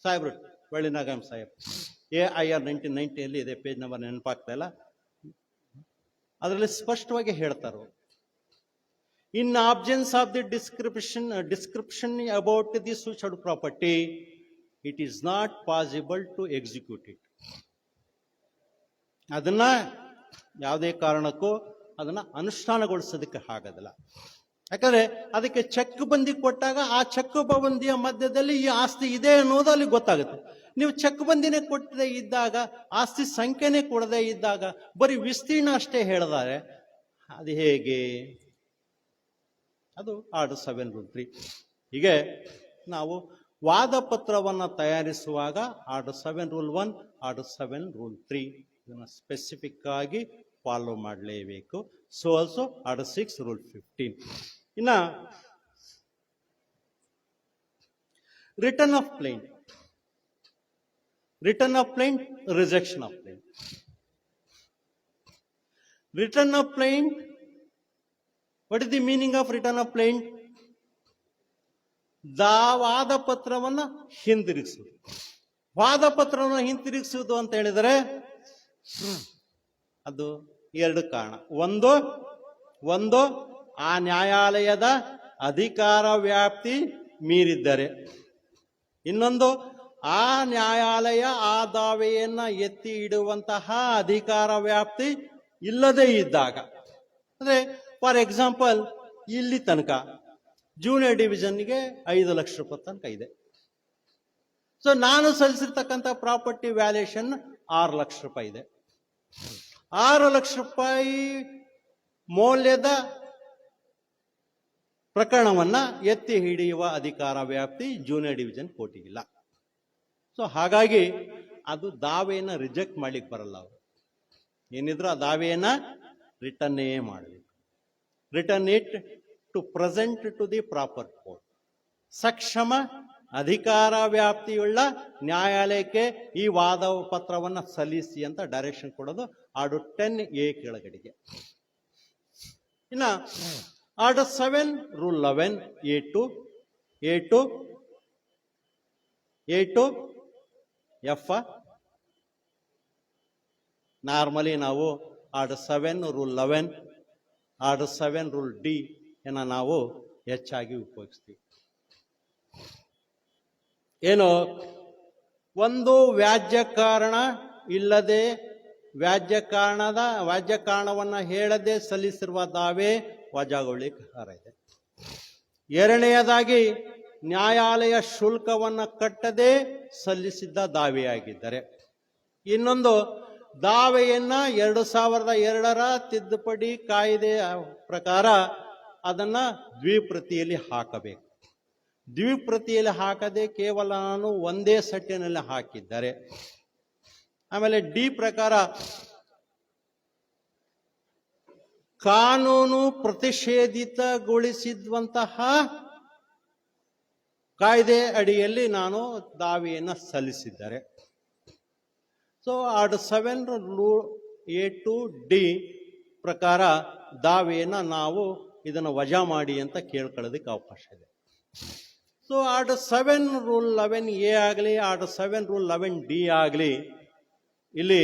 ಸಾಹೇಬ್ರು, ವೆಳ್ಳಿನಾಯಗಂ ಸಾಹೇಬ್. AIR 1990 ಇದೆ, ಪೇಜ್ ನಂಬರ್ ನೆನಪಾಗ್ತಾ ಇಲ್ಲ. ಅದರಲ್ಲಿ ಸ್ಪಷ್ಟವಾಗಿ ಹೇಳ್ತಾರೆ, in absence of the description about the scheduled property it is not possible to execute it. ಅದನ್ನ ಯಾವುದೇ ಕಾರಣಕ್ಕೂ ಅದನ್ನ ಅನುಷ್ಠಾನಗೊಳಿಸೋದಕ್ಕೆ ಆಗೋದಿಲ್ಲ. ಯಾಕಂದ್ರೆ ಅದಕ್ಕೆ ಚೆಕ್ ಬಂದಿ ಕೊಟ್ಟಾಗ ಆ ಚೆಕ್ ಬಂದಿಯ ಮಧ್ಯದಲ್ಲಿ ಈ ಆಸ್ತಿ ಇದೆ ಅನ್ನೋದು ಅಲ್ಲಿ ಗೊತ್ತಾಗುತ್ತೆ. ನೀವು ಚೆಕ್ ಬಂದಿನೇ ಕೊಟ್ಟದೇ ಇದ್ದಾಗ, ಆಸ್ತಿ ಸಂಖ್ಯೆನೇ ಕೊಡದೇ ಇದ್ದಾಗ ಬರೀ ವಿಸ್ತೀರ್ಣ ಅಷ್ಟೇ ಹೇಳಿದ್ದಾರೆ, ಅದು ಹೇಗೆ? ಅದು ಆರ್ಡರ್ 7 ರೂಲ್ 3. ಹೀಗೆ ನಾವು ವಾದ ಪತ್ರವನ್ನು ತಯಾರಿಸುವಾಗ ಆರ್ಡರ್ 7 ರೂಲ್ 1, ಆರ್ಡರ್ 7 ರೂಲ್ 3 ಇದನ್ನು ಸ್ಪೆಸಿಫಿಕ್ ಆಗಿ ಫಾಲೋ ಮಾಡಲೇಬೇಕು. So also order 6 rule 15. ಇನ್ನ return of plaint, rejection of plaint. Return of plaint, what is the meaning of return of plaint? ವಾದ ಪತ್ರವನ್ನು ಹಿಂದಿರುಗಿಸುವುದು. ವಾದ ಪತ್ರವನ್ನು ಹಿಂತಿರುಗಿಸುವುದು ಅಂತ ಹೇಳಿದರೆ ಅದು 2 ಕಾರಣ. ಒಂದು ಆ ನ್ಯಾಯಾಲಯದ ಅಧಿಕಾರ ವ್ಯಾಪ್ತಿ ಮೀರಿದ್ದರೆ, ಇನ್ನೊಂದು ಆ ನ್ಯಾಯಾಲಯ ಆ ದಾವೆಯನ್ನ ಎತ್ತಿ ಇಡುವಂತಹ ಅಧಿಕಾರ ವ್ಯಾಪ್ತಿ ಇಲ್ಲದೇ ಇದ್ದಾಗ. ಅಂದ್ರೆ ಫಾರ್ ಎಕ್ಸಾಂಪಲ್, ಇಲ್ಲಿ ತನಕ ಜೂನಿಯರ್ ಡಿವಿಷನ್ಗೆ 5 ಲಕ್ಷ ರೂಪಾಯಿ ತನಕ ಇದೆ. ಸೊ ನಾನು ಸಲ್ಲಿಸಿರ್ತಕ್ಕಂಥ ಪ್ರಾಪರ್ಟಿ ವ್ಯಾಲ್ಯೂಷನ್ 6 ಲಕ್ಷ ರೂಪಾಯಿ ಇದೆ. 6 ಲಕ್ಷ ರೂಪಾಯಿ ಮೌಲ್ಯದ ಪ್ರಕರಣವನ್ನ ಎತ್ತಿ ಹಿಡಿಯುವ ಅಧಿಕಾರ ವ್ಯಾಪ್ತಿ ಜೂನಿಯರ್ ಡಿವಿಷನ್ ಕೋರ್ಟಿಗಿಲ್ಲ. ಸೊ ಹಾಗಾಗಿ ಅದು ದಾವೆಯನ್ನ ರಿಜೆಕ್ಟ್ ಮಾಡ್ಲಿಕ್ಕೆ ಬರಲ್ಲ. ಅವರು ಏನಿದ್ರು ಆ ದಾವೆಯನ್ನ ರಿಟರ್ನೇ ಮಾಡಬೇಕು. Return it to present to the proper court. ಸಕ್ಷಮ ಅಧಿಕಾರ ವ್ಯಾಪ್ತಿಯುಳ್ಳ ನ್ಯಾಯಾಲಯಕ್ಕೆ ಈ ವಾದ ಪತ್ರವನ್ನು ಸಲ್ಲಿಸಿ ಅಂತ ಡೈರೆಕ್ಷನ್ ಕೊಡೋದು ಆರ್ಡರ್ 10A ಕೆಳಗಡೆಗೆ. ಇನ್ನ order 7 rule 11 A2 F. Normally ನಾವು order 7 rule 11 order 7 rule D ಅನ್ನ ನಾವು ಹೆಚ್ಚಾಗಿ ಉಪಯೋಗಿಸ್ತೀವಿ. ಏನು, ಒಂದು ವ್ಯಾಜ್ಯ ಕಾರಣ ಇಲ್ಲದೆ ವ್ಯಾಜ್ಯ ಕಾರಣವನ್ನ ಹೇಳದೆ ಸಲ್ಲಿಸಿರುವ ದಾವೆ ವಜಾಗೊಳ್ಳಿಕ್ಕೆ ಅರ್ಹ ಇದೆ. ಎರಡನೆಯದಾಗಿ ನ್ಯಾಯಾಲಯ ಶುಲ್ಕವನ್ನು ಕಟ್ಟದೆ ಸಲ್ಲಿಸಿದ್ದ ದಾವೆಯಾಗಿದ್ದರೆ. ಇನ್ನೊಂದು, ದಾವೆಯನ್ನ 2002ರ ತಿದ್ದುಪಡಿ ಕಾಯ್ದೆಯ ಪ್ರಕಾರ ಅದನ್ನ ದ್ವಿಪ್ರತಿಯಲ್ಲಿ ಹಾಕಬೇಕು. ದ್ವಿಪ್ರತಿಯಲ್ಲಿ ಹಾಕದೆ ಕೇವಲ ನಾನು ಒಂದೇ ಸೆಟ್ಟಿನಲ್ಲಿ ಹಾಕಿದ್ದಾರೆ. ಆಮೇಲೆ ಡಿ ಪ್ರಕಾರ ಕಾನೂನು ಪ್ರತಿಷೇಧಿತಗೊಳಿಸಿದಂತಹ ಕಾಯ್ದೆ ಅಡಿಯಲ್ಲಿ ನಾನು ದಾವೆಯನ್ನು ಸಲ್ಲಿಸಿದ್ದಾರೆ. ಸೊ ಆರ್ಡರ್ 7 A2D ಪ್ರಕಾರ ದಾವೆಯನ್ನು ನಾವು ಇದನ್ನು ವಜಾ ಮಾಡಿ ಅಂತ ಕೇಳ್ಕೊಳ್ಳೋದಕ್ಕೆ ಅವಕಾಶ ಇದೆ. ಸೊ ಆರ್ಡರ್ 7 ರೂಲ್ 11A ಆಗಲಿ, ಆರ್ಡರ್ 7 ರೂಲ್ 11D ಆಗಲಿ, ಇಲ್ಲಿ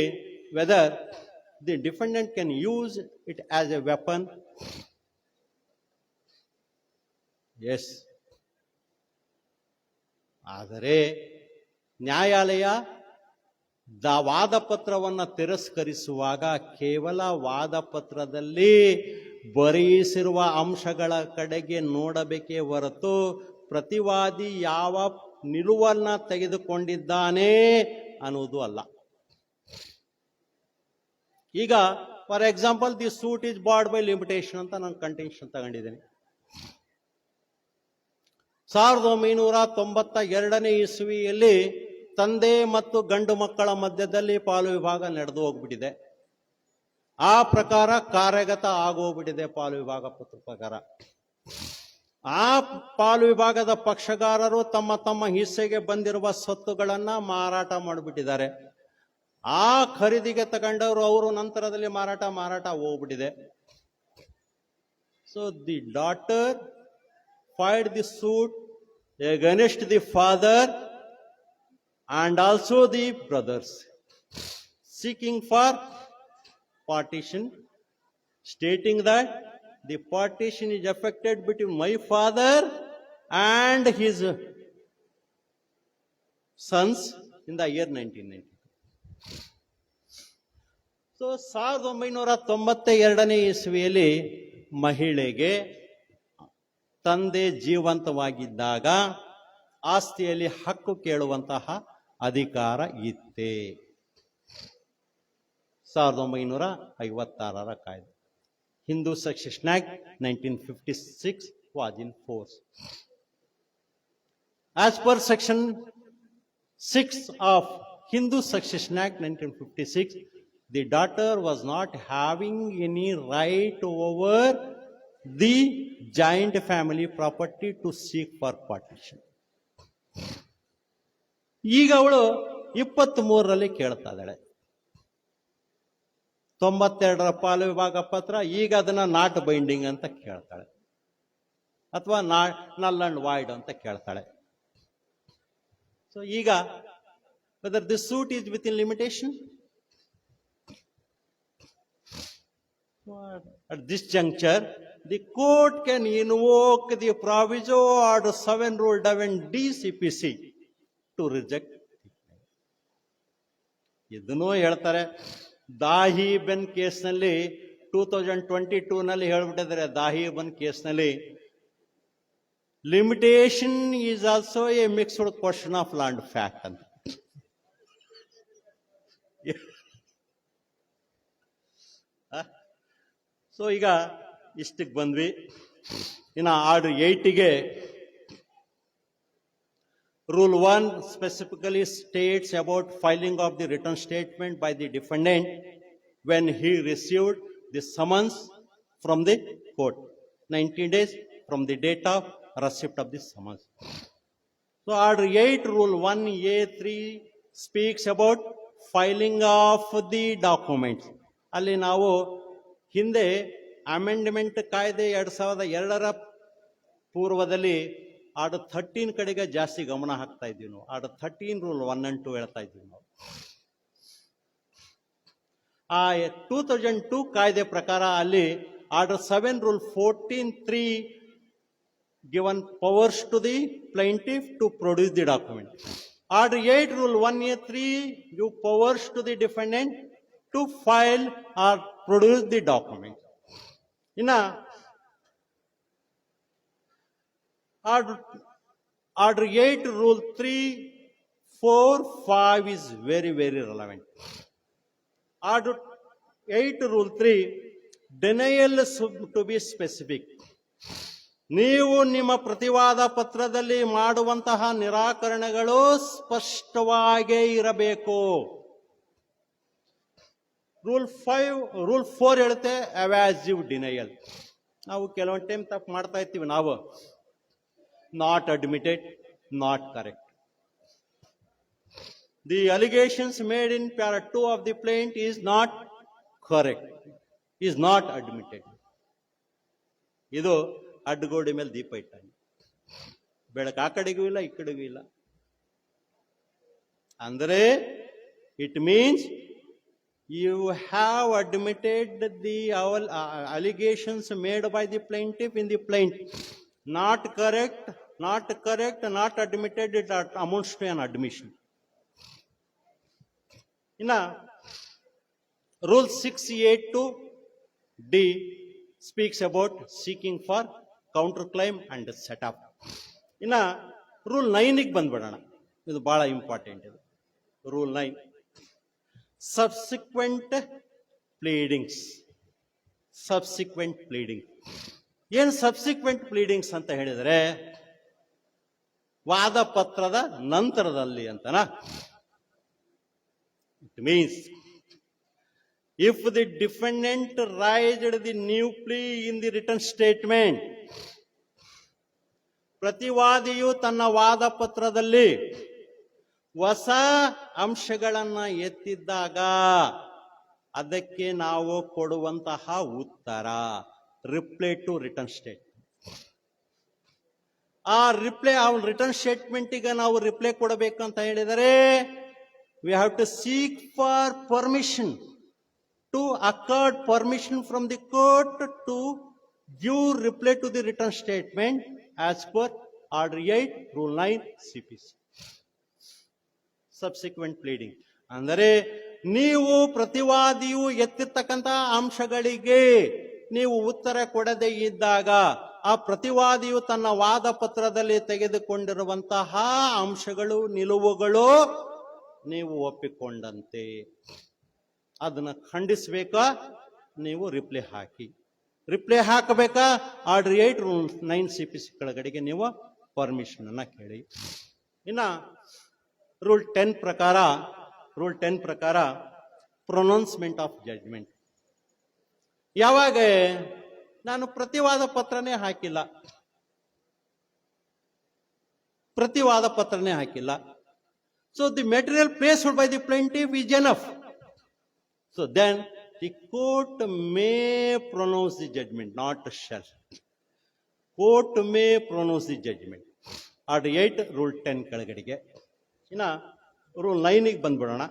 whether the defendant can use it as a weapon. Yes, ಆದರೆ ನ್ಯಾಯಾಲಯ ವಾದ ಪತ್ರವನ್ನು ತಿರಸ್ಕರಿಸುವಾಗ ಕೇವಲ ವಾದ ಪತ್ರದಲ್ಲಿ ಬರೆಯಿಸಿರುವ ಅಂಶಗಳ ಕಡೆಗೆ ನೋಡಬೇಕೇ ಹೊರತು ಪ್ರತಿವಾದಿ ಯಾವ ನಿಲುವನ್ನ ತೆಗೆದುಕೊಂಡಿದ್ದಾನೆ ಅನ್ನುವುದು ಅಲ್ಲ. ಈಗ for example, the suit is barred by limitation ಅಂತ ನಾನು ಕಂಟೆನ್ಷನ್ ತಗೊಂಡಿದ್ದೇನೆ. 1992ನೇ ಇಸ್ವಿಯಲ್ಲಿ ತಂದೆ ಮತ್ತು ಗಂಡು ಮಕ್ಕಳ ಮಧ್ಯದಲ್ಲಿ ಪಾಲು ವಿಭಾಗ ನಡೆದು ಹೋಗ್ಬಿಟ್ಟಿದೆ. ಆ ಪ್ರಕಾರ ಕಾರ್ಯಗತ ಆಗೋಗ್ಬಿಟ್ಟಿದೆ ಪಾಲು ವಿಭಾಗ ಪತ್ರ ಪ್ರಕಾರ. ಆ ಪಾಲು ವಿಭಾಗದ ಪಕ್ಷಗಾರರು ತಮ್ಮ ತಮ್ಮ ಹಿಸ್ಸೆಗೆ ಬಂದಿರುವ ಸ್ವತ್ತುಗಳನ್ನ ಮಾರಾಟ ಮಾಡಿಬಿಟ್ಟಿದ್ದಾರೆ. ಆ ಖರೀದಿಗೆ ತಗೊಂಡವರು ಅವರು ನಂತರದಲ್ಲಿ ಮಾರಾಟ ಹೋಗ್ಬಿಟ್ಟಿದೆ. So the daughter filed the suit against the father and also the brothers, seeking for partition, stating that the partition is effected between my father and his sons in the year 1990. So 1992ನೇ ಇಸ್ವಿಯಲ್ಲಿ ಮಹಿಳೆಗೆ ತಂದೆ ಜೀವಂತವಾಗಿದ್ದಾಗ ಆಸ್ತಿಯಲ್ಲಿ ಹಕ್ಕು ಕೇಳುವಂತಹ ಅಧಿಕಾರ ಇತ್ತೆ. 1956ರ ಕಾಯ್ದೆ, Hindu succession act 1956 was in force. As per section 6 of Hindu Succession Act 1956, the daughter was not having any right over the joint family property to seek for partition. ಈಗ ಅವಳು 23ರಲ್ಲಿ ಕೇಳ್ತಾ ಇದ್ದಾಳೆ 92ರ ಪಾಲು ವಿಭಾಗ ಪತ್ರ. ಈಗ ಅದನ್ನ ನಾಟ್ ಬೈಂಡಿಂಗ್ ಅಂತ ಕೇಳ್ತಾಳೆ, ಅಥವಾ ನಲ್ ಅಂಡ್ ವಾಯ್ಡ್ ಅಂತ ಕೇಳ್ತಾಳೆ. ಸೊ ಈಗ whether this suit is within limitation. At this juncture, the court can invoke the proviso order 7 rule 11D CPC to reject. ಇದನ್ನು ಹೇಳ್ತಾರೆ. ದಾಹಿ ಬೆನ್ ಕೇಸ್ನಲ್ಲಿ 2022ನಲ್ಲಿ ಹೇಳ್ಬಿಟ್ಟಿದ್ದಾರೆ. ದಾಹಿ ಬೆನ್ ಕೇಸ್ನಲ್ಲಿ limitation is also A mixed question of land fact ಅಂತ. So ಈಗ ಇಷ್ಟಕ್ಕೆ ಬಂದ್ವಿ. ಇನ್ನು order 8ಗೆ rule 1 specifically states about filing of the return statement by the defendant when he received the summons from the court 19 days from the date of receipt of the summons. So order 8 rule 1A3 speaks about filing of the documents. ಅಲ್ಲಿ ನಾವು ಹಿಂದೆ amendment ಕಾಯ್ದೆ 2002ರ ಪೂರ್ವದಲ್ಲಿ order 13 ಕಡೆಗೆ ಜಾಸ್ತಿ ಗಮನ ಹಾಕ್ತಾ ಇದ್ದೀವಿ ನಾವು. ಆರ್ಡರ್ 13 ರೂಲ್ 1 and 2 ಹೇಳ್ತಾ ಇದ್ದೀವಿ ನಾವು. ಆ 2002 ಕಾಯ್ದೆ ಪ್ರಕಾರ ಅಲ್ಲಿ Order 7, Rule 14(3) given powers to the plaintiff to produce the document. Order 8, Rule 1A(3) give powers to the defendant to file or produce the document. Order 8, Rule 3, 4, 5 is very, very relevant. Order 8, Rule 3, denial to be specific. ನೀವು ನಿಮ್ಮ ಪ್ರತಿವಾದ ಪತ್ರದಲ್ಲಿ ಮಾಡುವಂತಹ ನಿರಾಕರಣೆಗಳು ಸ್ಪಷ್ಟವಾಗೇ ಇರಬೇಕು. Rule 4 ಹೇಳುತ್ತೆ ಅವಾಸಿವ್ denial. ನಾವು ಕೆಲವೊಂದು time ತಪ್ಪು ಮಾಡ್ತಾ ಇರ್ತೀವಿ. ನಾವು not admitted, not correct. The allegations made in para 2 of the plaint is not correct, is not admitted. ಇದು ಅಡ್ಡಗೋಡಿ ಮೇಲೆ ದೀಪ ಇಟ್ಟಂಗೆ, ಬೆಳಕು ಆ ಕಡೆಗೂ ಇಲ್ಲ ಈ ಕಡೆಗೂ ಇಲ್ಲ. ಅಂದರೆ it means you have admitted the allegations made by the plaintiff in the plaint. Not correct, not admitted, it amounts to an admission. Rule 6A(2)(d) speaks about seeking for counterclaim and setup. Rule 9 ಗೆ ಬಂದ್ಬಿಡೋಣ. ಇದು ಬಹಳ important. ಇದು rule 9, subsequent pleadings. Subsequent pleading ಏನು? Subsequent pleadings ಅಂತ ಹೇಳಿದರೆ ವಾದ ಪತ್ರದ ನಂತರದಲ್ಲಿ ಅಂತನಾ? It means if the defendant raised the new plea in the written statement, ಪ್ರತಿವಾದಿಯು ತನ್ನ ವಾದ ಪತ್ರದಲ್ಲಿ ಹೊಸ ಅಂಶಗಳನ್ನ ಎತ್ತಿದ್ದಾಗ ಅದಕ್ಕೆ ನಾವು ಕೊಡುವಂತಹ ಉತ್ತರ ರಿಪ್ಲೈ ಟು ರಿಟರ್ನ್ ಸ್ಟೇಟ್ಮೆಂಟ್. ಆ ರಿಪ್ಲೈ, ರಿಟರ್ನ್ ಸ್ಟೇಟ್ಮೆಂಟಿಗೆ ನಾವು ರಿಪ್ಲೈ ಕೊಡಬೇಕು ಅಂತ ಹೇಳಿದರೆ we have to seek for permission, to accord permission from the court to give reply to the written statement as per Order 8, Rule 9 CPC. Subsequent pleading ಅಂದರೆ ನೀವು ಪ್ರತಿವಾದಿಯು ಎತ್ತಿರ್ತಕ್ಕಂಥ ಅಂಶಗಳಿಗೆ ನೀವು ಉತ್ತರ ಕೊಡದೇ ಇದ್ದಾಗ ಆ ಪ್ರತಿವಾದಿಯು ತನ್ನ ವಾದ ಪತ್ರದಲ್ಲಿ ತೆಗೆದುಕೊಂಡಿರುವಂತಹ ಅಂಶಗಳು, ನಿಲುವುಗಳು ನೀವು ಒಪ್ಪಿಕೊಂಡಂತೆ. ಅದನ್ನ ಖಂಡಿಸಬೇಕಾ? ನೀವು ರಿಪ್ಲೈ ಹಾಕಿ. ರಿಪ್ಲೈ ಹಾಕಬೇಕಾ? Order 8, Rule 9 CPC ಕೆಳಗಡೆಗೆ ನೀವು ಪರ್ಮಿಷನ್ ಅನ್ನ ಕೇಳಿ. ರೂಲ್ 10 ಪ್ರಕಾರ ಪ್ರೊನೌನ್ಸ್ಮೆಂಟ್ ಆಫ್ ಜಡ್ಜ್ಮೆಂಟ್. ಯಾವಾಗ ನಾನು ಪ್ರತಿವಾದ ಪತ್ರನೇ ಹಾಕಿಲ್ಲ, so the material placed by the plaintiff is enough. So then the court may pronounce the judgment, not shall. Court may pronounce the judgment. Order 8, Rule 10 ಕೆಳಗಡೆಗೆ. Rule 9 ಗೆ ಬಂದ್ಬಿಡೋಣ.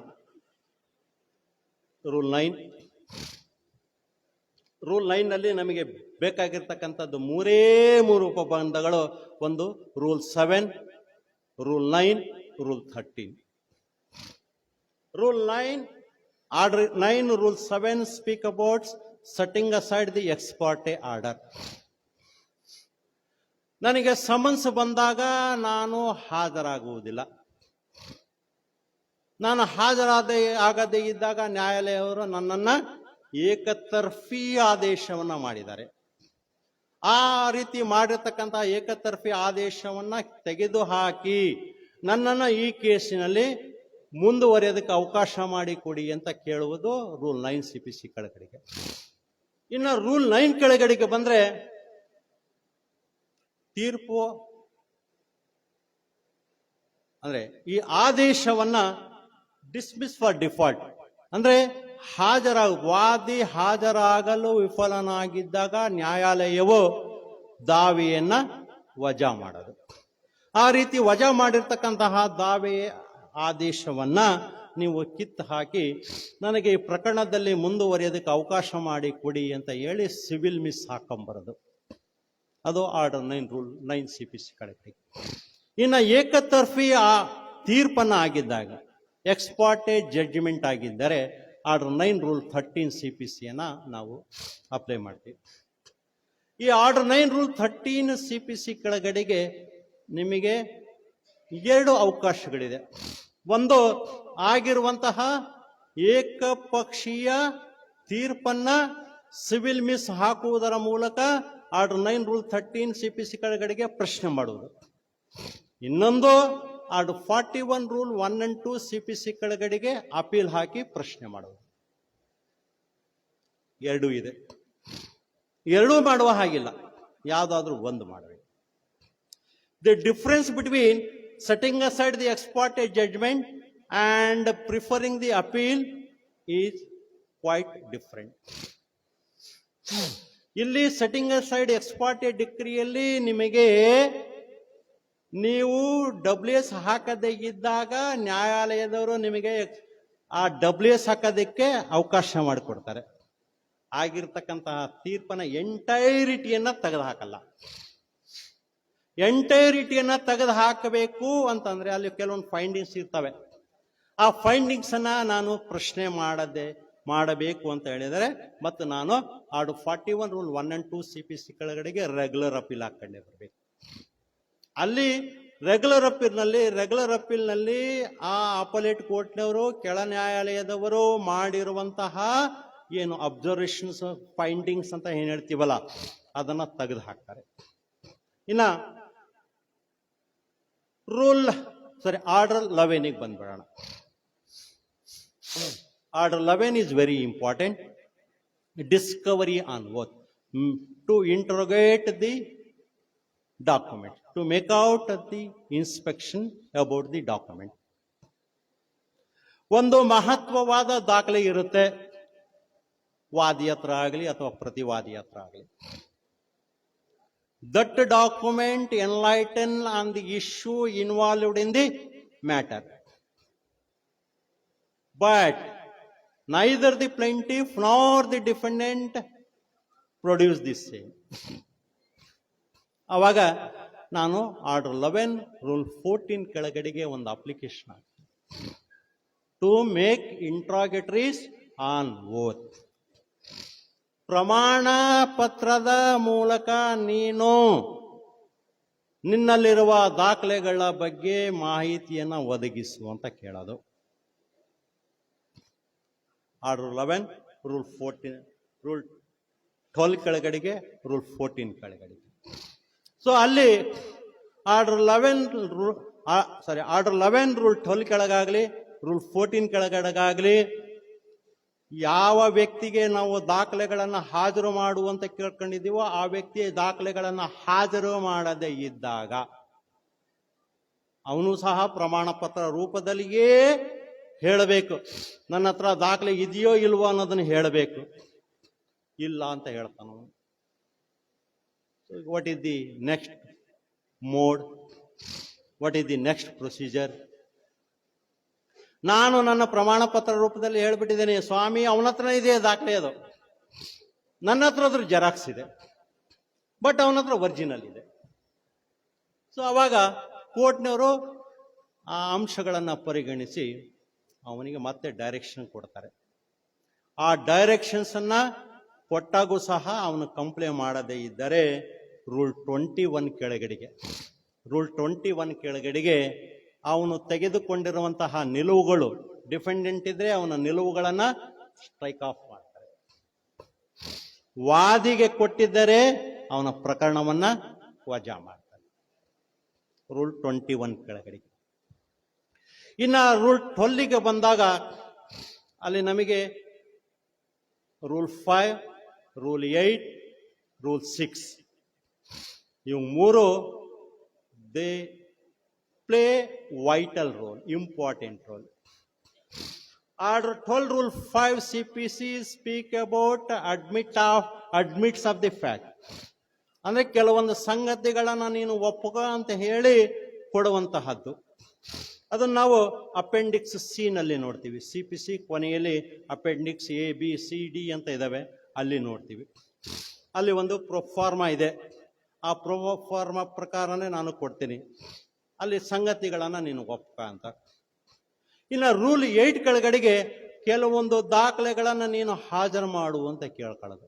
Rule 9 ನಲ್ಲಿ ನಮಗೆ ಬೇಕಾಗಿರ್ತಕ್ಕಂಥದ್ದು 3 ಉಪಬಂಧಗಳು. ಒಂದು rule 7, rule 9, rule 13. Rule 9, Order 9, Rule 7 speak about setting aside the ex parte order. ನನಗೆ summons ಬಂದಾಗ ನಾನು ಹಾಜರಾಗುವುದಿಲ್ಲ. ನಾನು ಆಗದೇ ಇದ್ದಾಗ ನ್ಯಾಯಾಲಯವರು ನನ್ನನ್ನ ಏಕತರ್ಫಿ ಆದೇಶವನ್ನ ಮಾಡಿದ್ದಾರೆ. ಆ ರೀತಿ ಮಾಡಿರ್ತಕ್ಕಂಥ ಏಕತರ್ಫಿ ಆದೇಶವನ್ನ ತೆಗೆದುಹಾಕಿ ನನ್ನನ್ನು ಈ ಕೇಸಿನಲ್ಲಿ ಮುಂದುವರಿಯೋದಕ್ಕೆ ಅವಕಾಶ ಮಾಡಿಕೊಡಿ ಅಂತ ಕೇಳುವುದು ರೂಲ್ 9 CPC ಕೆಳಗಡೆಗೆ. ಇನ್ನು ರೂಲ್ 9 ಕೆಳಗಡೆಗೆ ಬಂದ್ರೆ ತೀರ್ಪು ಅಂದ್ರೆ ಈ ಆದೇಶವನ್ನ ಡಿಸ್ಮಿಸ್ ಫಾರ್ ಡಿಫಾಲ್ಟ್ ಅಂದ್ರೆ ವಾದಿ ಹಾಜರಾಗಲು ವಿಫಲನಾಗಿದ್ದಾಗ ನ್ಯಾಯಾಲಯವು ದಾವೆಯನ್ನ ವಜಾ ಮಾಡೋದು. ಆ ರೀತಿ ವಜಾ ಮಾಡಿರ್ತಕ್ಕಂತಹ ದಾವೆ ಆದೇಶವನ್ನ ನೀವು ಕಿತ್ತು ಹಾಕಿ ನನಗೆ ಈ ಪ್ರಕರಣದಲ್ಲಿ ಮುಂದುವರಿಯೋದಕ್ಕೆ ಅವಕಾಶ ಮಾಡಿ ಕೊಡಿ ಅಂತ ಹೇಳಿ ಸಿವಿಲ್ ಮಿಸ್ ಹಾಕೊಂಬರೋದು. ಅದು ಆರ್ಡರ್ 9 ರೂಲ್ 9 CPC ಕೆಳಗಡೆ. ಇನ್ನು ಏಕತರ್ಫಿ ಆ ತೀರ್ಪನ್ನ ಆಗಿದ್ದಾಗ, ಎಕ್ಸ್ಪಾರ್ಟೆ ಜಡ್ಜ್ಮೆಂಟ್ ಆಗಿದ್ದರೆ ಆರ್ಡರ್ 9 ರೂಲ್ 13 CPCಯನ್ನ ನಾವು ಅಪ್ಲೈ ಮಾಡ್ತೀವಿ. ಈ ಆರ್ಡರ್ 9 ರೂಲ್ 13 CPC ಕೆಳಗಡೆಗೆ ನಿಮಗೆ 2 ಅವಕಾಶಗಳಿದೆ. ಒಂದು, ಆಗಿರುವಂತಹ ಏಕಪಕ್ಷೀಯ ತೀರ್ಪನ್ನ ಸಿವಿಲ್ ಮಿಸ್ ಹಾಕುವುದರ ಮೂಲಕ ಆರ್ಡರ್ 9 ರೂಲ್ 13 CPC ಕೆಳಗಡೆಗೆ ಪ್ರಶ್ನೆ ಮಾಡುವುದು. ಇನ್ನೊಂದು, ಆರ್ಡರ್ 41 ರೂಲ್ 1 and 2 CPC ಕೆಳಗಡೆಗೆ ಅಪೀಲ್ ಹಾಕಿ ಪ್ರಶ್ನೆ ಮಾಡುವುದು. ಎರಡೂ ಇದೆ. ಎರಡೂ ಮಾಡುವ ಹಾಗಿಲ್ಲ, ಯಾವುದಾದ್ರೂ ಒಂದು ಮಾಡಬೇಕು. The difference between setting aside the ex parte judgment and preferring the appeal is quite different. ಇಲ್ಲಿ ಸೆಟ್ಟಿಂಗ್ ಅಸೈಡ್ ಎಕ್ಸ್ಪಾರ್ಟೆ ಡಿಕ್ರಿಯಲ್ಲಿ ನಿಮಗೆ ನೀವು WS ಹಾಕದೇ ಇದ್ದಾಗ ನ್ಯಾಯಾಲಯದವರು ನಿಮಗೆ ಆ WS ಹಾಕೋದಕ್ಕೆ ಅವಕಾಶ ಮಾಡಿಕೊಡ್ತಾರೆ. ಆಗಿರ್ತಕ್ಕಂತಹ ತೀರ್ಪನ ಎಂಟೈರಿಟಿಯನ್ನ ತೆಗೆದು ಹಾಕಲ್ಲ. ಎಂಟೈರಿಟಿಯನ್ನ ತೆಗೆದು ಹಾಕಬೇಕು ಅಂತಂದ್ರೆ ಅಲ್ಲಿ ಕೆಲವೊಂದು ಫೈಂಡಿಂಗ್ಸ್ ಇರ್ತವೆ. ಆ ಫೈಂಡಿಂಗ್ಸ್ ಅನ್ನ ನಾನು ಪ್ರಶ್ನೆ ಮಾಡಬೇಕು ಅಂತ ಹೇಳಿದರೆ ಮತ್ತು ನಾನು ಆರ್ಡರ್ 41 ರೂಲ್ 1 and 2 CPC ಕೆಳಗಡೆಗೆ ರೆಗ್ಯುಲರ್ ಅಪೀಲ್ ಹಾಕೊಂಡೇ ಬರಬೇಕು. ಅಲ್ಲಿ ರೆಗ್ಯುಲರ್ ಅಪೀಲ್ನಲ್ಲಿ ಆ ಅಪಲೇಟ್ ಕೋರ್ಟ್ನವರು, ಕೆಳ ನ್ಯಾಯಾಲಯದವರು ಮಾಡಿರುವಂತಹ ಏನು ಅಬ್ಸರ್ವೇಷನ್ಸ್, ಫೈಂಡಿಂಗ್ಸ್ ಅಂತ ಏನ್ ಹೇಳ್ತೀವಲ್ಲ, ಅದನ್ನ ತೆಗೆದು ಹಾಕ್ತಾರೆ. ಇನ್ನ ಆರ್ಡರ್ 11ಗೆ ಬಂದ್ಬಿಡೋಣ. Order 11 is very important. Discovery on oath, to interrogate the document, to make out the inspection about the document. ಒಂದು ಮಹತ್ವವಾದ ದಾಖಲೆ ಇರುತ್ತೆ, ವಾದಿ ಹತ್ರ ಆಗಲಿ ಅಥವಾ ಪ್ರತಿವಾದಿ ಹತ್ರ ಆಗಲಿ. That document enlighten on the issue involved in the matter, but neither the plaintiff nor the defendant produce the same. ಅವಾಗ ನಾನು ಆರ್ಡರ್ 11 ರೂಲ್ 14 ಕೆಳಗಡೆಗೆ ಒಂದು ಅಪ್ಲಿಕೇಶನ್ ಹಾಕ್ತೀನಿ, ಟು ಮೇಕ್ ಇಂಟ್ರಾಗೇಟರೀಸ್ ಆನ್ ಓತ್. ಪ್ರಮಾಣ ಪತ್ರದ ಮೂಲಕ ನೀನು ನಿನ್ನಲ್ಲಿರುವ ದಾಖಲೆಗಳ ಬಗ್ಗೆ ಮಾಹಿತಿಯನ್ನು ಒದಗಿಸು ಅಂತ ಕೇಳೋದು. ಆರ್ಡರ್ 11 ರೂಲ್ 14 ರೂಲ್ 12 ಕೆಳಗಡೆಗೆ ರೂಲ್ 14 ಕೆಳಗಡೆಗೆ. ಸೊ ಅಲ್ಲಿ ಆರ್ಡರ್ 11 ರೂಲ್ 12 ಕೆಳಗಾಗಲಿ ರೂಲ್ 14 ಕೆಳಗಡೆಗಾಗಲಿ ಯಾವ ವ್ಯಕ್ತಿಗೆ ನಾವು ದಾಖಲೆಗಳನ್ನು ಹಾಜರು ಮಾಡುವಂತ ಕೇಳ್ಕೊಂಡಿದ್ದೀವೋ ಆ ವ್ಯಕ್ತಿಯ ದಾಖಲೆಗಳನ್ನು ಹಾಜರು ಮಾಡದೇ ಇದ್ದಾಗ ಅವನು ಸಹ ಪ್ರಮಾಣ ಪತ್ರ ರೂಪದಲ್ಲಿಯೇ ಹೇಳಬೇಕು. ನನ್ನ ಹತ್ರ ದಾಖಲೆ ಇದೆಯೋ ಇಲ್ವೋ ಅನ್ನೋದನ್ನು ಹೇಳಬೇಕು. ಇಲ್ಲ ಅಂತ ಹೇಳ್ತಾನ. What is the next mode? What is the next procedure? ನಾನು ನನ್ನ ಪ್ರಮಾಣ ಪತ್ರ ರೂಪದಲ್ಲಿ ಹೇಳ್ಬಿಟ್ಟಿದ್ದೇನೆ, ಸ್ವಾಮಿ ಅವನ ಹತ್ರ ಇದೆ ದಾಖಲೆ, ಅದು ನನ್ನ ಹತ್ರ ಅದ್ರ ಜೆರಾಕ್ಸ್ ಇದೆ, ಬಟ್ ಅವನ ಹತ್ರ ಒರಿಜಿನಲ್ ಇದೆ. ಸೊ ಅವಾಗ ಕೋರ್ಟ್ನವರು ಆ ಅಂಶಗಳನ್ನು ಪರಿಗಣಿಸಿ ಅವನಿಗೆ ಮತ್ತೆ ಡೈರೆಕ್ಷನ್ ಕೊಡ್ತಾರೆ. ಆ ಡೈರೆಕ್ಷನ್ಸ್ ಅನ್ನ ಕೊಟ್ಟಾಗೂ ಸಹ ಅವನು ಕಂಪ್ಲೇಂಟ್ ಮಾಡದೇ ಇದ್ದರೆ ರೂಲ್ 21 ಕೆಳಗಡೆಗೆ ಅವನು ತೆಗೆದುಕೊಂಡಿರುವಂತಹ ನಿಲುವುಗಳು, ಡಿಫೆಂಡೆಂಟ್ ಇದ್ರೆ ಅವನ ನಿಲುವುಗಳನ್ನ ಸ್ಟ್ರೈಕ್ ಆಫ್ ಮಾಡ್ತಾರೆ. ವಾದಿಗೆ ಕೊಟ್ಟಿದ್ದರೆ ಅವನ ಪ್ರಕರಣವನ್ನ ವಜಾ ಮಾಡ್ತಾರೆ. ರೂಲ್ 21 ಕೆಳಗಡೆಗೆ. ಇನ್ನು ರೂಲ್ 12ಗೆ ಬಂದಾಗ ಅಲ್ಲಿ ನಮಗೆ ರೂಲ್ 5, ರೂಲ್ 8, ರೂಲ್ 6 ಇವು ಮೂರು they play vital role, important role. Order 12 rule 5 CPC speak about admits of the fact. ಅಂದ್ರೆ ಕೆಲವೊಂದು ಸಂಗತಿಗಳನ್ನ ನೀನು ಒಪ್ಪುಗ ಅಂತ ಹೇಳಿ ಕೊಡುವಂತಹದ್ದು. ಅದನ್ನು ನಾವು ಅಪೆಂಡಿಕ್ಸ್ ಸಿ ನಲ್ಲಿ ನೋಡ್ತೀವಿ. CPC ಕೊನೆಯಲ್ಲಿ ಅಪೆಂಡಿಕ್ಸ್ ABCD ಅಂತ ಇದಾವೆ, ಅಲ್ಲಿ ನೋಡ್ತೀವಿ. ಅಲ್ಲಿ ಒಂದು ಪ್ರೊಫಾರ್ಮಾ ಇದೆ, ಆ ಪ್ರೊಫಾರ್ಮಾ ಪ್ರಕಾರನೇ ನಾನು ಕೊಡ್ತೀನಿ, ಅಲ್ಲಿ ಸಂಗತಿಗಳನ್ನ ನೀನು ಒಪ್ಪ ಅಂತ. ಇನ್ನು ರೂಲ್ 8 ಕೆಳಗಡೆಗೆ ಕೆಲವೊಂದು ದಾಖಲೆಗಳನ್ನು ನೀನು ಹಾಜರು ಮಾಡು ಅಂತ ಕೇಳ್ಕೊಳ್ಳೋದು.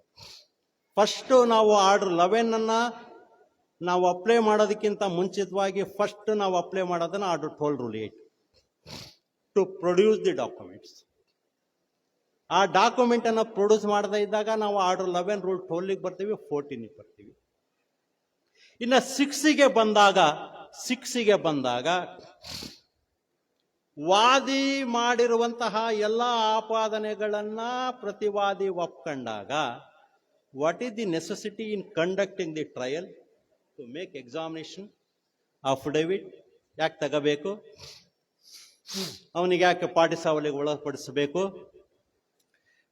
ಫಸ್ಟ್ ನಾವು ಆರ್ಡರ್ 11 ನಾವು ಅಪ್ಲೈ ಮಾಡೋದಕ್ಕಿಂತ ಮುಂಚಿತವಾಗಿ ಫಸ್ಟ್ ನಾವು ಅಪ್ಲೈ ಮಾಡೋದನ್ನ order 12 rule 8 to produce the documents. ಆ ಡಾಕ್ಯುಮೆಂಟ್ ಅನ್ನು ಪ್ರೊಡ್ಯೂಸ್ ಮಾಡದೇ ಇದ್ದಾಗ ನಾವು ಆರ್ಡರ್ 11 ರೂಲ್ 12 ಬರ್ತೀವಿ, 14 ಬರ್ತೀವಿ. ಇನ್ನು 6ಗೆ ಬಂದಾಗ ವಾದಿ ಮಾಡಿರುವಂತಹ ಎಲ್ಲ ಆಪಾದನೆಗಳನ್ನ ಪ್ರತಿವಾದಿ ಒಪ್ಕೊಂಡಾಗ what is the necessity in conducting the trial to make examination affidavit ಯಾಕೆ ತಗೋಬೇಕು, ಅವನಿಗೆ ಯಾಕೆ ಪಾಠಶಾಲೆಗೆ ಒಳಪಡಿಸಬೇಕು.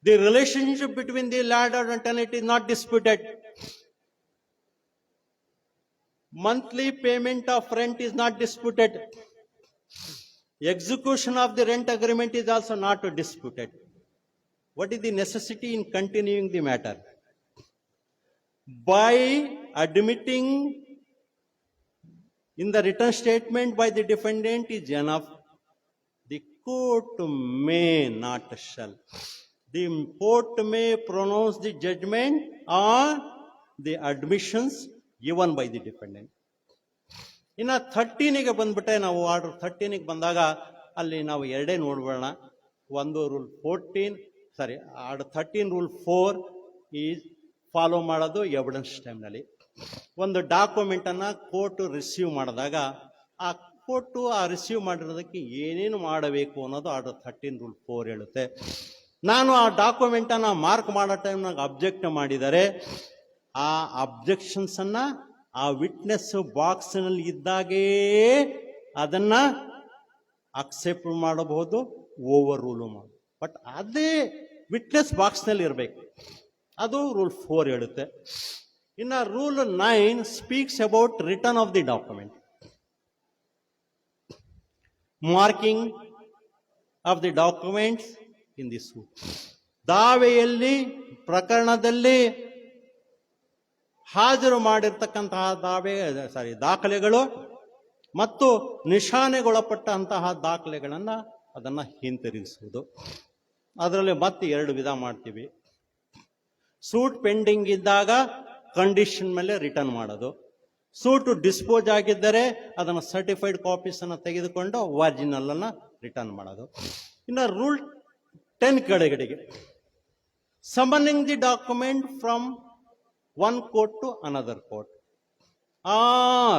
The relationship between the land and tenant is not disputed. Monthly payment of rent is not disputed. Execution of the rent agreement is also not disputed. What is the necessity in continuing the matter? By admitting in the written statement by the defendant is enough. The court may, not shall. The court may pronounce the judgment on the admissions given by the defendant. ಇನ್ನು 13ಗೆ ಬಂದ್ಬಿಟ್ಟೆ ನಾವು order 13ಗೆ ಬಂದಾಗ ಅಲ್ಲಿ ನಾವು ಎರಡೇ ನೋಡ್ಬೋಣ. ಒಂದು rule 14 order 13 rule 4 is follow ಮಾಡೋದು evidence ಟೈಮ್ನಲ್ಲಿ. ಒಂದು ಡಾಕ್ಯುಮೆಂಟ್ ಅನ್ನ ಕೋರ್ಟ್ ರಿಸೀವ್ ಮಾಡಿದಾಗ ಆ ಕೋರ್ಟು ಆ ರಿಸೀವ್ ಮಾಡಿರೋದಕ್ಕೆ ಏನೇನು ಮಾಡಬೇಕು ಅನ್ನೋದು ಆರ್ಡರ್ 13 ರೂಲ್ 4 ಹೇಳುತ್ತೆ. ನಾನು ಆ ಡಾಕ್ಯುಮೆಂಟ್ ಅನ್ನ ಮಾರ್ಕ್ ಮಾಡೋ ಟೈಮ್ನಾಗ ಅಬ್ಜೆಕ್ಟ್ ಮಾಡಿದರೆ ಆ ಅಬ್ಜೆಕ್ಷನ್ಸ್ ಅನ್ನ ಆ ವಿಟ್ನೆಸ್ ಬಾಕ್ಸ್ ನಲ್ಲಿ ಇದ್ದಾಗೇ ಅದನ್ನ ಅಕ್ಸೆಪ್ಟ್ ಮಾಡಬಹುದು, ಓವರ್ ರೂಲು ಮಾಡಬಹುದು. ಬಟ್ ಅದೇ ವಿಟ್ನೆಸ್ ಬಾಕ್ಸ್ ನಲ್ಲಿ ಇರಬೇಕು, ಅದು ರೂಲ್ 4 ಹೇಳುತ್ತೆ. ಇನ್ನು rule 9 speaks about return of the document, marking of the documents in the suit. ದಾವೆಯಲ್ಲಿ ಪ್ರಕರಣದಲ್ಲಿ ಹಾಜರು ಮಾಡಿರ್ತಕ್ಕಂತಹ ದಾಖಲೆಗಳು ಮತ್ತು ನಿಶಾನೆಗೊಳಪಟ್ಟಂತಹ ದಾಖಲೆಗಳನ್ನ ಅದನ್ನ ಹಿಂತಿರುಗಿಸುವುದು. ಅದರಲ್ಲಿ ಮತ್ತೆ 2 ವಿಧ ಮಾಡ್ತೀವಿ. ಸೂಟ್ ಪೆಂಡಿಂಗ್ ಇದ್ದಾಗ ಕಂಡೀಷನ್ ಮೇಲೆ ರಿಟರ್ನ್ ಮಾಡೋದು. ಸೂಟ್ ಡಿಸ್ಪೋಸ್ ಆಗಿದ್ದರೆ ಅದನ್ನು ಸರ್ಟಿಫೈಡ್ ಕಾಪೀಸ್ ಅನ್ನು ತೆಗೆದುಕೊಂಡು ಒರಿಜಿನಲ್ ಅನ್ನ ರಿಟರ್ನ್ ಮಾಡೋದು. ಇನ್ನು ರೂಲ್ 10 ಕೆಳಗಡೆಗೆ summoning the document from one court to another court, or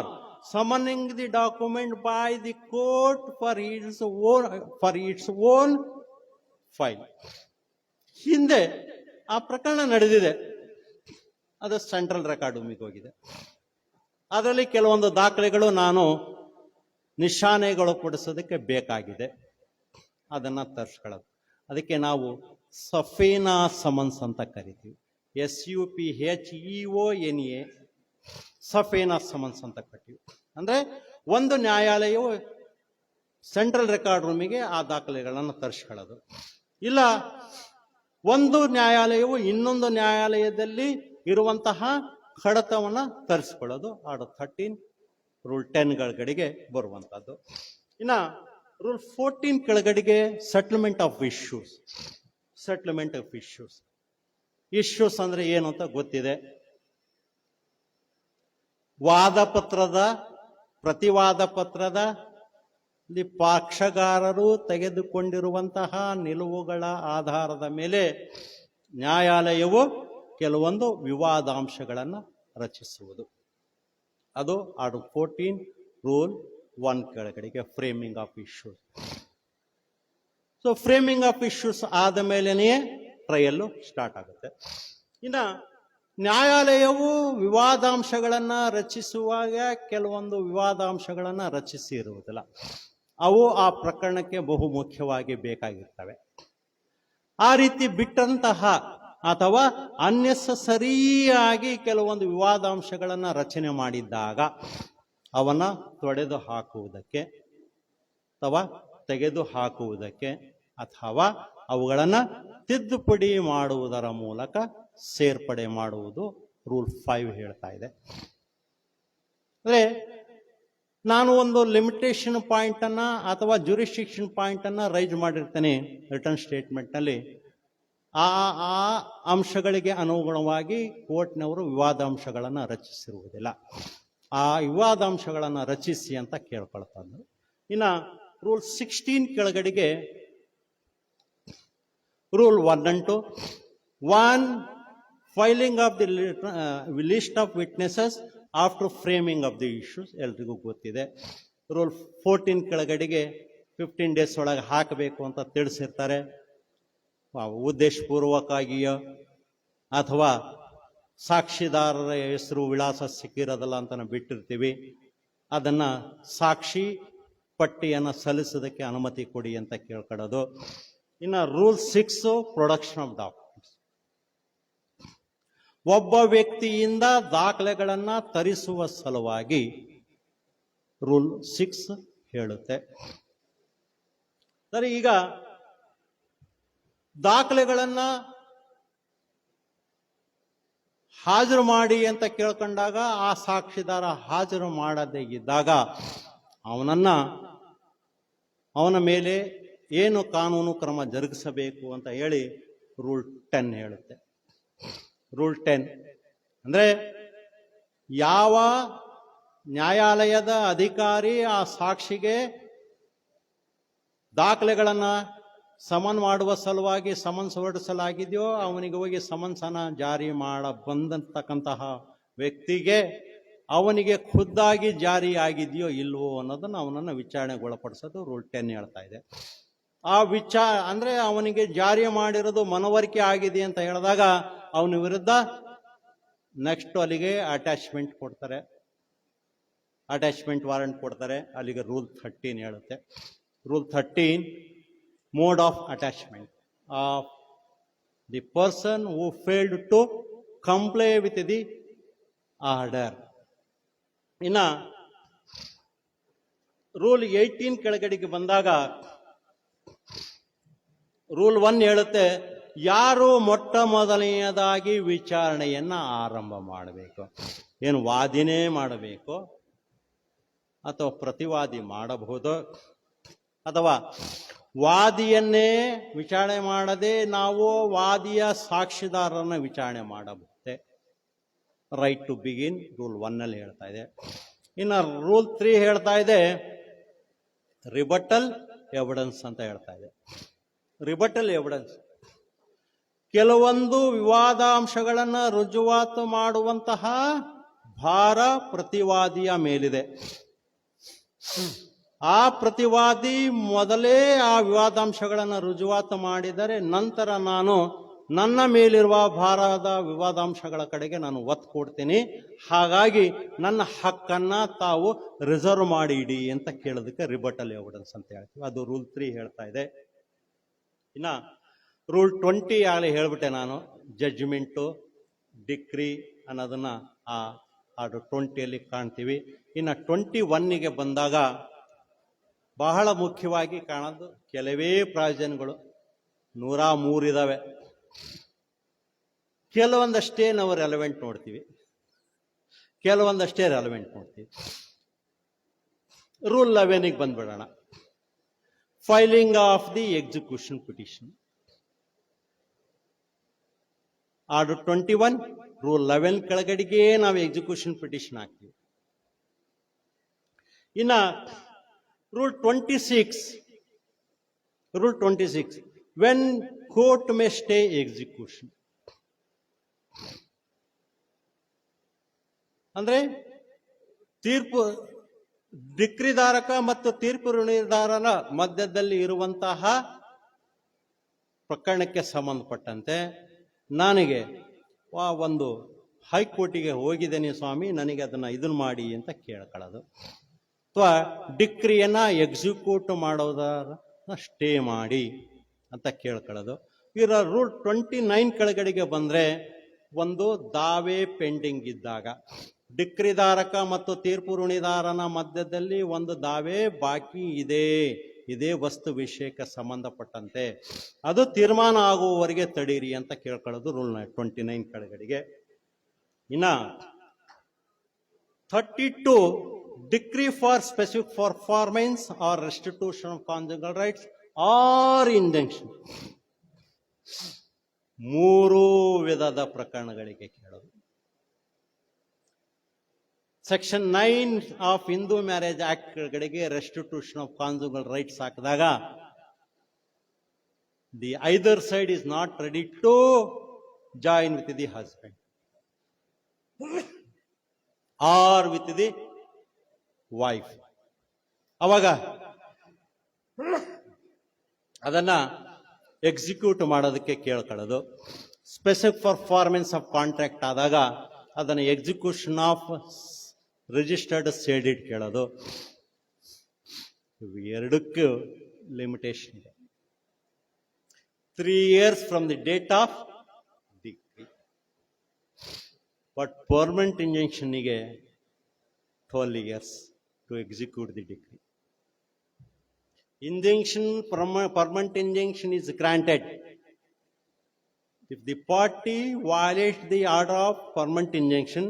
summoning the document by the court for its own file. ಹಿಂದೆ ಆ ಪ್ರಕರಣ ನಡೆದಿದೆ, ಅದು ಸೆಂಟ್ರಲ್ ರೆಕಾರ್ಡ್ ರೂಮಿಗೆ ಹೋಗಿದೆ. ಅದರಲ್ಲಿ ಕೆಲವೊಂದು ದಾಖಲೆಗಳು ನಾನು ನಿಶಾನೆಗಳು ಕೊಡಿಸೋದಕ್ಕೆ ಬೇಕಾಗಿದೆ, ಅದನ್ನ ತರಿಸ್ಕೊಳ್ಳೋದು. ಅದಕ್ಕೆ ನಾವು ಸಫೇನಾ ಸಮನ್ಸ್ ಅಂತ ಕರಿತೀವಿ. SUPHEONA ಸಫೇನಾ ಸಮನ್ಸ್ ಅಂತ ಕಟ್ಟಿವಿ. ಅಂದ್ರೆ ಒಂದು ನ್ಯಾಯಾಲಯವು ಸೆಂಟ್ರಲ್ ರೆಕಾರ್ಡ್ ರೂಮಿಗೆ ಆ ದಾಖಲೆಗಳನ್ನು ತರಿಸ್ಕೊಳ್ಳೋದು, ಇಲ್ಲ ಒಂದು ನ್ಯಾಯಾಲಯವು ಇನ್ನೊಂದು ನ್ಯಾಯಾಲಯದಲ್ಲಿ ಇರುವಂತಹ ಕಡತವನ್ನ ತರಿಸ್ಕೊಳ್ಳೋದು. ಆರ್ಡರ್ 13 ರೂಲ್ 10 ಕೆಳಗಡೆಗೆ ಬರುವಂತದ್ದು. ಇನ್ನ ರೂಲ್ 14 ಕೆಳಗಡೆಗೆ ಸೆಟಲ್ಮೆಂಟ್ ಆಫ್ ಇಶ್ಯೂಸ್. ಇಶ್ಯೂಸ್ ಅಂದ್ರೆ ಏನು ಅಂತ ಗೊತ್ತಿದೆ. ಪ್ರತಿವಾದ ಪತ್ರದ ಪಕ್ಷಗಾರರು ತೆಗೆದುಕೊಂಡಿರುವಂತಹ ನಿಲುವುಗಳ ಆಧಾರದ ಮೇಲೆ ನ್ಯಾಯಾಲಯವು ಕೆಲವೊಂದು ವಿವಾದಾಂಶಗಳನ್ನು ರಚಿಸುವುದು. ಅದು ಆರ್ಡರ್ 14 ರೂಲ್ 1 ಕೆಳಗಡೆಗೆ framing of issues. So framing of issues ಆದ ಮೇಲೆಯೇ ಟ್ರಯಲ್ ಸ್ಟಾರ್ಟ್ ಆಗುತ್ತೆ. ಇನ್ನು ನ್ಯಾಯಾಲಯವು ವಿವಾದಾಂಶಗಳನ್ನ ರಚಿಸುವಾಗ ಕೆಲವೊಂದು ವಿವಾದಾಂಶಗಳನ್ನ ರಚಿಸಿ ಇರುವುದಿಲ್ಲ, ಅವು ಆ ಪ್ರಕರಣಕ್ಕೆ ಬಹುಮುಖ್ಯವಾಗಿ ಬೇಕಾಗಿರ್ತವೆ. ಆ ರೀತಿ ಬಿಟ್ಟಂತಹ ಅಥವಾ ಅನ್ನೆಸರಿಯಾಗಿ ಕೆಲವೊಂದು ವಿವಾದಾಂಶಗಳನ್ನ ರಚನೆ ಮಾಡಿದ್ದಾಗ ಅವನ್ನ ತೊಡೆದು ಹಾಕುವುದಕ್ಕೆ ಅಥವಾ ತೆಗೆದು ಹಾಕುವುದಕ್ಕೆ ಅಥವಾ ಅವುಗಳನ್ನು ತಿದ್ದುಪಡಿ ಮಾಡುವುದರ ಮೂಲಕ ಸೇರ್ಪಡೆ ಮಾಡುವುದು ರೂಲ್ 5 ಹೇಳ್ತಾ ಇದೆ. ಅಂದರೆ ನಾನು ಒಂದು ಲಿಮಿಟೇಷನ್ ಪಾಯಿಂಟನ್ನು ಅಥವಾ ಜ್ಯೂರಿಸ್ಡಿಕ್ಷನ್ ಪಾಯಿಂಟನ್ನು ರೈಸ್ ಮಾಡಿರ್ತೇನೆ ರಿಟರ್ನ್ ಸ್ಟೇಟ್ಮೆಂಟ್ನಲ್ಲಿ. ಆ ಅಂಶಗಳಿಗೆ ಅನುಗುಣವಾಗಿ ಕೋರ್ಟ್ನವರು ವಿವಾದಾಂಶಗಳನ್ನು ರಚಿಸಿರುವುದಿಲ್ಲ. ಆ ವಿವಾದಾಂಶಗಳನ್ನು ರಚಿಸಿ ಅಂತ ಕೇಳ್ಕೊಳ್ತಾರೆ. ಇನ್ನು ರೂಲ್ 16 ಕೆಳಗಡೆಗೆ rule 1 and 2, 1 filing of the list of witnesses after framing of the issues ಎಲ್ರಿಗೂ ಗೊತ್ತಿದೆ. ರೂಲ್ 14 ಕೆಳಗಡೆಗೆ 15 days ಒಳಗೆ ಹಾಕಬೇಕು ಅಂತ ತಿಳಿಸಿರ್ತಾರೆ. ಉದ್ದೇಶಪೂರ್ವಕವಾಗಿಯೋ ಅಥವಾ ಸಾಕ್ಷಿದಾರರ ಹೆಸರು ವಿಳಾಸ ಸಿಕ್ಕಿರೋದಲ್ಲ ಅಂತ ನಾವು ಬಿಟ್ಟಿರ್ತೀವಿ, ಅದನ್ನು ಸಾಕ್ಷಿ ಪಟ್ಟಿಯನ್ನು ಸಲ್ಲಿಸೋದಕ್ಕೆ ಅನುಮತಿ ಕೊಡಿ ಅಂತ ಕೇಳ್ಕೊಳ್ಳೋದು. ಇನ್ನು ರೂಲ್ 6 ಪ್ರೊಡಕ್ಷನ್ ಆಫ್ ಡಾಕ್ಯುಮೆಂಟ್ಸ್. ಒಬ್ಬ ವ್ಯಕ್ತಿಯಿಂದ ದಾಖಲೆಗಳನ್ನು ತರಿಸುವ ಸಲುವಾಗಿ ರೂಲ್ 6 ಹೇಳುತ್ತೆ. ಸರಿ, ಈಗ ದಾಖಲೆಗಳನ್ನು ಹಾಜರು ಮಾಡಿ ಅಂತ ಕೇಳ್ಕೊಂಡಾಗ ಆ ಸಾಕ್ಷಿದಾರ ಹಾಜರು ಮಾಡದೇ ಇದ್ದಾಗ ಅವನ ಮೇಲೆ ಏನು ಕಾನೂನು ಕ್ರಮ ಜರುಗಿಸಬೇಕು ಅಂತ ಹೇಳಿ ರೂಲ್ 10 ಹೇಳುತ್ತೆ. ರೂಲ್ 10 ಅಂದರೆ ಯಾವ ನ್ಯಾಯಾಲಯದ ಅಧಿಕಾರಿ ಆ ಸಾಕ್ಷಿಗೆ ದಾಖಲೆಗಳನ್ನು ಸಮನ್ ಮಾಡುವ ಸಲುವಾಗಿ ಸಮನ್ಸ್ ಹೊರಡಿಸಲಾಗಿದೆಯೋ ಅವನಿಗೆ ಹೋಗಿ ಸಮನ್ಸನ್ನು ಜಾರಿ ಬಂದಂತಕ್ಕಂತಹ ವ್ಯಕ್ತಿಗೆ ಅವನಿಗೆ ಖುದ್ದಾಗಿ ಜಾರಿ ಆಗಿದೆಯೋ ಇಲ್ವೋ ಅನ್ನೋದನ್ನು ಅವನನ್ನು ವಿಚಾರಣೆಗೊಳಪಡಿಸೋದು ರೂಲ್ 10 ಹೇಳ್ತಾ ಇದೆ. ಆ ಅಂದರೆ ಅವನಿಗೆ ಜಾರಿ ಮಾಡಿರೋದು ಮನವರಿಕೆ ಆಗಿದೆ ಅಂತ ಹೇಳಿದಾಗ ಅವನ ವಿರುದ್ಧ ನೆಕ್ಸ್ಟ್ ಅಲ್ಲಿಗೆ ಅಟ್ಯಾಚ್ಮೆಂಟ್ ಕೊಡ್ತಾರೆ, ಅಟ್ಯಾಚ್ಮೆಂಟ್ ವಾರೆಂಟ್ ಕೊಡ್ತಾರೆ. ಅಲ್ಲಿಗೆ ರೂಲ್ 13 ಹೇಳುತ್ತೆ. Rule 13 mode of attachment of the person who failed to comply with the order. ಇನ್ನು ರೂಲ್ 18 ಕೆಳಗಡೆಗೆ ಬಂದಾಗ ರೂಲ್ 1 ಹೇಳುತ್ತೆ, ಯಾರು ಮೊಟ್ಟ ಮೊದಲನೆಯದಾಗಿ ವಿಚಾರಣೆಯನ್ನ ಆರಂಭ ಮಾಡಬೇಕು. ಏನು ವಾದಿನೇ ಮಾಡಬೇಕು ಅಥವಾ ಪ್ರತಿವಾದಿ ಮಾಡಬಹುದು, ಅಥವಾ ವಾದಿಯನ್ನೇ ವಿಚಾರಣೆ ಮಾಡದೆ ನಾವು ವಾದಿಯ ಸಾಕ್ಷಿದಾರರನ್ನ ವಿಚಾರಣೆ ಮಾಡಬಹುದೇ. ರೈಟ್ ಟು ಬಿಗಿನ್ ರೂಲ್ 1 ಅಲ್ಲಿ ಹೇಳ್ತಾ ಇದೆ. ಇನ್ನು ರೂಲ್ 3 ಹೇಳ್ತಾ ಇದೆ ರಿಬಟಲ್ ಎವಿಡೆನ್ಸ್ ಅಂತ ಹೇಳ್ತಾ ಇದೆ. ರಿಬಟಲ್ ಎವಿಡೆನ್ಸ್ ಕೆಲವೊಂದು ವಿವಾದಾಂಶಗಳನ್ನು ರುಜುವಾತು ಮಾಡುವಂತಹ ಭಾರ ಪ್ರತಿವಾದಿಯ ಮೇಲಿದೆ. ಆ ಪ್ರತಿವಾದಿ ಮೊದಲೇ ಆ ವಿವಾದಾಂಶಗಳನ್ನು ರುಜುವಾತು ಮಾಡಿದರೆ ನಂತರ ನಾನು ನನ್ನ ಮೇಲಿರುವ ಭಾರದ ವಿವಾದಾಂಶಗಳ ಕಡೆಗೆ ನಾನು ಒತ್ತು ಕೊಡ್ತೀನಿ, ಹಾಗಾಗಿ ನನ್ನ ಹಕ್ಕನ್ನ ತಾವು ರಿಸರ್ವ್ ಮಾಡಿ ಇಡಿ ಅಂತ ಕೇಳೋದಕ್ಕೆ ರಿಬಟಲ್ ಎವಿಡೆನ್ಸ್ ಅಂತ ಹೇಳ್ತೀವಿ. ಅದು ರೂಲ್ 3 ಹೇಳ್ತಾ ಇದೆ. ಇನ್ನ ರೂಲ್ 20 ಆಗಲೇ ಹೇಳ್ಬಿಟ್ಟೆ ನಾನು, ಜಡ್ಜ್ಮೆಂಟು ಡಿಕ್ರಿ ಅನ್ನೋದನ್ನ ಆ ಆರ್ಡರ್ 20 ಕಾಣ್ತೀವಿ. ಇನ್ನು 21ಗೆ ಬಂದಾಗ ಬಹಳ ಮುಖ್ಯವಾಗಿ ಕಾಣೋದು ಕೆಲವೇ ಪ್ರಾವಿಷನ್ಗಳು, 103 ಇದಾವೆ. ಕೆಲವೊಂದಷ್ಟೇ ನಾವು ರೆಲೆವೆಂಟ್ ನೋಡ್ತೀವಿ, ಕೆಲವೊಂದಷ್ಟೇ ರೆಲೆವೆಂಟ್ ನೋಡ್ತೀವಿ. ರೂಲ್ 11ಗೆ ಬಂದ್ಬಿಡೋಣ. Filing of the execution petition. Order 21 rule 11 ಕೆಳಗಡೆಗೆ ನಾವು ಎಕ್ಸಿಕ್ಯೂಷನ್ ಪಿಟಿಷನ್ ಹಾಕ್ತೀವಿ. ಇನ್ನ rule 26 when court may stay execution. ಅಂದ್ರೆ ತೀರ್ಪು ಡಿಕ್ರಿದಾರಕ ಮತ್ತು ತೀರ್ಪು ನಿರ್ಧಾರನ ಮಧ್ಯದಲ್ಲಿ ಇರುವಂತಹ ಪ್ರಕರಣಕ್ಕೆ ಸಂಬಂಧಪಟ್ಟಂತೆ ನನಗೆ ಒಂದು ಹೈಕೋರ್ಟಿಗೆ ಹೋಗಿದ್ದೇನೆ ಸ್ವಾಮಿ, ನನಗೆ ಇದನ್ನ ಮಾಡಿ ಅಂತ ಕೇಳ್ಕೊಳ್ಳೋದು, ಅಥವಾ ಡಿಕ್ರಿಯನ್ನ ಎಕ್ಸಿಕ್ಯೂಟ್ ಮಾಡೋದನ್ನ ಸ್ಟೇ ಮಾಡಿ ಅಂತ ಕೇಳ್ಕೊಳ್ಳೋದು. ಇದರ ರೂಲ್ 29 ಕೆಳಗಡೆಗೆ ಬಂದ್ರೆ ಒಂದು ದಾವೆ ಪೆಂಡಿಂಗ್ ಇದ್ದಾಗ ಡಿಕ್ರಿಧಾರಕ ಮತ್ತು ತೀರ್ಪು ಋಣಿದಾರನ ಮಧ್ಯದಲ್ಲಿ ಒಂದು ದಾವೆ ಬಾಕಿ ಇದೆ, ಇದೇ ವಸ್ತು ವಿಷಯಕ್ಕೆ ಸಂಬಂಧಪಟ್ಟಂತೆ, ಅದು ತೀರ್ಮಾನ ಆಗುವವರೆಗೆ ತಡೀರಿ ಅಂತ ಕೇಳ್ಕೊಳ್ಳೋದು ರೂಲ್ 29 ಕೆಳಗಡೆಗೆ. ಇನ್ನ 32 decree for specific performance or restitution of conjugal rights or injunction. 3 ವಿಧದ ಪ್ರಕರಣಗಳಿಗೆ ಕೇಳೋದು. Section 9 of Hindu marriage act ಗಳಿಗೆ ರೆಸ್ಟಿಟ್ಯೂಷನ್ ಆಫ್ ಕಾನ್ಜುಗಲ್ ರೈಟ್ಸ್ ಹಾಕಿದಾಗ the either side is not ready to join with the husband or with the wife, ಅವಾಗ ಅದನ್ನ execute ಮಾಡೋದಕ್ಕೆ ಕೇಳ್ಕೊಳ್ಳೋದು. Specific performance of contract ಆದಾಗ ಅದನ್ನು ಎಕ್ಸಿಕ್ಯೂಷನ್ ಆಫ್ ರಿಜಿಸ್ಟರ್ಡ್ ಸೇಡಿಡ್ ಕೇಳೋದು. ಎರಡಕ್ಕೂ ಲಿಮಿಟೇಷನ್ ಇದೆ. 3 years from the date of decree. But permanent ಇಂಜಂಕ್ಷನ್ಗೆ 12 years to execute the decree. Injunction, permanent injunction is granted if the party violates the order of permanent injunction.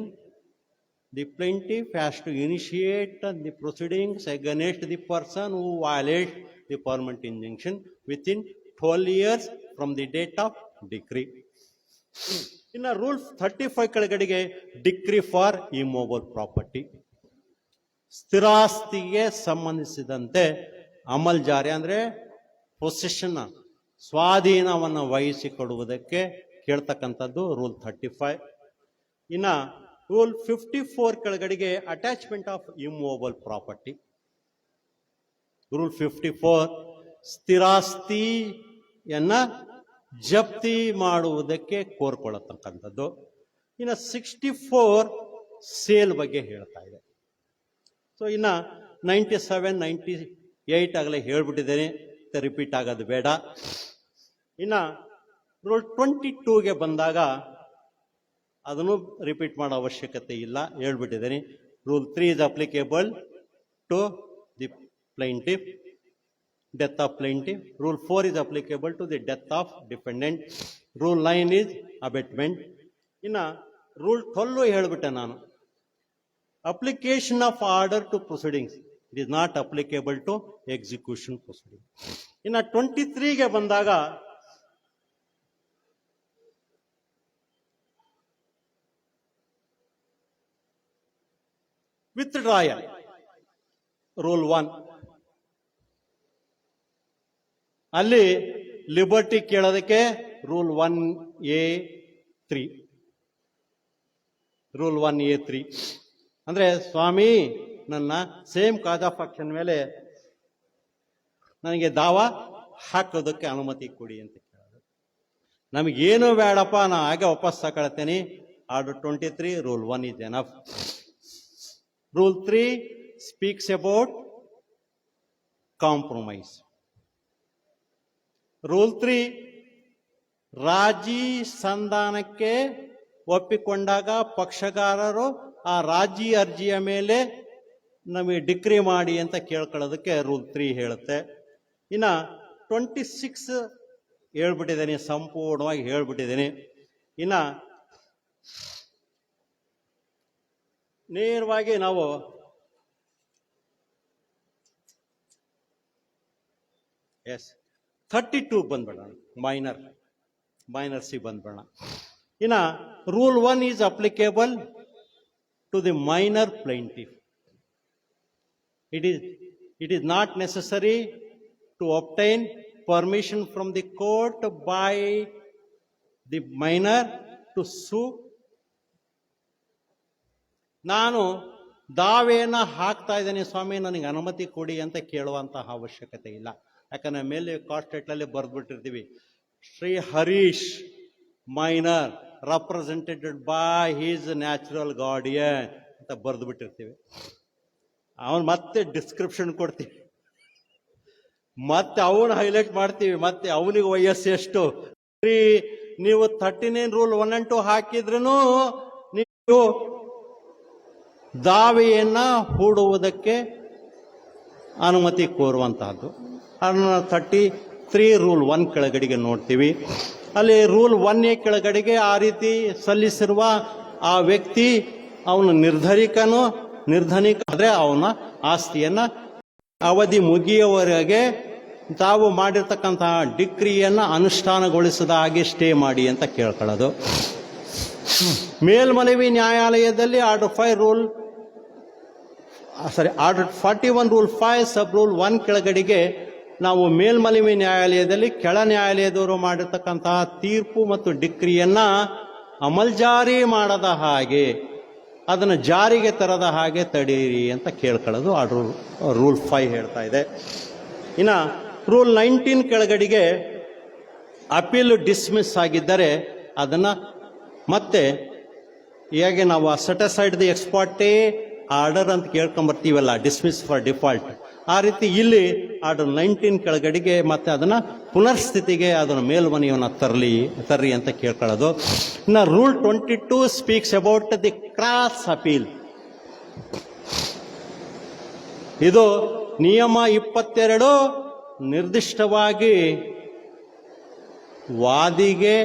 The plaintiff has to initiate the proceedings against the person who violates the permanent injunction within 12 years from the date of decree. In a rule 35 ಕೆಳಗಡೆಗೆ decree for immovable property, ಸ್ಥಿರಾಸ್ತಿಗೆ ಸಂಬಂಧಿಸಿದಂತೆ ಅಮಲ್ ಜಾರಿ ಅಂದ್ರೆ possession, ಸ್ವಾಧೀನವನ್ನು ವಹಿಸಿಕೊಡುವುದಕ್ಕೆ ಕೇಳ್ತಕ್ಕಂಥದ್ದು rule 35. ಇನ್ನ rule 54 ಕೆಳಗಡೆಗೆ attachment of immovable property. Rule 54 ಸ್ಥಿರಾಸ್ತಿಯನ್ನ ಜಪ್ತಿ ಮಾಡುವುದಕ್ಕೆ ಕೋರ್ಕೊಳ್ಳತಕ್ಕಂಥದ್ದು. ಇನ್ನು 64 sale ಬಗ್ಗೆ ಹೇಳ್ತಾ ಇದೆ. ಸೊ ಇನ್ನ 97, 98 ಆಗಲೇ ಹೇಳ್ಬಿಟ್ಟಿದ್ದೇನೆ, ರಿಪೀಟ್ ಆಗೋದು ಬೇಡ. ಇನ್ನ ರೂಲ್ 22ಗೆ ಬಂದಾಗ ಅದನ್ನು ರಿಪೀಟ್ ಮಾಡೋ ಅವಶ್ಯಕತೆ ಇಲ್ಲ, ಹೇಳ್ಬಿಟ್ಟಿದ್ದೇನೆ. Rule 3 is applicable to the plaintiff, death of plaintiff. Rule 4 is applicable to the death of defendant. Rule 9 is abatement. ಇನ್ನ ರೂಲ್ 12 ಹೇಳ್ಬಿಟ್ಟೆ ನಾನು, application of order to proceedings. It is not applicable to execution proceeding. ಇನ್ನು 23ಗೆ ಬಂದಾಗ withdrawal. Rule 1 ಅಲ್ಲಿ liberty ಕೇಳೋದಕ್ಕೆ rule 1A3. Rule 1A3 ಅಂದ್ರೆ ಸ್ವಾಮಿ ನನ್ನ same cos of action ಮೇಲೆ ನನಗೆ ದಾವ ಹಾಕೋದಕ್ಕೆ ಅನುಮತಿ ಕೊಡಿ ಅಂತ ಕೇಳೋದು. ನಮಗೇನು ಬೇಡಪ್ಪ, ನಾ ಹಾಗೆ ವಾಪಸ್ ತಗೊಳ್ತೇನೆ. Order 23, rule 1 is enough. Rule 3 speaks about compromise. Rule 3 ರಾಜಿ ಸಂಧಾನಕ್ಕೆ ಒಪ್ಪಿಕೊಂಡಾಗ ಪಕ್ಷಗಾರರು ಆ ರಾಜಿ ಅರ್ಜಿಯ ಮೇಲೆ ನಮಗೆ ಡಿಕ್ರಿ ಮಾಡಿ ಅಂತ ಕೇಳ್ಕೊಳ್ಳೋದಕ್ಕೆ ರೂಲ್ 3 ಹೇಳುತ್ತೆ. ಇನ್ನ 26 ಹೇಳ್ಬಿಟ್ಟಿದ್ದೇನೆ, ಸಂಪೂರ್ಣವಾಗಿ ಹೇಳ್ಬಿಟ್ಟಿದ್ದೇನೆ. ಇನ್ನ ನೇರವಾಗಿ ನಾವು ಎಸ್ 32 ಬಂದ್ಬಿಡೋಣ, ಮೈನರ್ ಸಿ ಬಂದ್ಬಿಡೋಣ. ಇನ್ನ rule 1 is applicable to the minor plaintiff. It is not necessary to obtain permission from the court by the minor to sue. ನಾನು ದಾವೆಯನ್ನ ಹಾಕ್ತಾ ಇದ್ದೇನೆ ಸ್ವಾಮಿ, ನನಗೆ ಅನುಮತಿ ಕೊಡಿ ಅಂತ ಕೇಳುವಂತಹ ಅವಶ್ಯಕತೆ ಇಲ್ಲ. ಯಾಕಂದ್ರೆ ಮೇಲೆ ಕಾನ್ಸ್ಟಿಟ್ಯೂಷನ್ ಬರೆದ್ಬಿಟ್ಟಿರ್ತೀವಿ, Shri Harish minor represented by his natural guardian ಅಂತ ಬರೆದು ಬಿಟ್ಟಿರ್ತೀವಿ. ಅವನು ಮತ್ತೆ ಡಿಸ್ಕ್ರಿಪ್ಷನ್ ಕೊಡ್ತೀವಿ, ಮತ್ತೆ ಅವನು ಹೈಲೈಟ್ ಮಾಡ್ತೀವಿ, ಮತ್ತೆ ಅವನಿಗೆ ವಯಸ್ಸು ಎಷ್ಟು. ನೀವು 39 ರೂಲ್ 1 and 2 ಹಾಕಿದ್ರು ನೀವು ದಾವೆಯನ್ನು ಹೂಡುವುದಕ್ಕೆ ಅನುಮತಿ ಕೋರುವಂತಹದ್ದು. 33 ರೂಲ್ 1 ಕೆಳಗಡೆಗೆ ನೋಡ್ತೀವಿ. ಅಲ್ಲಿ ರೂಲ್ 1A ಕೆಳಗಡೆಗೆ ಆ ರೀತಿ ಸಲ್ಲಿಸಿರುವ ಆ ವ್ಯಕ್ತಿ ಅವನು ನಿರ್ಧನಿಕ ಆದರೆ ಅವನ ಆಸ್ತಿಯನ್ನು ಅವಧಿ ಮುಗಿಯುವವರೆಗೆ ತಾವು ಮಾಡಿರ್ತಕ್ಕಂತಹ ಡಿಕ್ರಿಯನ್ನು ಅನುಷ್ಠಾನಗೊಳಿಸದ ಹಾಗೆ ಸ್ಟೇ ಮಾಡಿ ಅಂತ ಕೇಳ್ಕೊಳ್ಳೋದು. ಮೇಲ್ಮನವಿ ನ್ಯಾಯಾಲಯದಲ್ಲಿ ಆರ್ಡರ್ 41 ರೂಲ್ 5 ಸಬ್ ರೂಲ್ 1 ಕೆಳಗಡೆಗೆ ನಾವು ಮೇಲ್ಮನವಿ ನ್ಯಾಯಾಲಯದಲ್ಲಿ ಕೆಳ ನ್ಯಾಯಾಲಯದವರು ಮಾಡಿರ್ತಕ್ಕಂತಹ ತೀರ್ಪು ಮತ್ತು ಡಿಕ್ರಿಯನ್ನ ಅಮಲ್ಜಾರಿ ಮಾಡದ ಹಾಗೆ, ಅದನ್ನು ಜಾರಿಗೆ ತರದ ಹಾಗೆ ತಡೀರಿ ಅಂತ ಕೇಳ್ಕೊಳ್ಳೋದು ಆರ್ಡರ್ ರೂಲ್ 5 ಹೇಳ್ತಾ ಇದೆ. ಇನ್ನು ರೂಲ್ 19 ಕೆಳಗಡೆಗೆ ಅಪೀಲ್ ಡಿಸ್ಮಿಸ್ ಆಗಿದ್ದರೆ ಅದನ್ನು ಮತ್ತೆ ಹೇಗೆ ನಾವು ಸೆಟಸೈಡ್ ದಿ ಎಕ್ಸ್ಪಾರ್ಟೇ ಆರ್ಡರ್ ಅಂತ ಕೇಳ್ಕೊಂಬರ್ತೀವಲ್ಲ, ಡಿಸ್ಮಿಸ್ ಫಾರ್ ಡಿಫಾಲ್ಟ್, ಆ ರೀತಿ ಇಲ್ಲಿ ಆರ್ಡರ್ 19 ಕೆಳಗಡೆಗೆ ಮತ್ತೆ ಅದನ್ನು ಪುನರ್ಸ್ಥಿತಿಗೆ ಅದನ್ನು ಮೇಲ್ಮನವಿಯನ್ನು ತರ್ರಿ ಅಂತ ಕೇಳ್ಕೊಳ್ಳೋದು. ಇನ್ನು rule 22 speaks about the cross appeal. ಇದು ನಿಯಮ 22 ನಿರ್ದಿಷ್ಟವಾಗಿ ವಾದಿಗೆ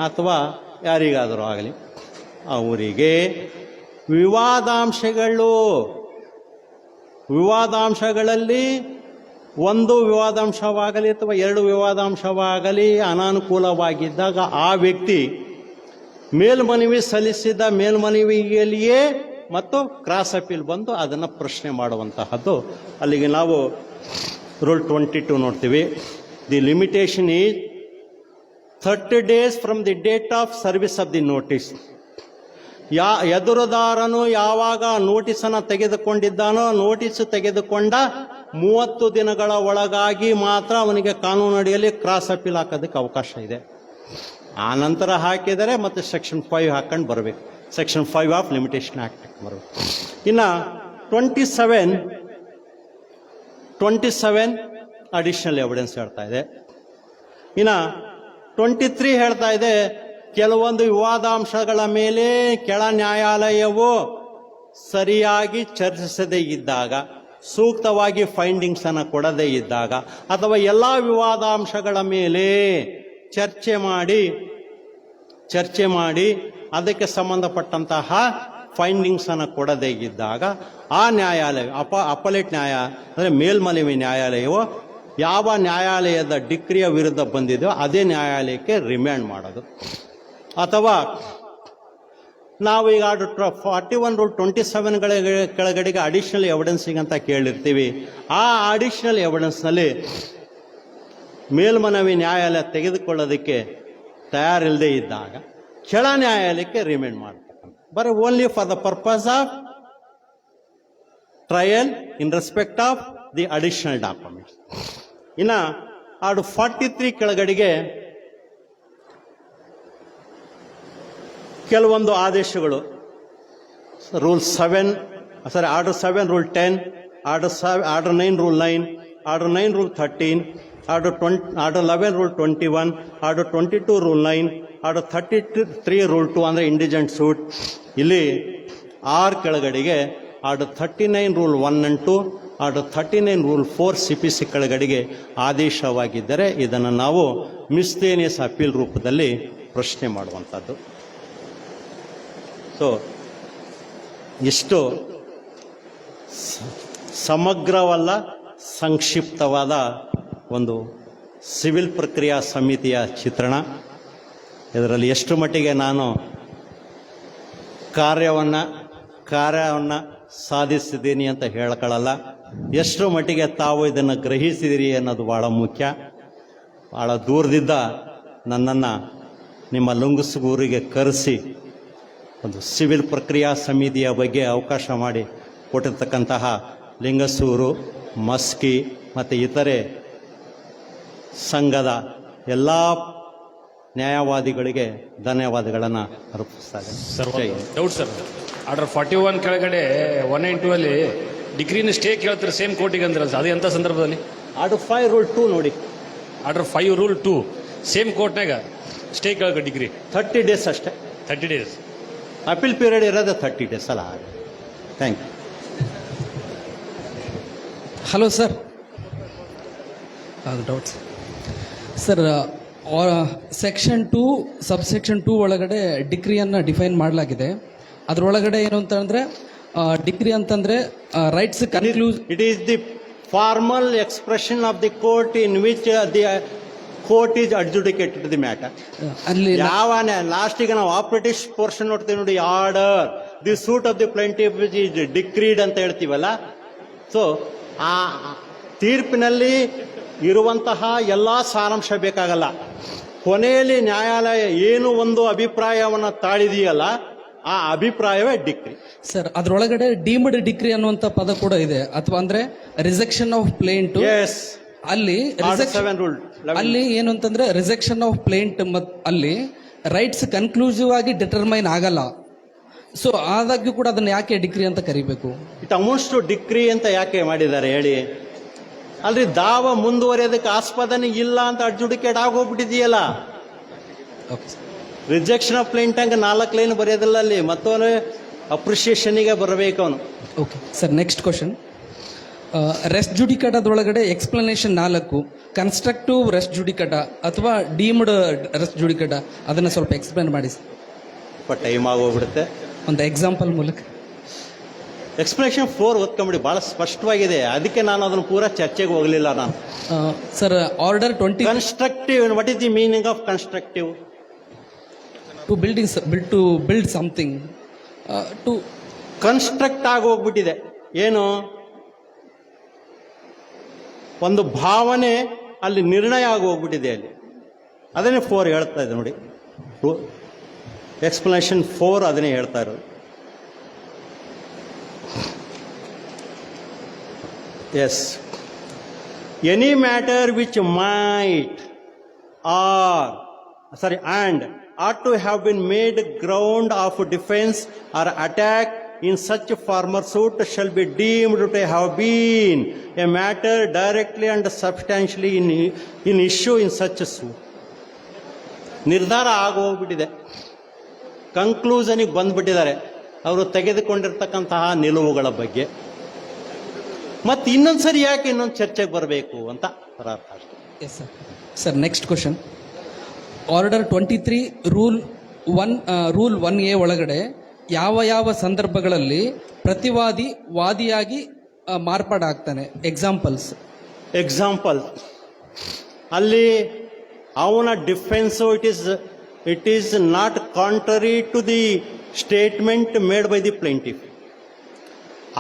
ಅಥವಾ ಯಾರಿಗಾದರೂ ಆಗಲಿ ಅವರಿಗೆ ವಿವಾದಾಂಶಗಳಲ್ಲಿ ಒಂದು ವಿವಾದಾಂಶವಾಗಲಿ ಅಥವಾ ಎರಡು ವಿವಾದಾಂಶವಾಗಲಿ ಅನಾನುಕೂಲವಾಗಿದ್ದಾಗ ಆ ವ್ಯಕ್ತಿ ಮೇಲ್ಮನವಿ ಸಲ್ಲಿಸಿದ ಮೇಲ್ಮನವಿಯಲ್ಲಿಯೇ ಮತ್ತು ಕ್ರಾಸ್ ಅಪೀಲ್ ಬಂದು ಅದನ್ನು ಪ್ರಶ್ನೆ ಮಾಡುವಂತಹದ್ದು. ಅಲ್ಲಿಗೆ ನಾವು ರೂಲ್ 22 ನೋಡ್ತೀವಿ. The limitation is 30 days from the date of service of the notice. ಎದುರುದಾರನು ಯಾವಾಗ ನೋಟಿಸನ್ನು ತೆಗೆದುಕೊಂಡಿದ್ದಾನೋ ನೋಟಿಸ್ ತೆಗೆದುಕೊಂಡ 30 ದಿನಗಳ ಒಳಗಾಗಿ ಮಾತ್ರ ಅವನಿಗೆ ಕಾನೂನು ಅಡಿಯಲ್ಲಿ ಕ್ರಾಸ್ ಅಪೀಲ್ ಹಾಕೋದಕ್ಕೆ ಅವಕಾಶ ಇದೆ. ಆ ನಂತರ ಹಾಕಿದರೆ ಮತ್ತೆ ಸೆಕ್ಷನ್ 5 ಹಾಕೊಂಡು ಬರಬೇಕು, ಸೆಕ್ಷನ್ 5 ಆಫ್ ಲಿಮಿಟೇಷನ್ ಆಕ್ಟ್ ಬರಬೇಕು. ಇನ್ನು 27 ಅಡಿಷನಲ್ ಎವಿಡೆನ್ಸ್ ಹೇಳ್ತಾ ಇದೆ. ಇನ್ನು 23 ಹೇಳ್ತಾ ಇದೆ, ಕೆಲವೊಂದು ವಿವಾದಾಂಶಗಳ ಮೇಲೆ ಕೆಳ ನ್ಯಾಯಾಲಯವು ಸರಿಯಾಗಿ ಚರ್ಚಿಸದೇ ಇದ್ದಾಗ, ಸೂಕ್ತವಾಗಿ ಫೈಂಡಿಂಗ್ಸ್ ಅನ್ನು ಕೊಡದೇ ಇದ್ದಾಗ, ಅಥವಾ ಎಲ್ಲ ವಿವಾದಾಂಶಗಳ ಮೇಲೆ ಚರ್ಚೆ ಮಾಡಿ ಅದಕ್ಕೆ ಸಂಬಂಧಪಟ್ಟಂತಹ ಫೈಂಡಿಂಗ್ಸ್ ಅನ್ನು ಕೊಡದೇ ಇದ್ದಾಗ ಆ ನ್ಯಾಯಾಲಯ ಅಪಲೇಟ್ ನ್ಯಾಯ ಅಂದರೆ ಮೇಲ್ಮನವಿ ನ್ಯಾಯಾಲಯವು ಯಾವ ನ್ಯಾಯಾಲಯದ ಡಿಕ್ರಿಯ ವಿರುದ್ಧ ಬಂದಿದೆಯೋ ಅದೇ ನ್ಯಾಯಾಲಯಕ್ಕೆ ರಿಮ್ಯಾಂಡ್ ಮಾಡೋದು. ಅಥವಾ ನಾವು ಈಗ 41 ರೂಲ್ 27 ಕೆಳಗಡೆಗೆ ಅಡಿಷನಲ್ ಎವಿಡೆನ್ಸಿಗೆ ಅಂತ ಕೇಳಿರ್ತೀವಿ. ಆ ಅಡಿಷನಲ್ ಎವಿಡೆನ್ಸ್ನಲ್ಲಿ ಮೇಲ್ಮನವಿ ನ್ಯಾಯಾಲಯ ತೆಗೆದುಕೊಳ್ಳೋದಕ್ಕೆ ತಯಾರಿಲ್ಲದೆ ಇದ್ದಾಗ ಕೆಳ ನ್ಯಾಯಾಲಯಕ್ಕೆ ರಿಮ್ಯಾಂಡ್ ಮಾಡ್ತಕ್ಕಂಥ, ಬರೀ only for the purpose of trial in respect of the additional documents. ಇನ್ನು ಆರ್ಡರ್ 43 ಕೆಳಗಡೆಗೆ ಕೆಲವೊಂದು ಆದೇಶಗಳು order 7 rule 10, order 9 rule 9, order 9 rule 13, order 11 rule 21, order 22 rule 9, order 33 rule 2 ಅಂದರೆ ಇಂಡಿಜೆಂಟ್ ಸೂಟ್. ಇಲ್ಲಿ 6 ಕೆಳಗಡೆಗೆ order 39 rule 1 and 2, order 39 rule 4 CPC ಕೆಳಗಡೆಗೆ ಆದೇಶವಾಗಿದ್ದರೆ ಇದನ್ನು ನಾವು ಮಿಸ್ಲೇನಿಯಸ್ ಅಪೀಲ್ ರೂಪದಲ್ಲಿ ಪ್ರಶ್ನೆ ಮಾಡುವಂಥದ್ದು. ಸೊ ಇಷ್ಟು ಸಮಗ್ರವಲ್ಲ, ಸಂಕ್ಷಿಪ್ತವಾದ ಒಂದು ಸಿವಿಲ್ ಪ್ರಕ್ರಿಯಾ ಸಮಿತಿಯ ಚಿತ್ರಣ. ಇದರಲ್ಲಿ ಎಷ್ಟು ಮಟ್ಟಿಗೆ ನಾನು ಕಾರ್ಯವನ್ನು ಸಾಧಿಸಿದ್ದೀನಿ ಅಂತ ಹೇಳ್ಕೊಳ್ಳಲ್ಲ, ಎಷ್ಟು ಮಟ್ಟಿಗೆ ತಾವು ಇದನ್ನು ಗ್ರಹಿಸಿದಿರಿ ಅನ್ನೋದು ಭಾಳ ಮುಖ್ಯ. ಭಾಳ ದೂರದಿಂದ ನನ್ನನ್ನು ನಿಮ್ಮ ಲುಂಗಸೂರಿಗೆ ಕರೆಸಿ ಒಂದು ಸಿವಿಲ್ ಪ್ರಕ್ರಿಯಾ ಸಮಿತಿಯ ಬಗ್ಗೆ ಅವಕಾಶ ಮಾಡಿ ಕೊಟ್ಟಿರ್ತಕ್ಕಂತಹ ಲಿಂಗಸೂರು, ಮಸ್ಕಿ ಮತ್ತು ಇತರೆ ಸಂಘದ ಎಲ್ಲ ನ್ಯಾಯವಾದಿಗಳಿಗೆ ಧನ್ಯವಾದಗಳನ್ನು ಅರ್ಪಿಸ್ತಾ ಇದ್ದೇನೆ. ಡೌಟ್ ಸರ್, ಆರ್ಡರ್ 41 ಕೆಳಗಡೆ 192 ಅಲ್ಲಿ ಡಿಗ್ರಿನ ಸ್ಟೇ ಕೇಳ್ತಾರೆ ಸೇಮ್ ಕೋರ್ಟಿಗೆ ಅಂದ್ರಲ್ಲ, ಅದು ಎಂಥ ಸಂದರ್ಭದಲ್ಲಿ? ಆರ್ಡರ್ 5 ರೂಲ್ 2 ನೋಡಿ, ಆರ್ಡರ್ 5 ರೂಲ್ 2 ಸೇಮ್ ಕೋರ್ಟ್ನಾಗ ಸ್ಟೇ ಕೇಳಕ್ಕೆ ಡಿಗ್ರಿ 30 days ಅಷ್ಟೇ. 30 days ಅಪೀಲ್ ಪೀರಿಯಡ್ ಇರೋದು 30 days ಅಲ್ಲ. Thank you. ಹಲೋ ಸರ್, ಅದು ಡೌಟ್ಸ್ ಸರ್. ಸೆಕ್ಷನ್ 2 ಸಬ್ಸೆಕ್ಷನ್ 2 ಒಳಗಡೆ ಡಿಗ್ರಿಯನ್ನು ಡಿಫೈನ್ ಮಾಡಲಾಗಿದೆ. ಅದರೊಳಗಡೆ ಏನು ಅಂತಂದರೆ ಡಿಗ್ರಿ ಅಂತಂದರೆ rights ಕನ್ಕ್ಲೂಸ್. It is the formal expression of the court in which the court is adjudicated the matter. ಅಲ್ಲಿ ಯಾವ ಲಾಸ್ಟಿಗೆ ನಾವು ಆಪರೇಟಿವ್ ಪೋರ್ಷನ್ ನೋಡ್ತೀವಿ ನೋಡಿ, order the suit of the plaintiff which is decreed ಅಂತ ಹೇಳ್ತೀವಲ್ಲ. ಸೊ ಆ ತೀರ್ಪಿನಲ್ಲಿ ಇರುವಂತಹ ಎಲ್ಲ ಸಾರಾಂಶ ಬೇಕಾಗಲ್ಲ. ಕೊನೆಯಲ್ಲಿ ನ್ಯಾಯಾಲಯ ಏನು ಒಂದು ಅಭಿಪ್ರಾಯವನ್ನು ತಾಳಿದೆಯಲ್ಲ, ಆ ಅಭಿಪ್ರಾಯವೇ ಡಿಕ್ರಿ. ಸರ್ ಅದರೊಳಗಡೆ ಡೀಮ್ಡ್ ಡಿಗ್ರಿ ಅನ್ನುವಂಥ ಪದ ಕೂಡ ಇದೆ, ಅಥವಾ ಅಂದ್ರೆ ರಿಜೆಕ್ಷನ್ ಆಫ್ ಪ್ಲೇಂಟ್. ಎಸ್, ಅಲ್ಲಿ ಅಲ್ಲಿ ಏನು ಅಂತಂದ್ರೆ ರಿಜೆಕ್ಷನ್ ಆಫ್ ಪ್ಲೇಂಟ್ ಅಲ್ಲಿ ರೈಟ್ಸ್ ಕನ್ಕ್ಲೂಸಿವ್ ಆಗಿ ಡಿಟರ್ಮೈನ್ ಆಗಲ್ಲ. ಸೊ ಆದಾಗ್ಯೂ ಕೂಡ ಅದನ್ನ ಯಾಕೆ ಡಿಗ್ರಿ ಅಂತ ಕರಿಬೇಕು? ಇಟ್ ಅಮೌಂಟ್ಸ್ ಟು ಡಿಕ್ರಿ ಅಂತ ಯಾಕೆ ಮಾಡಿದ್ದಾರೆ ಹೇಳಿ? ಅಲ್ರಿ, ದಾವ ಮುಂದುವರಿಯೋದಕ್ಕೆ ಆಸ್ಪದನೆ ಇಲ್ಲ ಅಂತ ಅಡ್ಜುಡಿಕೇಟ್ ಆಗೋಗ್ಬಿಟ್ಟಿದೆಯಲ್ಲ. ರಿಜೆಕ್ಷನ್ ಆಫ್ ಪ್ಲೇಂಟ್ ಹಂಗೆ 4 ಲೈನ್ ಬರೆಯೋದಿಲ್ಲ ಅಲ್ಲಿ, ಮತ್ತೊಂದು ಅಪ್ರಿಷಿಯೇಷನ್ಗೆ ಬರಬೇಕು ಅವನು. Okay sir, next question. Res ಜುಡಿಕಟದೊಳಗಡೆ ಎಕ್ಸ್ಪ್ಲನೇಷನ್ 4 ಕನ್ಸ್ಟ್ರಕ್ಟಿವ್ ರೆಸ್ಟ್ ಜುಡಿಕಟ ಅಥವಾ ಡೀಮ್ಡ್ ರೆಸ್ಟ್ ಜುಡಿಕಟ, ಅದನ್ನ ಸ್ವಲ್ಪ ಎಕ್ಸ್ಪ್ಲೇನ್ ಮಾಡಿ ಸರ್. ಟೈಮ್ ಆಗೋಗ್ಬಿಡುತ್ತೆ. ಒಂದು ಎಕ್ಸಾಂಪಲ್ ಮೂಲಕ. ಎಕ್ಸ್ಪ್ಲನೇಷನ್ 4 ಓದ್ಕೊಂಬಿಡಿ, ಬಹಳ ಸ್ಪಷ್ಟವಾಗಿದೆ. ಅದಕ್ಕೆ ನಾನು ಅದನ್ನು ಪೂರಾ ಚರ್ಚೆಗೆ ಹೋಗಲಿಲ್ಲ ನಾನು. Sir order 20. Constructive, what is the meaning of constructive? To build something. To construct ಆಗೋಗ್ಬಿಟ್ಟಿದೆ. ಏನು ಒಂದು ಭಾವನೆ ಅಲ್ಲಿ ನಿರ್ಣಯ ಆಗೋಗ್ಬಿಟ್ಟಿದೆ ಅಲ್ಲಿ. ಅದನ್ನೇ 4 ಹೇಳ್ತಾ ಇದೆ ನೋಡಿ. ಎಕ್ಸ್ಪ್ಲನೇಷನ್ 4 ಅದನ್ನೇ ಹೇಳ್ತಾ ಇರೋದು. Yes, any matter which might and ought to have been made ground of defense or attack in such former suit shall be deemed to have been a matter directly and substantially in issue in such a suit. ನಿರ್ಧಾರ ಆಗೋಗ್ಬಿಟ್ಟಿದೆ, ಕನ್ಕ್ಲೂಷನ್ಗೆ ಬಂದ್ಬಿಟ್ಟಿದ್ದಾರೆ ಅವರು ತೆಗೆದುಕೊಂಡಿರ್ತಕ್ಕಂತಹ ನಿಲುವುಗಳ ಬಗ್ಗೆ. ಮತ್ತೆ ಇನ್ನೊಂದ್ಸರಿ ಯಾಕೆ ಇನ್ನೊಂದು ಚರ್ಚೆಗೆ ಬರಬೇಕು ಅಂತ ಅರ್ಥ ಅಷ್ಟೇ. Yes sir. Sir next question. Order 23 rule 1A ಒಳಗಡೆ ಯಾವ ಸಂದರ್ಭಗಳಲ್ಲಿ ಪ್ರತಿವಾದಿ ವಾದಿಯಾಗಿ ಮಾರ್ಪಾಡಾಗ್ತಾನೆ? ಎಕ್ಸಾಂಪಲ್ ಅಲ್ಲಿ ಅವನ defence it is not contrary to the statement made by the plaintiff.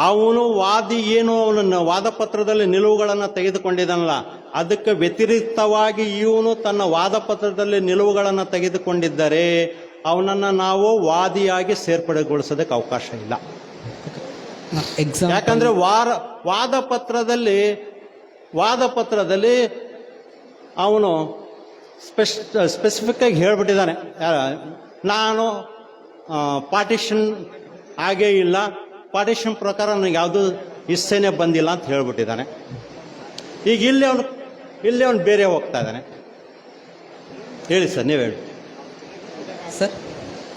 ಅವನು ವಾದಿ ಏನು ಅವನ ವಾದ ಪತ್ರದಲ್ಲಿ ನಿಲುವುಗಳನ್ನು ತೆಗೆದುಕೊಂಡಿದ್ದಾನಲ್ಲ, ಅದಕ್ಕೆ ವ್ಯತಿರಿಕ್ತವಾಗಿ ಇವನು ತನ್ನ ವಾದ ಪತ್ರದಲ್ಲಿ ನಿಲುವುಗಳನ್ನು ತೆಗೆದುಕೊಂಡಿದ್ದರೆ ಅವನನ್ನು ನಾವು ವಾದಿಯಾಗಿ ಸೇರ್ಪಡೆಗೊಳಿಸೋದಕ್ಕೆ ಅವಕಾಶ ಇಲ್ಲ. ಯಾಕಂದ್ರೆ ವಾದ ಪತ್ರದಲ್ಲಿ ಅವನು ಸ್ಪೆಸಿಫಿಕ್ ಆಗಿ ಹೇಳ್ಬಿಟ್ಟಿದ್ದಾನೆ, ನಾನು ಪಾರ್ಟಿಷನ್ ಆಗೇ ಇಲ್ಲ, ಪಾರ್ಟಿಷನ್ ಪ್ರಕಾರ ನನಗೆ ಯಾವುದು ಹಿಸ್ಸೆನೇ ಬಂದಿಲ್ಲ ಅಂತ ಹೇಳ್ಬಿಟ್ಟಿದ್ದಾನೆ. ಈಗ ಇಲ್ಲಿ ಅವನು ಬೇರೆ ಹೋಗ್ತಾ ಇದ್ದಾನೆ. ಹೇಳಿ ಸರ್, ನೀವು ಹೇಳಿ ಸರ್.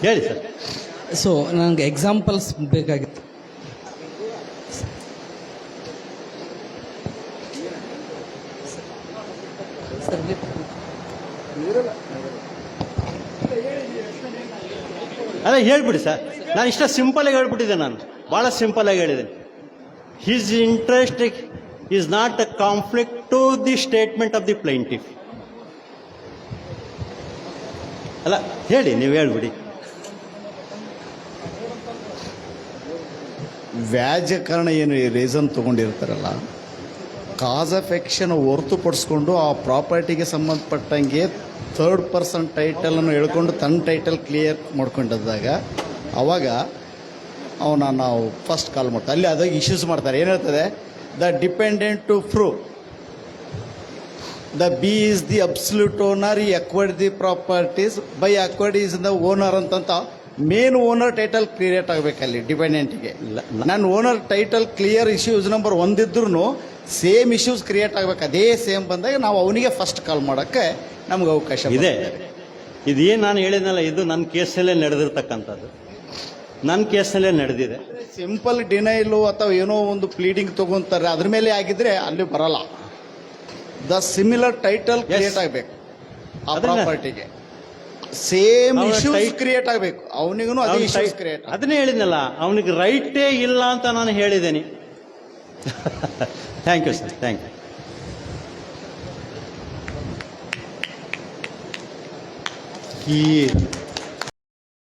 ಹೇಳಿ ಸರ್. ಸೊ ನನಗೆ ಎಕ್ಸಾಂಪಲ್ಸ್ ಬೇಕಾಗಿತ್ತು. ಅದೇ ಹೇಳ್ಬಿಡಿ ಸರ್, ನಾನು ಇಷ್ಟ ಸಿಂಪಲ್ ಆಗಿ ಹೇಳ್ಬಿಟ್ಟಿದ್ದೆ, ನಾನು ಭಾಳ ಸಿಂಪಲ್ ಆಗಿ ಹೇಳಿದ್ದೇನೆ. His interest is not a conflict to the statement of the plaintiff. ಅಲ್ಲ ಹೇಳಿ, ನೀವು ಹೇಳ್ಬಿಡಿ. ವ್ಯಾಜ್ಯಕರಣ ಏನು ರೀಸನ್ ತೊಗೊಂಡಿರ್ತಾರಲ್ಲ, ಕಾಸ್ ಆಫ್ ಆ್ಯಕ್ಷನ್ ಹೊರತುಪಡಿಸ್ಕೊಂಡು ಆ ಪ್ರಾಪರ್ಟಿಗೆ ಸಂಬಂಧಪಟ್ಟಂಗೆ ಥರ್ಡ್ ಪರ್ಸನ್ ಟೈಟಲನ್ನು ಹೇಳ್ಕೊಂಡು ತನ್ನ ಟೈಟಲ್ ಕ್ಲಿಯರ್ ಮಾಡ್ಕೊಂಡಿದ್ದಾಗ ಅವಾಗ ಅವನ ನಾವು ಫಸ್ಟ್ ಕಾಲ್ ಮಾಡ್ತಾರೆ. ಅಲ್ಲಿ ಅದಾಗ ಇಶ್ಯೂಸ್ ಮಾಡ್ತಾರೆ. ಏನು ಹೇಳ್ತದೆ? The dependent to prove the B is the absolute owner, he acquired the properties by acquired is the owner ಅಂತ ಮೇನ್ ಓನರ್ ಟೈಟಲ್ ಕ್ರಿಯೇಟ್ ಆಗಬೇಕಲ್ಲಿ ಡಿಪೆಂಡೆಂಟ್ಗೆ. ನನ್ನ owner title clear issues number ಒಂದಿದ್ರು ಸೇಮ್ ಇಶ್ಯೂಸ್ ಕ್ರಿಯೇಟ್ ಆಗಬೇಕು. ಅದೇ same ಬಂದಾಗ ನಾವು ಅವನಿಗೆ ಫಸ್ಟ್ ಕಾಲ್ ಮಾಡೋಕ್ಕೆ ನಮ್ಗೆ ಅವಕಾಶ ಇದೆ. ಇದೇನು ನಾನು ಹೇಳಿದ್ನಲ್ಲ, ಇದು ನನ್ನ ಕೇಸಲ್ಲೇ ನಡೆದಿರ್ತಕ್ಕಂಥದ್ದು. ನನ್ನ ಕೇಸ್ನಲ್ಲೇ ನಡೆದಿದೆ. ಸಿಂಪಲ್ ಡಿನೈಲು ಅಥವಾ ಏನೋ ಒಂದು ಪ್ಲೀಡಿಂಗ್ ತಗೊಂತಾರೆ, ಅದ್ರ ಮೇಲೆ ಆಗಿದ್ರೆ ಅಲ್ಲಿ ಬರಲ್ಲ. ದ ಸಿಮಿಲರ್ ಟೈಟಲ್ ಕ್ರಿಯೇಟ್ ಆಗಬೇಕು ಆ ಅದನ್ನ- ಪ್ರಾಪರ್ಟಿಗೆ, ಸೇಮ್ ಅವನ ಇಶ್ಯೂಸ್ ಟೈ- ಕ್ರಿಯೇಟ್ ಆಗಬೇಕು, ಅವನಿಗೂ ಅದೇ ಇಶ್ಯೂಸ್ ಕ್ರಿಯೇಟ್. ಅದನ್ನೇ ಹೇಳಿದ್ನಲ್ಲ, ಅವನಿಗೆ ರೈಟೇ ಇಲ್ಲ ಅಂತ ನಾನು ಹೇಳಿದ್ದೇನೆ. Thank you sir, thank you.